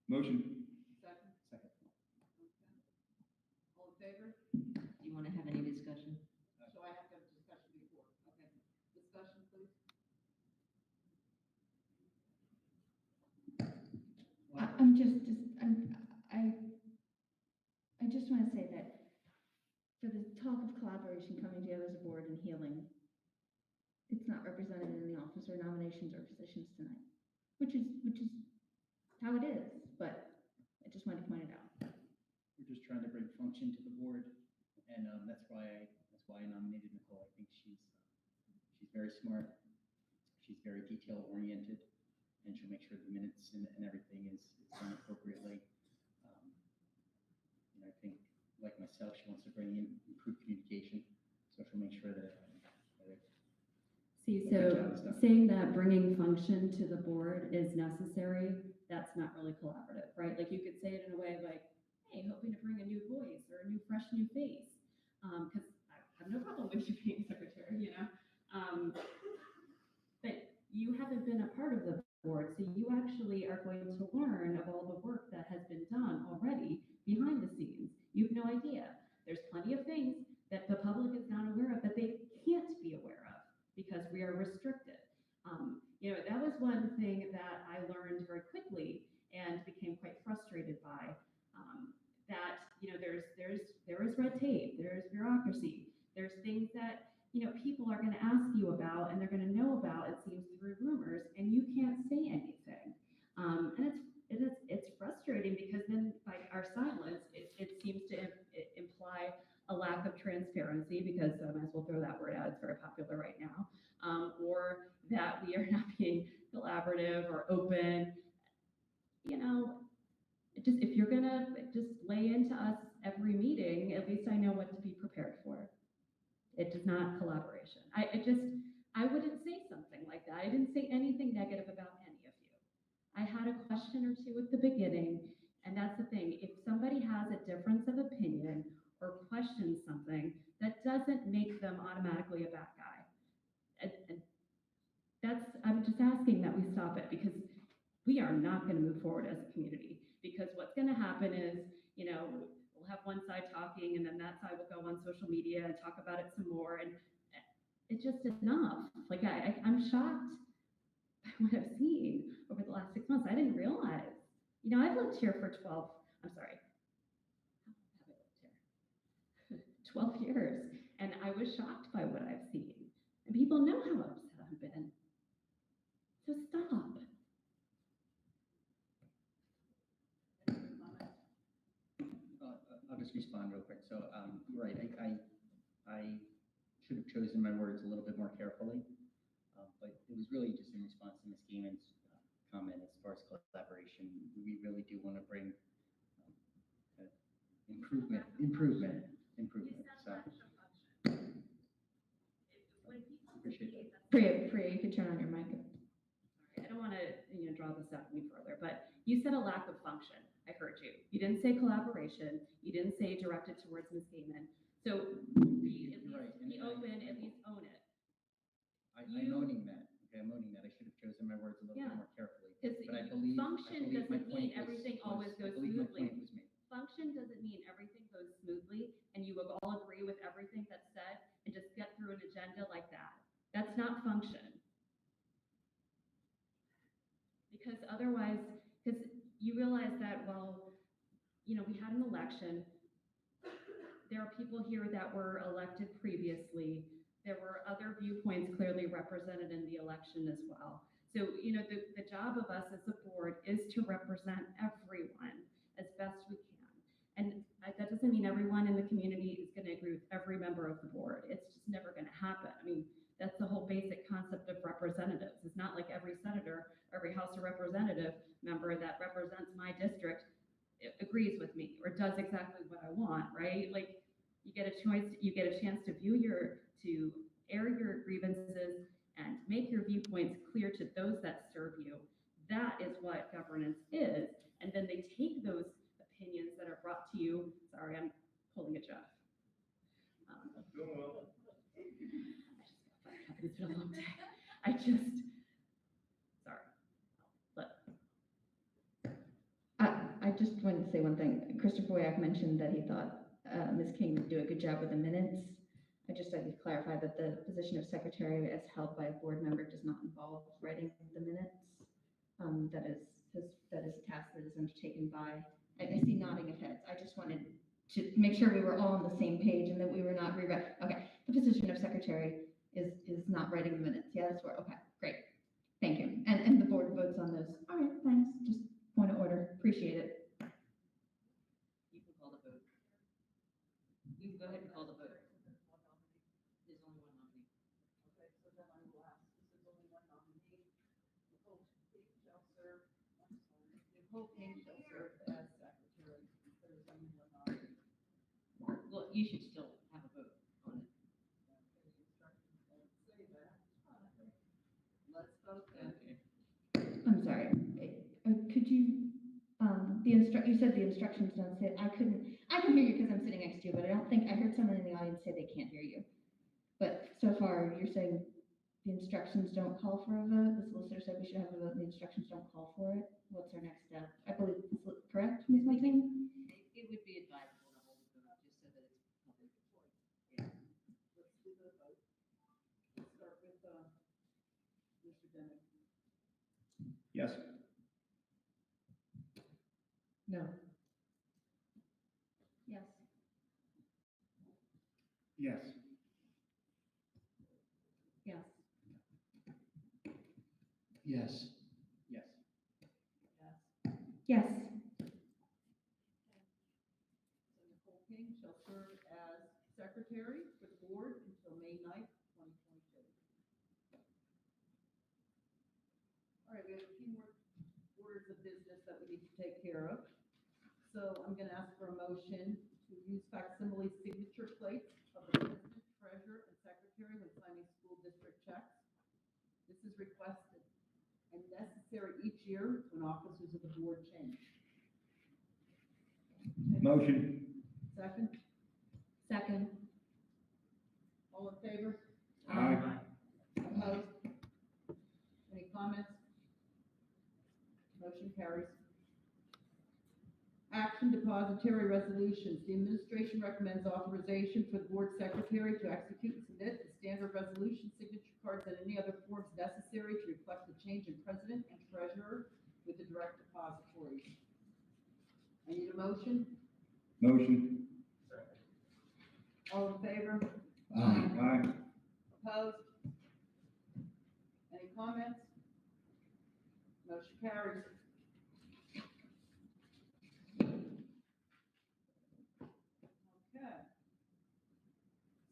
Motion. Second? Second. Okay. All in favor? Do you want to have any discussion? So I have to have a discussion before. Okay. Discussion, please. I just want to say that for the talk of collaboration coming together as a board and healing, it's not represented in the officer nominations or positions tonight, which is how it is, but I just wanted to point it out. We're just trying to bring function to the board, and that's why I nominated Nicole. I think she's very smart. She's very detail oriented, and she'll make sure the minutes and everything is done appropriately. And I think, like myself, she wants to bring in improved communication, so she'll make sure that. See, that the so job is done. saying that bringing function to the board is necessary, that's not really collaborative, right? Like you could say it in a way like, hey, hoping to bring a new voice or a new, fresh new face. Because I have no problem with you being secretary, you know. But you haven't been a part of the board, so you actually are going to learn of all the work that has been done already behind the scenes. You have no idea. There's plenty of things that the public is not aware of that they can't be aware of because we are restricted. You know, that was one thing that I learned very quickly and became quite frustrated by. That you know, there is red tape, there is bureaucracy, there's things that you know people are going to ask you about and they're going to know about. It seems through rumors, and you can't say anything. And it's frustrating because then by our silence, it seems to imply a lack of transparency because I might as well throw that word out. It's very popular right now. Or that we are not being collaborative or open. You know, just if you're gonna just lay into us every meeting, at least I know what to be prepared for. It is not collaboration. I wouldn't say something like that. I didn't say anything negative about any of you. I had a question or two at the beginning, and that's the thing. If somebody has a difference of opinion or questions something, that doesn't make them automatically a bad guy. And I'm just asking that we stop it because we are not going to move forward as a community. Because what's going to happen is, you know, we'll have one side talking and then that side will go on social media and talk about it some more. And it's just enough. Like I'm shocked by what I've seen over the last 6 months. I didn't realize, you know, I've lived here for 12 years. And I was shocked by what I've seen. And people know how upset I've been. So stop. I'll just respond real quick. So, you're right. I should have chosen my words a little bit more carefully, but it was really just in response to Ms. Gaiman's comment as far as collaboration. We really do want to bring improvement. So, appreciate that. Priya, you could turn on your mic. I don't want to, you know, draw this out any further, but you said a lack of function. I heard you. You didn't say collaboration. You didn't say directed towards Ms. Gaiman. So be open, at least own it. I'm owning that. Okay, I'm owning that. I should have chosen my words a little bit more carefully. Because function doesn't mean everything always goes smoothly. Function doesn't mean everything goes smoothly and you will all agree with everything that's said and just get through an agenda like that. That's not function. Because otherwise, because you realize that, well, you know, we had an election. There are people here that were elected previously. There were other viewpoints clearly represented in the election as well. So, you know, the job of us as a board is to represent everyone as best we can. And that doesn't mean everyone in the community is going to agree with every member of the board. It's just never going to happen. I mean, that's the whole basic concept of representatives. It's not like every senator, every House of Representative member that represents my district agrees with me or does exactly what I want, right? Like you get a chance to to air your grievances and make your viewpoints clear to those that serve you. That is what governance is. And then they take those opinions that are brought to you. Sorry, I'm pulling a Jeff. It's been a long day. I just wanted to say one thing. Christopher Wyack mentioned that he thought Ms. King would do a good job with the minutes. I just like to clarify that the position of secretary as held by a board member does not involve writing the minutes. That is a task that is undertaken by, I see nodding of heads. I just wanted to make sure we were all on the same page and that we were not rewriting. Okay, the position of secretary is not writing the minutes. Yeah, that's where, okay, great. Thank you. And the board votes on those. All right, thanks. Just point of order. Appreciate it. You can call the vote. You can go ahead and call the vote. There's only one nominee. Okay, so then I will ask, this is only one nominee. Nicole Payne shall serve, Nicole Payne shall serve as secretary. There is only one nominee. Well, you should still have a vote on it. The instructions don't say that. Let's vote then. I'm sorry. Could you, the you said the instructions don't say, I can hear you because I'm sitting next to you, but I don't think, I heard someone in the audience say they can't hear you. But so far, you're saying the instructions don't call for a vote, the solicitor said we should have a vote, and the instructions don't call for it. What's our next step? I believe, correct, Ms. Martin? It would be advisable to hold the vote, just so that it's public. Let's do the vote. Let's start with, Mr. Dennett. Yes. No. Yes. Yes. Yes. Yes. Yes. Yes. So Nicole King shall serve as secretary for the board until May 9th, 2022. All right, we have a few more orders of business that we need to take care of. So I'm going to ask for a motion to use facsimile signature plates of the president, treasurer, and secretary when signing school district checks. This is requested and necessary each year when officers of the board change. Motion. Second? Second. All in favor? Aye. Opposed? Any comments? Motion carries. Action depository resolutions. The administration recommends authorization for the board secretary to execute and submit the standard resolution, signature cards, and any other forms necessary to reflect the change in president and treasurer with the direct depositories. I need a motion. Motion. All in favor? Aye. Opposed? Any comments? Motion carries. Okay.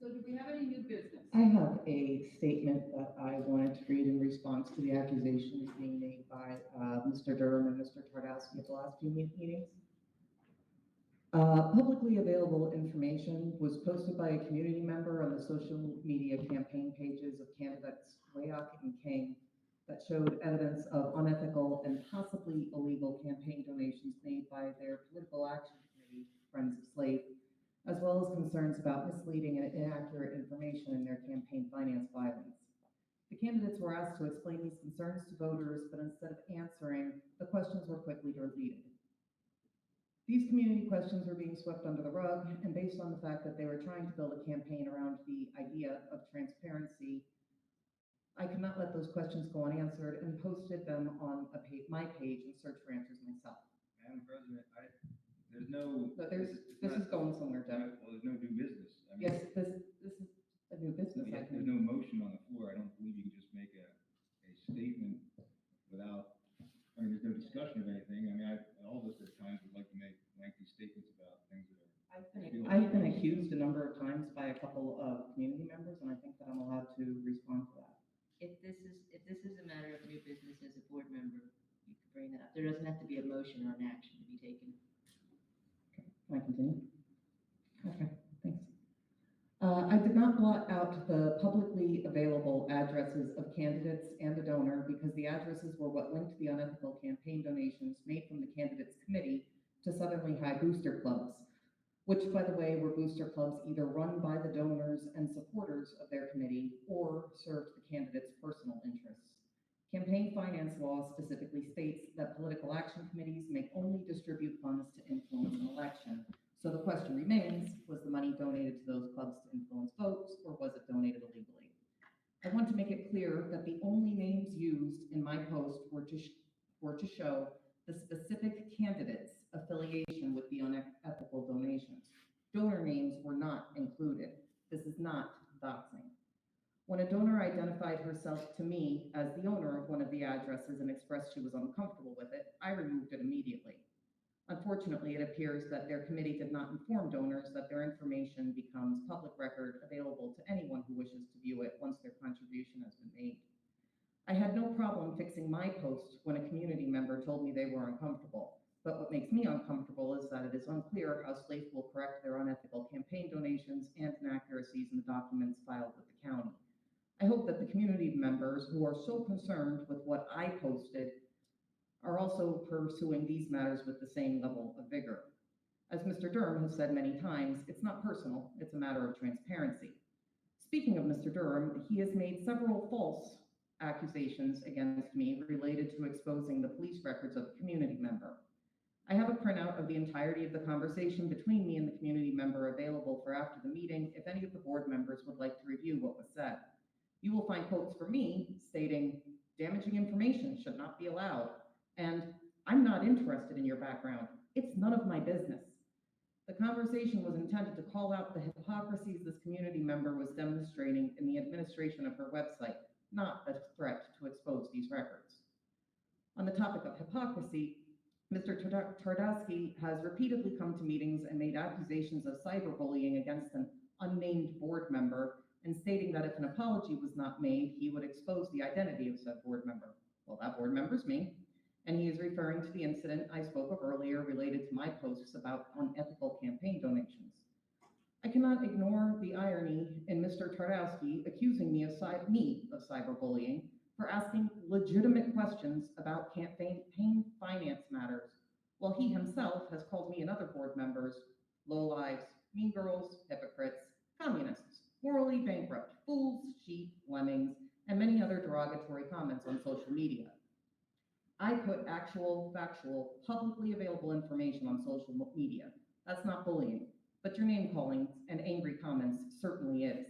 So do we have any new business? I have a statement that I wanted to read in response to the accusations being made by Mr. Durham and Mr. Twardowski at the last few meetings. Publicly available information was posted by a community member on the social media campaign pages of candidates Wayok and King that showed evidence of unethical and possibly illegal campaign donations made by their political action committee, Friends of Slate, as well as concerns about misleading and inaccurate information in their campaign finance filings. The candidates were asked to explain these concerns to voters, but instead of answering, the questions were quickly deleted. These community questions were being swept under the rug, and based on the fact that they were trying to build a campaign around the idea of transparency, I could not let those questions go unanswered and posted them on my page and search for answers myself. Madam President, there's no. But this is going somewhere, Jeff. Well, there's no new business. I mean, Yes, this is a new business. There's no motion on the floor. I don't believe you can just make a statement without, I mean, there's no discussion of anything. I mean, all of us at times would like to make lengthy statements about things that are. I've been accused a number of times by a couple of community members, and I think that I'm allowed to respond to that. If this is a matter of new business as a board member, you could bring that up. There doesn't have to be a motion or an action to be taken. Can I continue? Okay, thanks. I did not blot out the publicly available addresses of candidates and the donor because the addresses were what linked the unethical campaign donations made from the candidates committee to Southern Lehigh booster clubs, which, by the way, were booster clubs either run by the donors and supporters of their committee or served the candidates' personal interests. Campaign finance law specifically states that political action committees may only distribute funds to influence an election. So the question remains, was the money donated to those clubs to influence votes, or was it donated illegally? I want to make it clear that the only names used in my post were to show the specific candidates' affiliation with the unethical donations. Donor names were not included. This is not doxing. When a donor identified herself to me as the owner of one of the addresses and expressed she was uncomfortable with it, I removed it immediately. Unfortunately, it appears that their committee did not inform donors that their information becomes public record available to anyone who wishes to view it once their contribution has been made. I had no problem fixing my post when a community member told me they were uncomfortable, but what makes me uncomfortable is that it is unclear how Slate will correct their unethical campaign donations and inaccuracies in the documents filed with the county. I hope that the community members who are so concerned with what I posted are also pursuing these matters with the same level of vigor. As Mr. Durham has said many times, it's not personal, it's a matter of transparency. Speaking of Mr. Durham, he has made several false accusations against me related to exposing the police records of a community member. I have a printout of the entirety of the conversation between me and the community member available for after the meeting if any of the board members would like to review what was said. You will find quotes from me stating, "Damaging information should not be allowed," and "I'm not interested in your background. It's none of my business." The conversation was intended to call out the hypocrisies this community member was demonstrating in the administration of her website, not a threat to expose these records. On the topic of hypocrisy, Mr. Tardowski has repeatedly come to meetings and made accusations of cyberbullying against an unnamed board member and stating that if an apology was not made, he would expose the identity of said board member. Well, that board member's me, and he is referring to the incident I spoke of earlier related to my posts about unethical campaign donations. I cannot ignore the irony in Mr. Tardowski accusing me of cyberbullying for asking legitimate questions about campaign finance matters, while he himself has called me and other board members lowlives, mean girls, hypocrites, communists, morally bankrupt, fools, sheep, lemmings, and many other derogatory comments on social media. I put actual, factual, publicly available information on social media. That's not bullying, but your name calling and angry comments certainly is.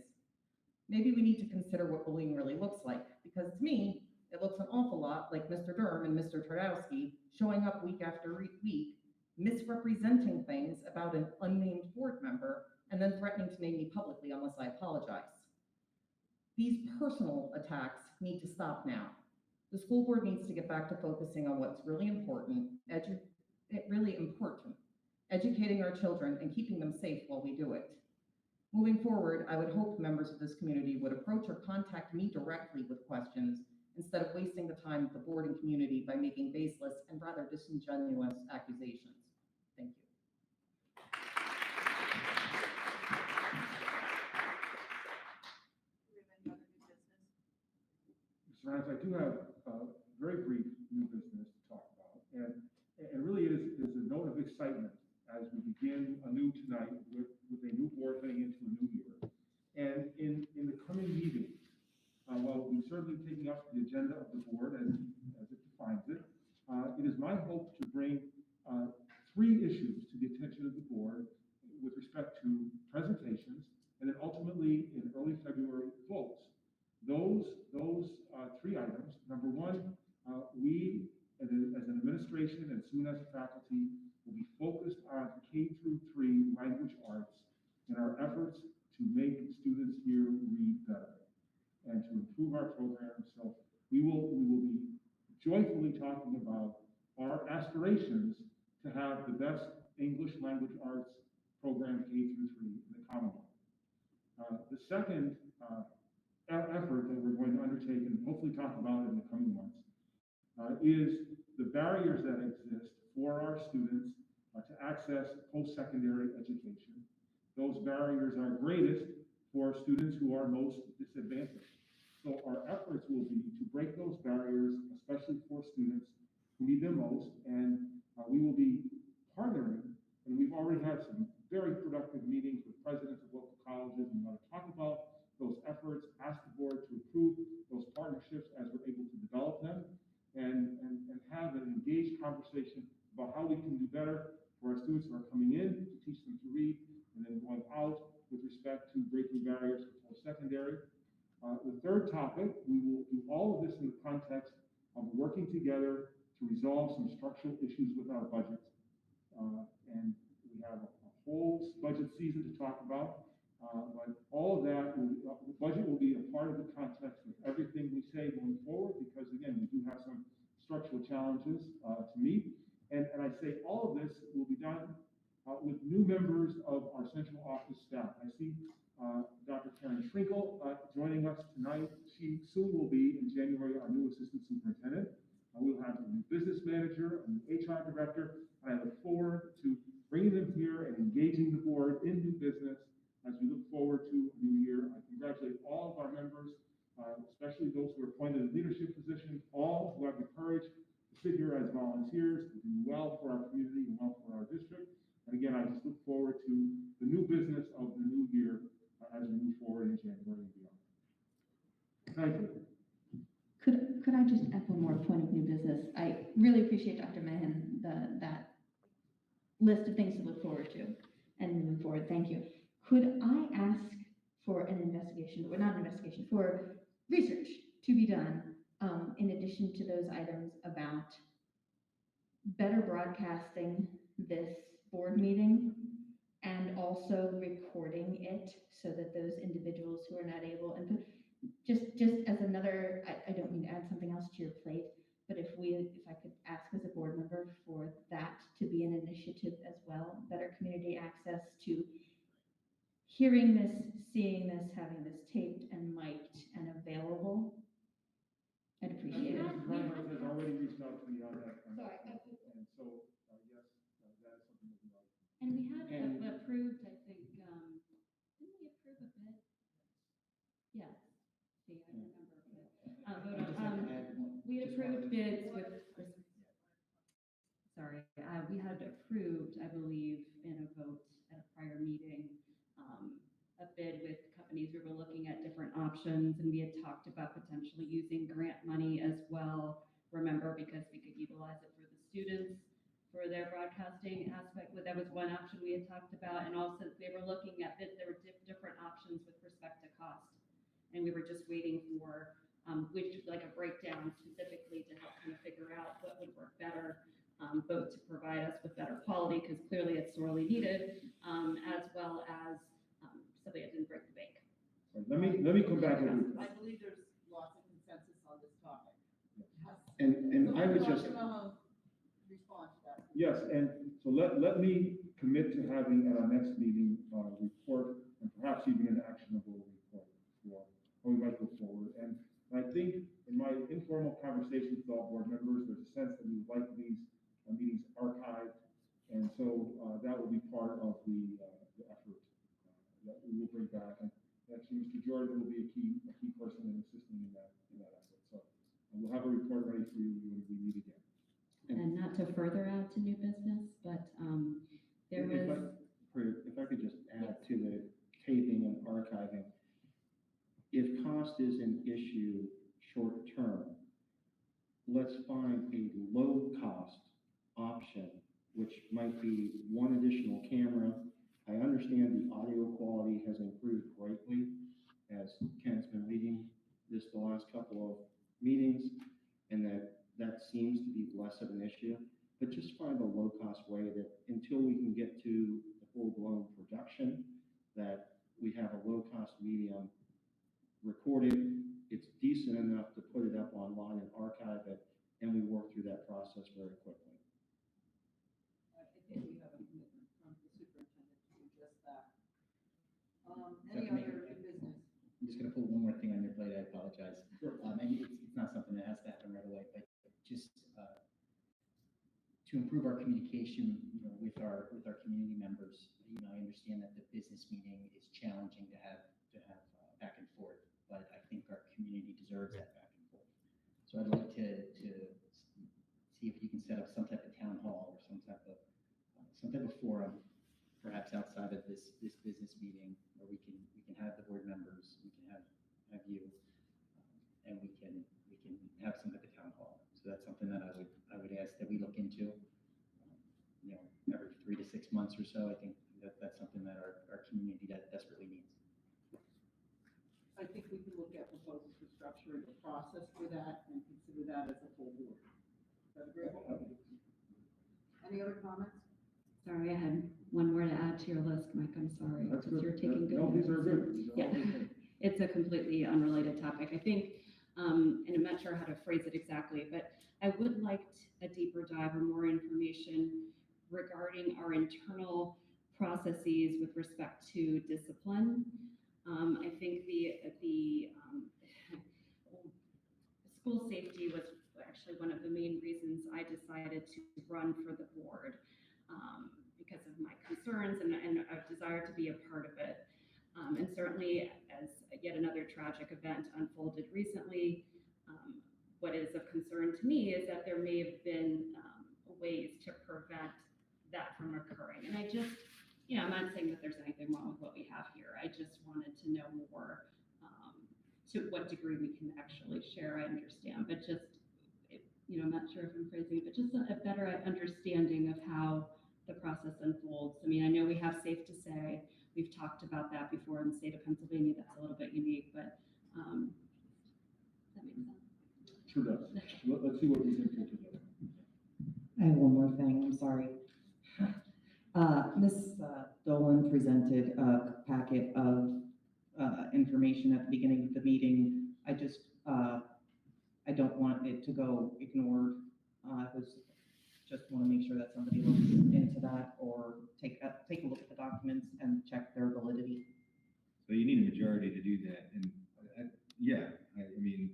Maybe we need to consider what bullying really looks like, because to me, it looks an awful lot like Mr. Durham and Mr. Tardowski showing up week after week, misrepresenting things about an unnamed board member, and then threatening to name me publicly unless I apologize. These personal attacks need to stop now. The school board needs to get back to focusing on what's really important, educating our children and keeping them safe while we do it. Moving forward, I would hope members of this community would approach or contact me directly with questions instead of wasting the time of the board and community by making baseless and rather disingenuous accusations. Thank you. Mr. Ryan, I do have very brief new business to talk about, and really it is a note of excitement as we begin anew tonight with a new board heading into a new year. And in the coming meetings, while we're certainly taking up the agenda of the board as it defines it, it is my hope to bring 3 issues to the attention of the board with respect to presentations, and then ultimately in early February votes. Those 3 items. Number 1, we as an administration and soon as a faculty will be focused on K-3 language arts in our efforts to make students here read better and to improve our programs. So we will be joyfully talking about our aspirations to have the best English language arts program K-3 in the Commonwealth. The second effort that we're going to undertake and hopefully talk about in the coming months is the barriers that exist for our students to access post-secondary education. Those barriers are greatest for students who are most disadvantaged. So our efforts will be to break those barriers, especially for students who need them most, and we will be partnering, and we've already had some very productive meetings with presidents of local colleges, and we want to talk about those efforts, ask the board to approve those partnerships as we're able to develop them, and have an engaged conversation about how we can do better for our students who are coming in to teach them to read, and then going out with respect to breaking barriers for post-secondary. The third topic, we will do all of this in the context of working together to resolve some structural issues with our budget. And we have a whole budget season to talk about, but all of that, the budget will be a part of the context of everything we say going forward, because again, we do have some structural challenges to meet. And I say all of this will be done with new members of our central office staff. I see Dr. Karen Schrinkel joining us tonight. She soon will be, in January, our new assistant superintendent. We'll have a new business manager, a new HR director, and I look forward to bringing them here and engaging the board in new business as we look forward to a new year. I congratulate all of our members, especially those who are appointed in leadership positions, all who have the courage to sit here as volunteers Knightley. Could I just add one more point of new business? I really appreciate Dr. Mahan, that list of things to look forward to and moving forward. Thank you. Could I ask for an investigation, or not an investigation, for research to be done, in addition to those items about better broadcasting this board meeting and also recording it so that those individuals who are not able, and just as another, I don't mean to add something else to your plate, but if I could ask as a board member for that to be an initiative as well, better community access to hearing this, seeing this, having this taped and mic'd and available, I'd appreciate it. Mrs. Reinhardt has already reached out to me on that. Sorry. And so, yes, that is something that we like. And we had approved, I think, didn't we approve a bid? Yes. See, I remember. We had approved bids with, sorry, we had approved, I believe, in a vote at a prior meeting, a bid with companies. We were looking at different options, and we had talked about potentially using grant money as well. Remember, because we could utilize it for the students for their broadcasting aspect. That was one option we had talked about, and also they were looking at that there were different options with respect to cost, and we were just waiting for which, like a breakdown specifically to help kind of figure out what would work better, both to provide us with better quality, because clearly it's sorely needed, as well as something that didn't break the bank. Let me come back with you. I believe there's lots of consensus on this topic. And I would just, Dr. Mahan, respond to that. Yes, and so let me commit to having at our next meeting, report, and perhaps even an actionable report for how we might go forward. And I think in my informal conversations with all board members, there's a sense that we would like these meetings archived. And so that will be part of the effort that we will bring back. And actually, Mr. Jordan will be a key person in assisting in that effort. So we'll have a report ready for you when we meet again. And not to further add to new business, but there was. If I could just add to the taping and archiving, if cost is an issue short term, let's find a low cost option, which might be one additional camera. I understand the audio quality has improved greatly as Ken's been reading this the last couple of meetings, and that seems to be less of an issue. But just find a low cost way that until we can get to the full blown production, that we have a low cost medium recorded. It's decent enough to put it up online and archive it, and we work through that process very quickly. I think we have a commitment from the superintendent to do just that. Any other business? I'm just gonna put one more thing on your plate, I apologize. And it's not something that has to happen right away, but just, to improve our communication, with our community members. I understand that the business meeting is challenging to have back and forth, but I think our community deserves that back and forth. So I'd like to see if you can set up some type of town hall or some type of forum, perhaps outside of this business meeting, where we can have the board members, we can have you, and we can have some type of town hall. So that's something that I would ask that we look into, every 3 to 6 months or so. I think that's something that our community desperately needs. I think we can look at proposals for structure and the process for that and consider that as a full board. Is that agreeable? Any other comments? Sorry, I had one more to add to your list, Mike. I'm sorry. That's good. You're taking good No, these are notes. good. These are Yeah, all good. it's a completely unrelated topic. I think, and I'm not sure how to phrase it exactly, but I would like a deeper dive or more information regarding our internal processes with respect to discipline. I think the school safety was actually one of the main reasons I decided to run for the board, because of my concerns and a desire to be a part of it. And certainly, as yet another tragic event unfolded recently, what is of concern to me is that there may have been ways to prevent that from occurring. And I just, I'm not saying that there's anything wrong with what we have here. I just wanted to know more to what degree we can actually share, I understand, but just, I'm not sure if I'm phrasing it, but just a better understanding of how the process unfolds. I mean, I know we have Safe to Say, we've talked about that before in the state of Pennsylvania, that's a little bit unique, but, that makes sense. Sure does. Let's see what we can pull together. I have one more thing, I'm sorry. Ms. Dolan presented a packet of information at the beginning of the meeting. I don't want it to go ignored. I just want to make sure that somebody looks into that or take a look at the documents and check their validity. So you need a majority to do that, and I mean,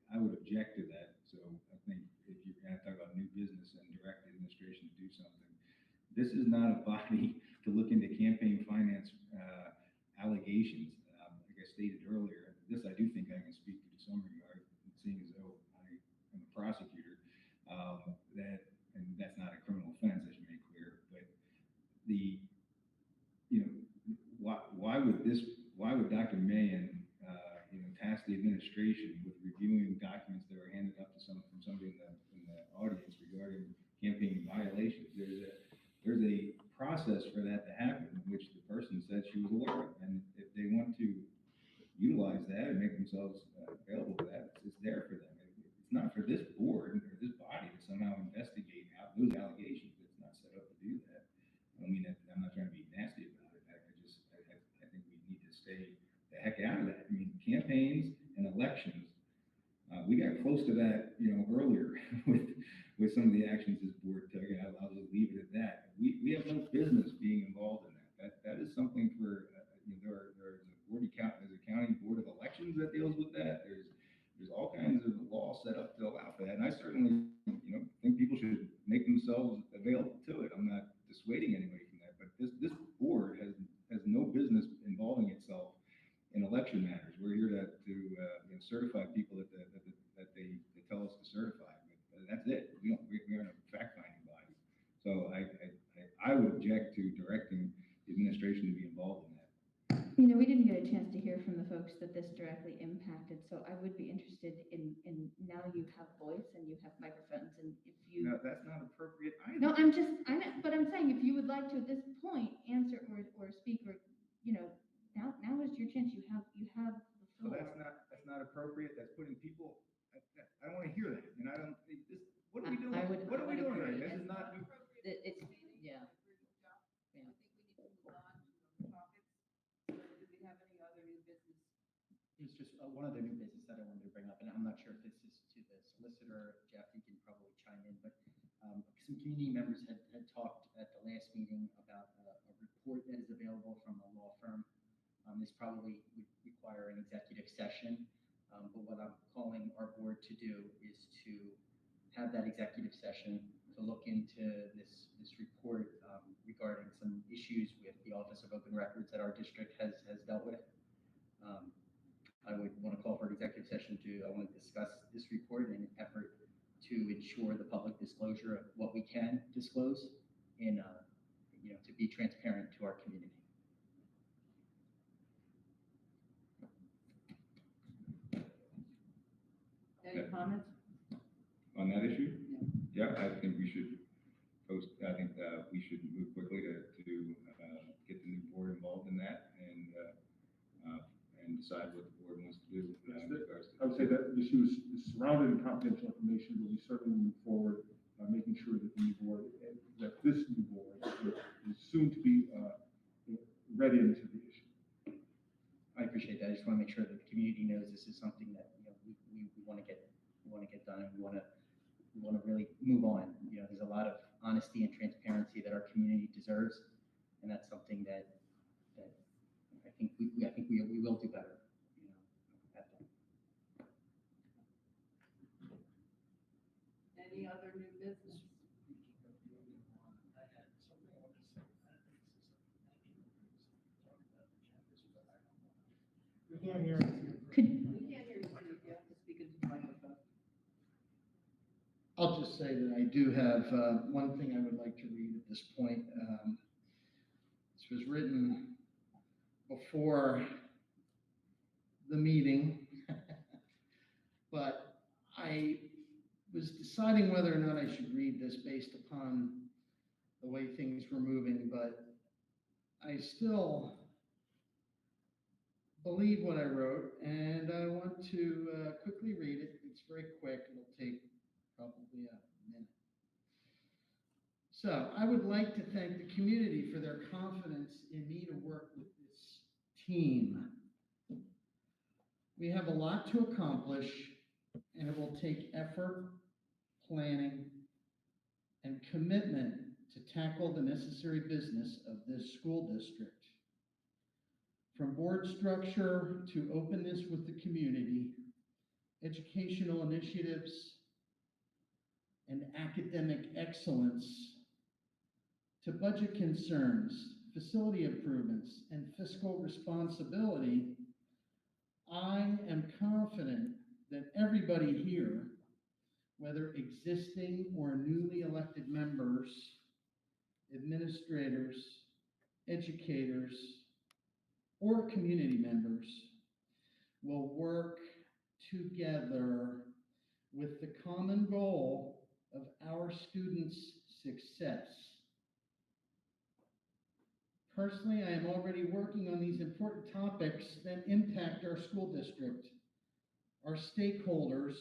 I would object to that. So I think if you're going to talk about new business and direct the administration to do something, this is not a body to look into campaign finance allegations. Like I stated earlier, this I do think I can speak to some regard, seeing as though I am a prosecutor. And that's not a criminal offense, I should make clear. But why would Dr. Mahan task the administration with reviewing documents that were handed up to from somebody in the audience regarding campaign violations? There's a process for that to happen, which the person said she was aware of, and if they want to utilize that and make themselves available to that, it's there for them. It's not for this board or this body to somehow investigate those allegations. It's not set up to do that. I mean, I'm not trying to be nasty about it. I think we need to stay the heck out of that. I mean, campaigns and elections, we got close to that, earlier with some of the actions this board took, and I'll just leave it at that. We have no business being involved in that. That is something for, there's a county board of elections that deals with that. There's all kinds of laws set up to allow for that, and I certainly, think people should make themselves available to it. I'm not dissuading anybody from that, but this board has no business involving itself in election matters. We're here to certify people that they tell us to certify. But that's it. We aren't a fact-finding body. So I would object to directing the administration to be involved in that. We didn't get a chance to hear from the folks that this directly impacted, so I would be interested in now you have voice and you have microphones, and if you. No, that's not appropriate either. No, but I'm saying if you would like to at this point answer or speak or, now is your chance. You have the So floor. that's not appropriate. That's putting people. I don't want to hear that, and I don't think this. What are we doing? What are we doing right? This is not. It's, yeah. There's just one other new business that I wanted to bring up, and I'm not sure if this is to the solicitor. Jeff, you can probably chime in, but some community members had talked at the last meeting about a report that is available from a law firm. This probably would require an executive session, but what I'm calling our board to do is to have that executive session to look into this report regarding some issues with the Office of Open Records that our district has dealt with. I would want to call for an executive session I want to discuss this report in an effort to ensure the public disclosure of what we can disclose in, to be transparent to our community. Any comments? On that issue? Yeah, I think we should post. I think we should move quickly to get the new board involved in that and decide what the board wants to do. I would say that the issue is surrounded in confidential information, but we certainly move forward, making sure that the new board, that this new board is soon to be ready into the issue. I appreciate that. I just want to make sure that the community knows this is something that we want to get done, and we want to really move on. There's a lot of honesty and transparency that our community deserves, and that's something that I think we will do better. At that. Any other new business? We can't hear. We can't hear you, Steve. You have to speak into the microphone. I'll just say that I do have one thing I would like to read at this point. This was written before the meeting, But I was deciding whether or not I should read this based upon the way things were moving, but I still believe what I wrote, and I want to quickly read it. It's very quick. It'll take probably a minute. So I would like to thank the community for their confidence in me to work with this team. We have a lot to accomplish, and it will take effort, planning, and commitment to tackle the necessary business of this school district. From board structure to openness with the community, educational initiatives, and academic excellence, to budget concerns, facility improvements, and fiscal responsibility, I am confident that everybody here, whether existing or newly elected members, administrators, educators, or community members, will work together with the common goal of our students' success. Personally, I am already working on these important topics that impact our school district, our stakeholders,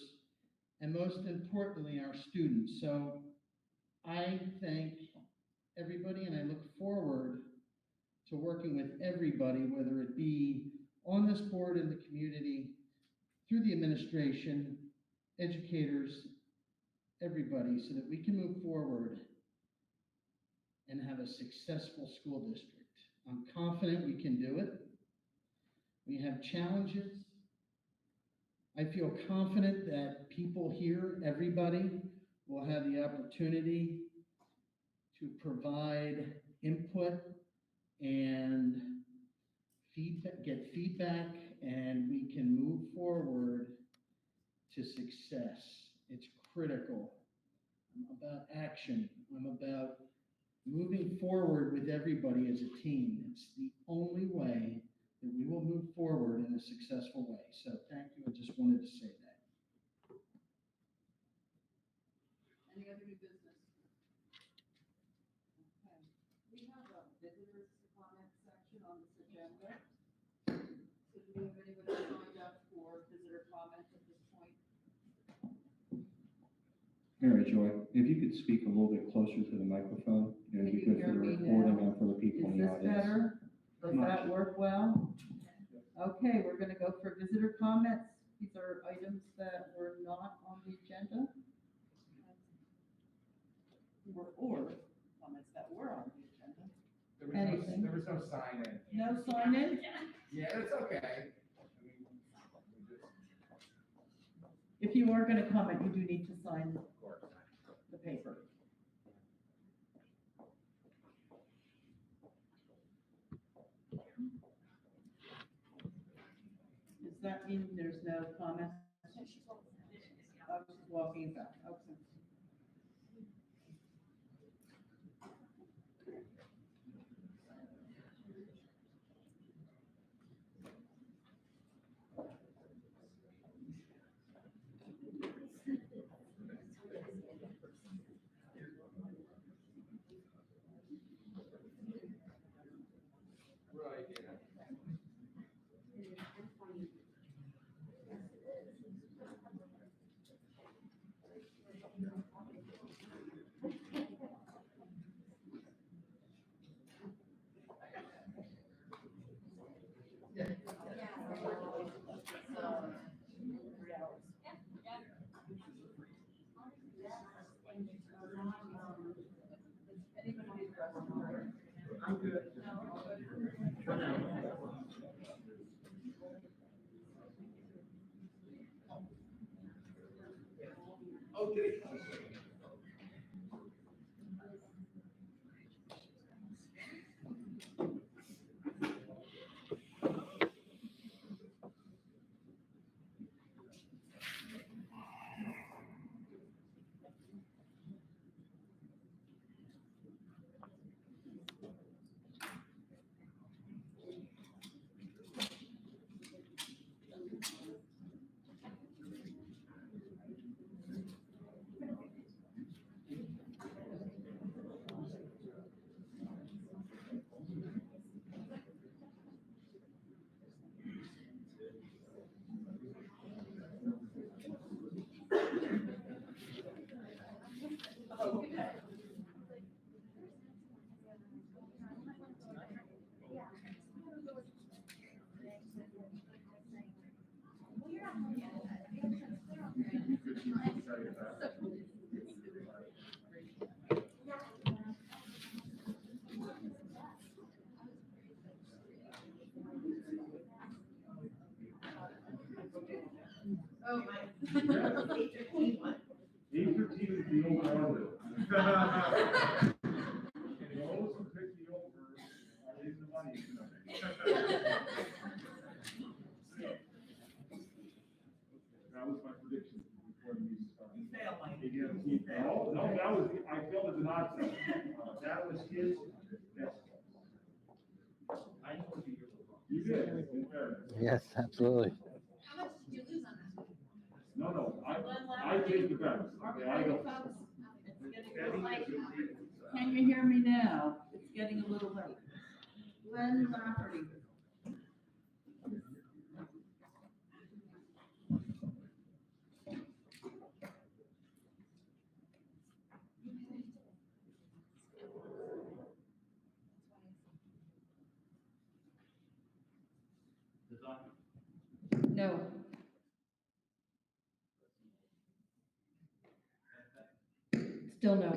and most importantly, our students. So I thank everybody, and I look forward to working with everybody, whether it be on this board in the community, through the administration, educators, everybody, so that we can move forward and have a successful school district. I'm confident we can do it. We have challenges. I feel confident that people here, everybody, will have the opportunity to provide input and get feedback, and we can move forward to success. It's critical. I'm about action. I'm about moving forward with everybody as a team. It's the only way that we will move forward in a successful way. So thank you. I just wanted to say that. Any other new business? Okay. We have a visitors comment section on this agenda. So do we have anybody signed up for visitor comment at this point? Mary Joy, if you could speak a little bit closer to the microphone, it would be good for the recording and for the people in the audience. Is this better? Does that work well? Okay, we're gonna go for visitor comments. These are items that were not on the agenda. Or comments that were on the agenda. Anything? There was no sign in. No sign in? Yeah, it's okay. I mean, If you are gonna comment, you do need to sign of course. the paper. Does that mean there's no comment? Oh, she's walking back, okay. Right, yeah. I'm good. Okay. Oh, my. 8:15 is the over under. Those who pick the over are in the money tonight. That was my prediction before the meeting started. You failed, Mike. No, that was, I failed as an odd set. That was his, that's. I told you you were wrong. You did, in fairness. Yes, absolutely. How much did you lose on that? No, I take the bets. Okay, I don't. Can you hear me now? It's getting a little late. Glenn Lafferty. No. Still no.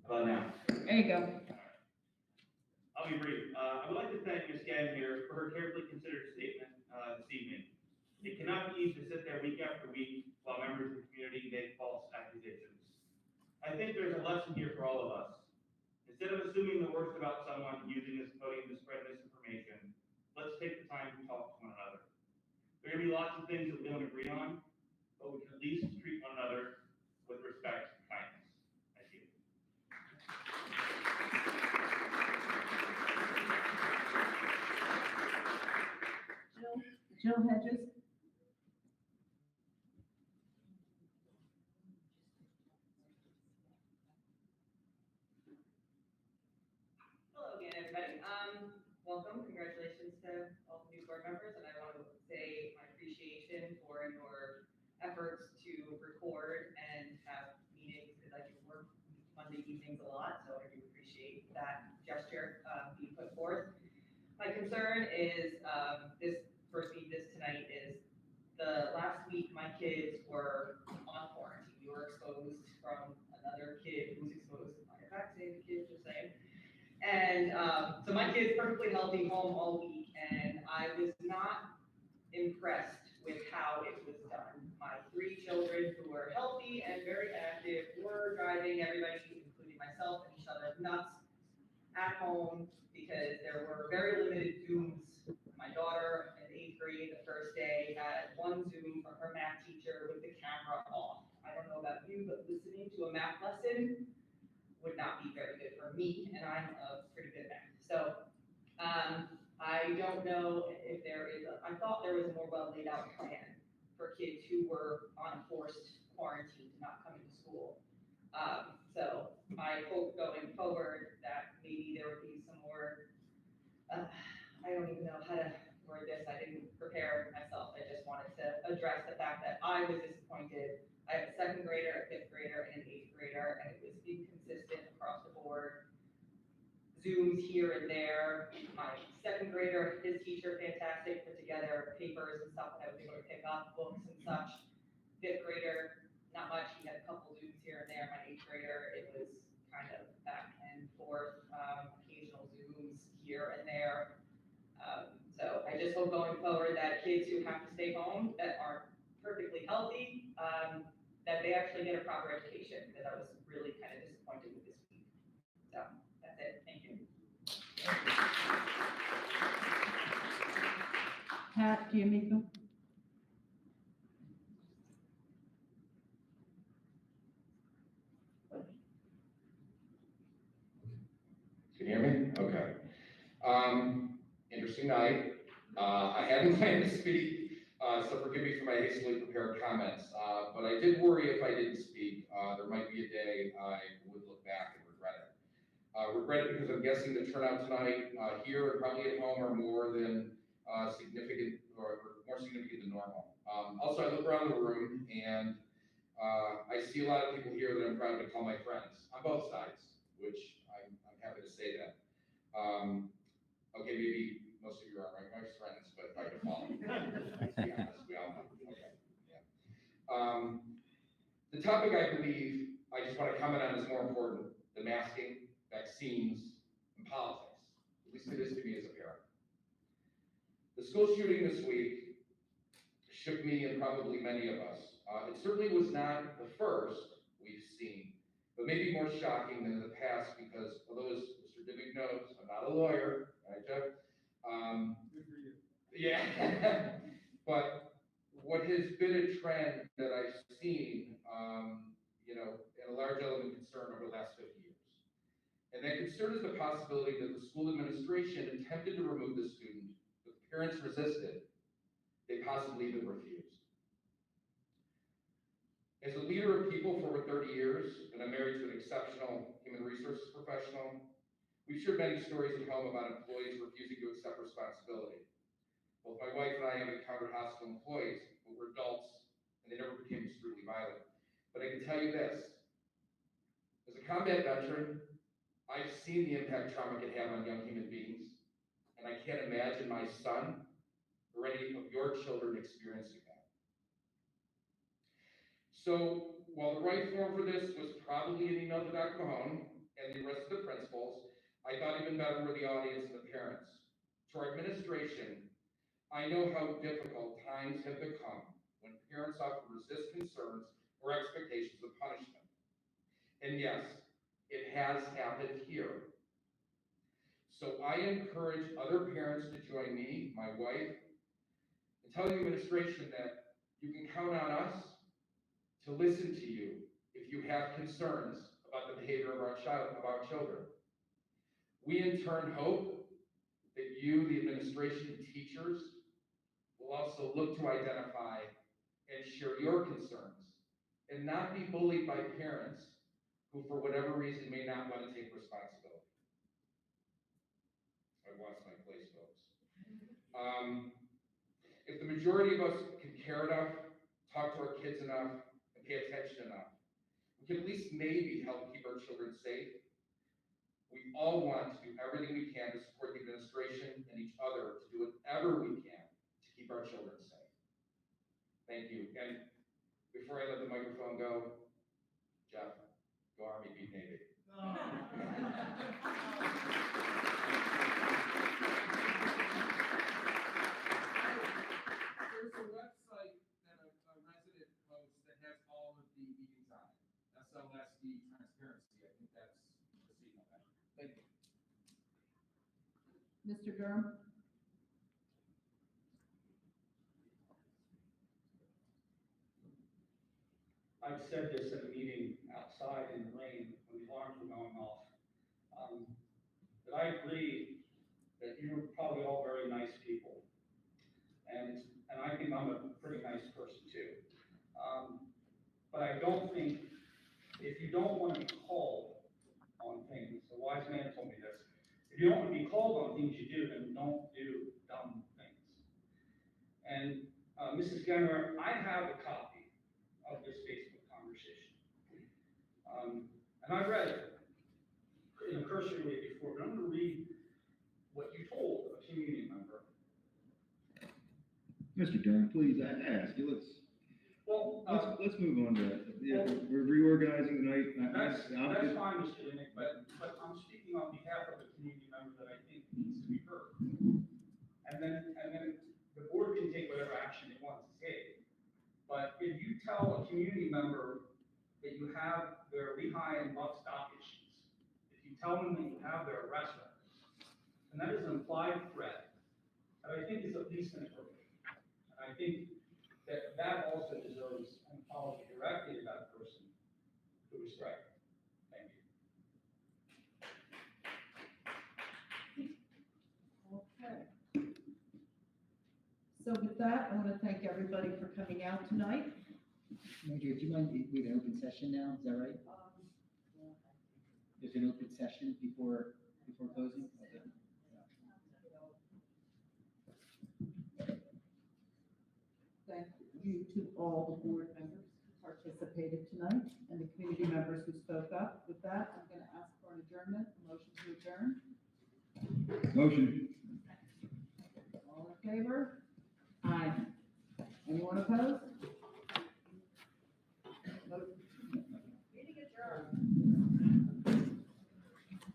How about now? There you go. I'll be brief. I would like to thank Ms. Gann here for her carefully considered statement this evening. It cannot be easy to sit there week after week while members of the community make false accusations. I think there's a lesson here for all of us. Instead of assuming the worst about someone using this podium to spread misinformation, let's take the time to talk to one another. There are going to be lots of things that we don't agree on, but we can at least treat one another with respect and kindness. Thank you. Jill Hedges. Hello again, everybody. Welcome, congratulations to all the new board members, and I want to say my appreciation for your efforts to record and have meetings, because I do work Monday evenings a lot, so I do appreciate that gesture being put forth. My concern is, this tonight is, the last week my kids were on quarantine. We were exposed from another kid who was exposed by a vaccinated kid, just saying. And so my kid's perfectly healthy, home all week, and I was not impressed with how it was done. My 3 children who were healthy and very active were driving everybody, including myself and each other, nuts at home because there were very limited Zooms. My daughter in 8th grade, the first day, had 1 Zoom from her math teacher with the camera off. I don't know about you, but listening to a math lesson would not be very good for me, and I'm pretty good at math. So I don't know if there is, I thought there was a more well laid out plan for kids who were on a forced quarantine to not come into school. So I hope going forward that maybe there would be some more, I don't even know how to word this, I didn't prepare myself, I just wanted to address the fact that I was disappointed. I have a 2nd grader, a 5th grader, and an 8th grader, and it was inconsistent across the board. Zooms here and there. My 2nd grader, his teacher, fantastic, put together papers and stuff that I was able to pick up, books and such. 5th grader, not much, he had a couple Zooms here and there. My 8th grader, it was kind of back and forth, occasional Zooms here and there. So I just hope going forward that kids who have to stay home, that are perfectly healthy, that they actually get a proper education, because I was really kind of disappointed with this week. So that's it, thank you. Pat Giamico. Can you hear me? Okay. Interesting night. I hadn't planned to speak, so forgive me for my hastily prepared comments. But I did worry if I didn't speak, there might be a day I would look back and regret it. Regret it because I'm guessing the turnout tonight here and probably at home are more than significant, or more significant than normal. Also, I look around the room and I see a lot of people here that I'm proud to call my friends on both sides, which I'm happy to say that. Okay, maybe most of you are my friends, but by default. Let's be honest, we all know. Okay, yeah. topic I believe I just want to comment on is more important than masking, vaccines, and politics. At least it is to me as a parent. The school shooting this week shook me and probably many of us. It certainly was not the first we've seen, but maybe more shocking than in the past because although as Mr. Dimick knows, I'm not a lawyer, right, Jeff? Good for you. Yeah. But what has been a trend that I've seen, and a large element of concern over the last 50 years. And that concern is the possibility that the school administration attempted to remove the student, but the parents resisted. They possibly even refused. As a leader of people for over 30 years, and I'm married to an exceptional human resources professional, we've shared many stories at home about employees refusing to accept responsibility. Both my wife and I have encountered hostile employees who were adults, and they never became extremely violent. But I can tell you this, as a combat veteran, I've seen the impact trauma can have on young human beings, and I can't imagine my son or any of your children experiencing that. So while the right form for this was probably an email to Dr. Mahone and the rest of the principals, I thought even better were the audience and the parents. To our administration, I know how difficult times have become when parents often resist concerns or expectations of punishment. And yes, it has happened here. So I encourage other parents to join me, my wife, and tell the administration that you can count on us to listen to you if you have concerns about the behavior of our children. We in turn hope that you, the administration, teachers, will also look to identify and share your concerns and not be bullied by parents who, for whatever reason, may not want to take responsibility. I've lost my place, folks. If the majority of us can care enough, talk to our kids enough, and pay attention enough, we can at least maybe help keep our children safe. We all want to do everything we can to support the administration and each other to do whatever we can to keep our children safe. Thank you. And before I let the microphone go, Jeff, go Army, beat Navy. There's a website that a resident hosts that has all of the meetings on it. SLSD Transparency. I think that's the scene of that. Thank you. Mr. Durham? I've said this at a meeting outside in the rain when the alarms were going off. That I agree that you're probably all very nice people. And I think I'm a pretty nice person too. But I don't think, if you don't want to be called on things, a wise man told me this, if you don't want to be called on things you do, then don't do dumb things. And Mrs. Gemmer, I have a copy of this Facebook conversation. And I read it in a cursory way before, but I'm going to read what you told a community member. Mr. Durham, please, I ask you, let's move on to, we're reorganizing tonight. That's fine, Mr. Dimick, but I'm speaking on behalf of a community member that I think needs to be heard. And then the board can take whatever action it wants to take. But if you tell a community member that you have their Lehigh and Buck stock issues, if you tell them that you have their arrest records, and that is an implied threat that I think is at least inappropriate. And I think that also deserves an apology directly to that person who was threatened. Thank you. Okay. So with that, I want to thank everybody for coming out tonight. Marjorie, do you mind, we have an open session now, is that right? There's an open session before closing? Okay. Thank you to all the board members who participated tonight and the community members who spoke up. With that, I'm going to ask for an adjournment, a motion to adjourn. Motion. All in favor? Aye. Anyone opposed?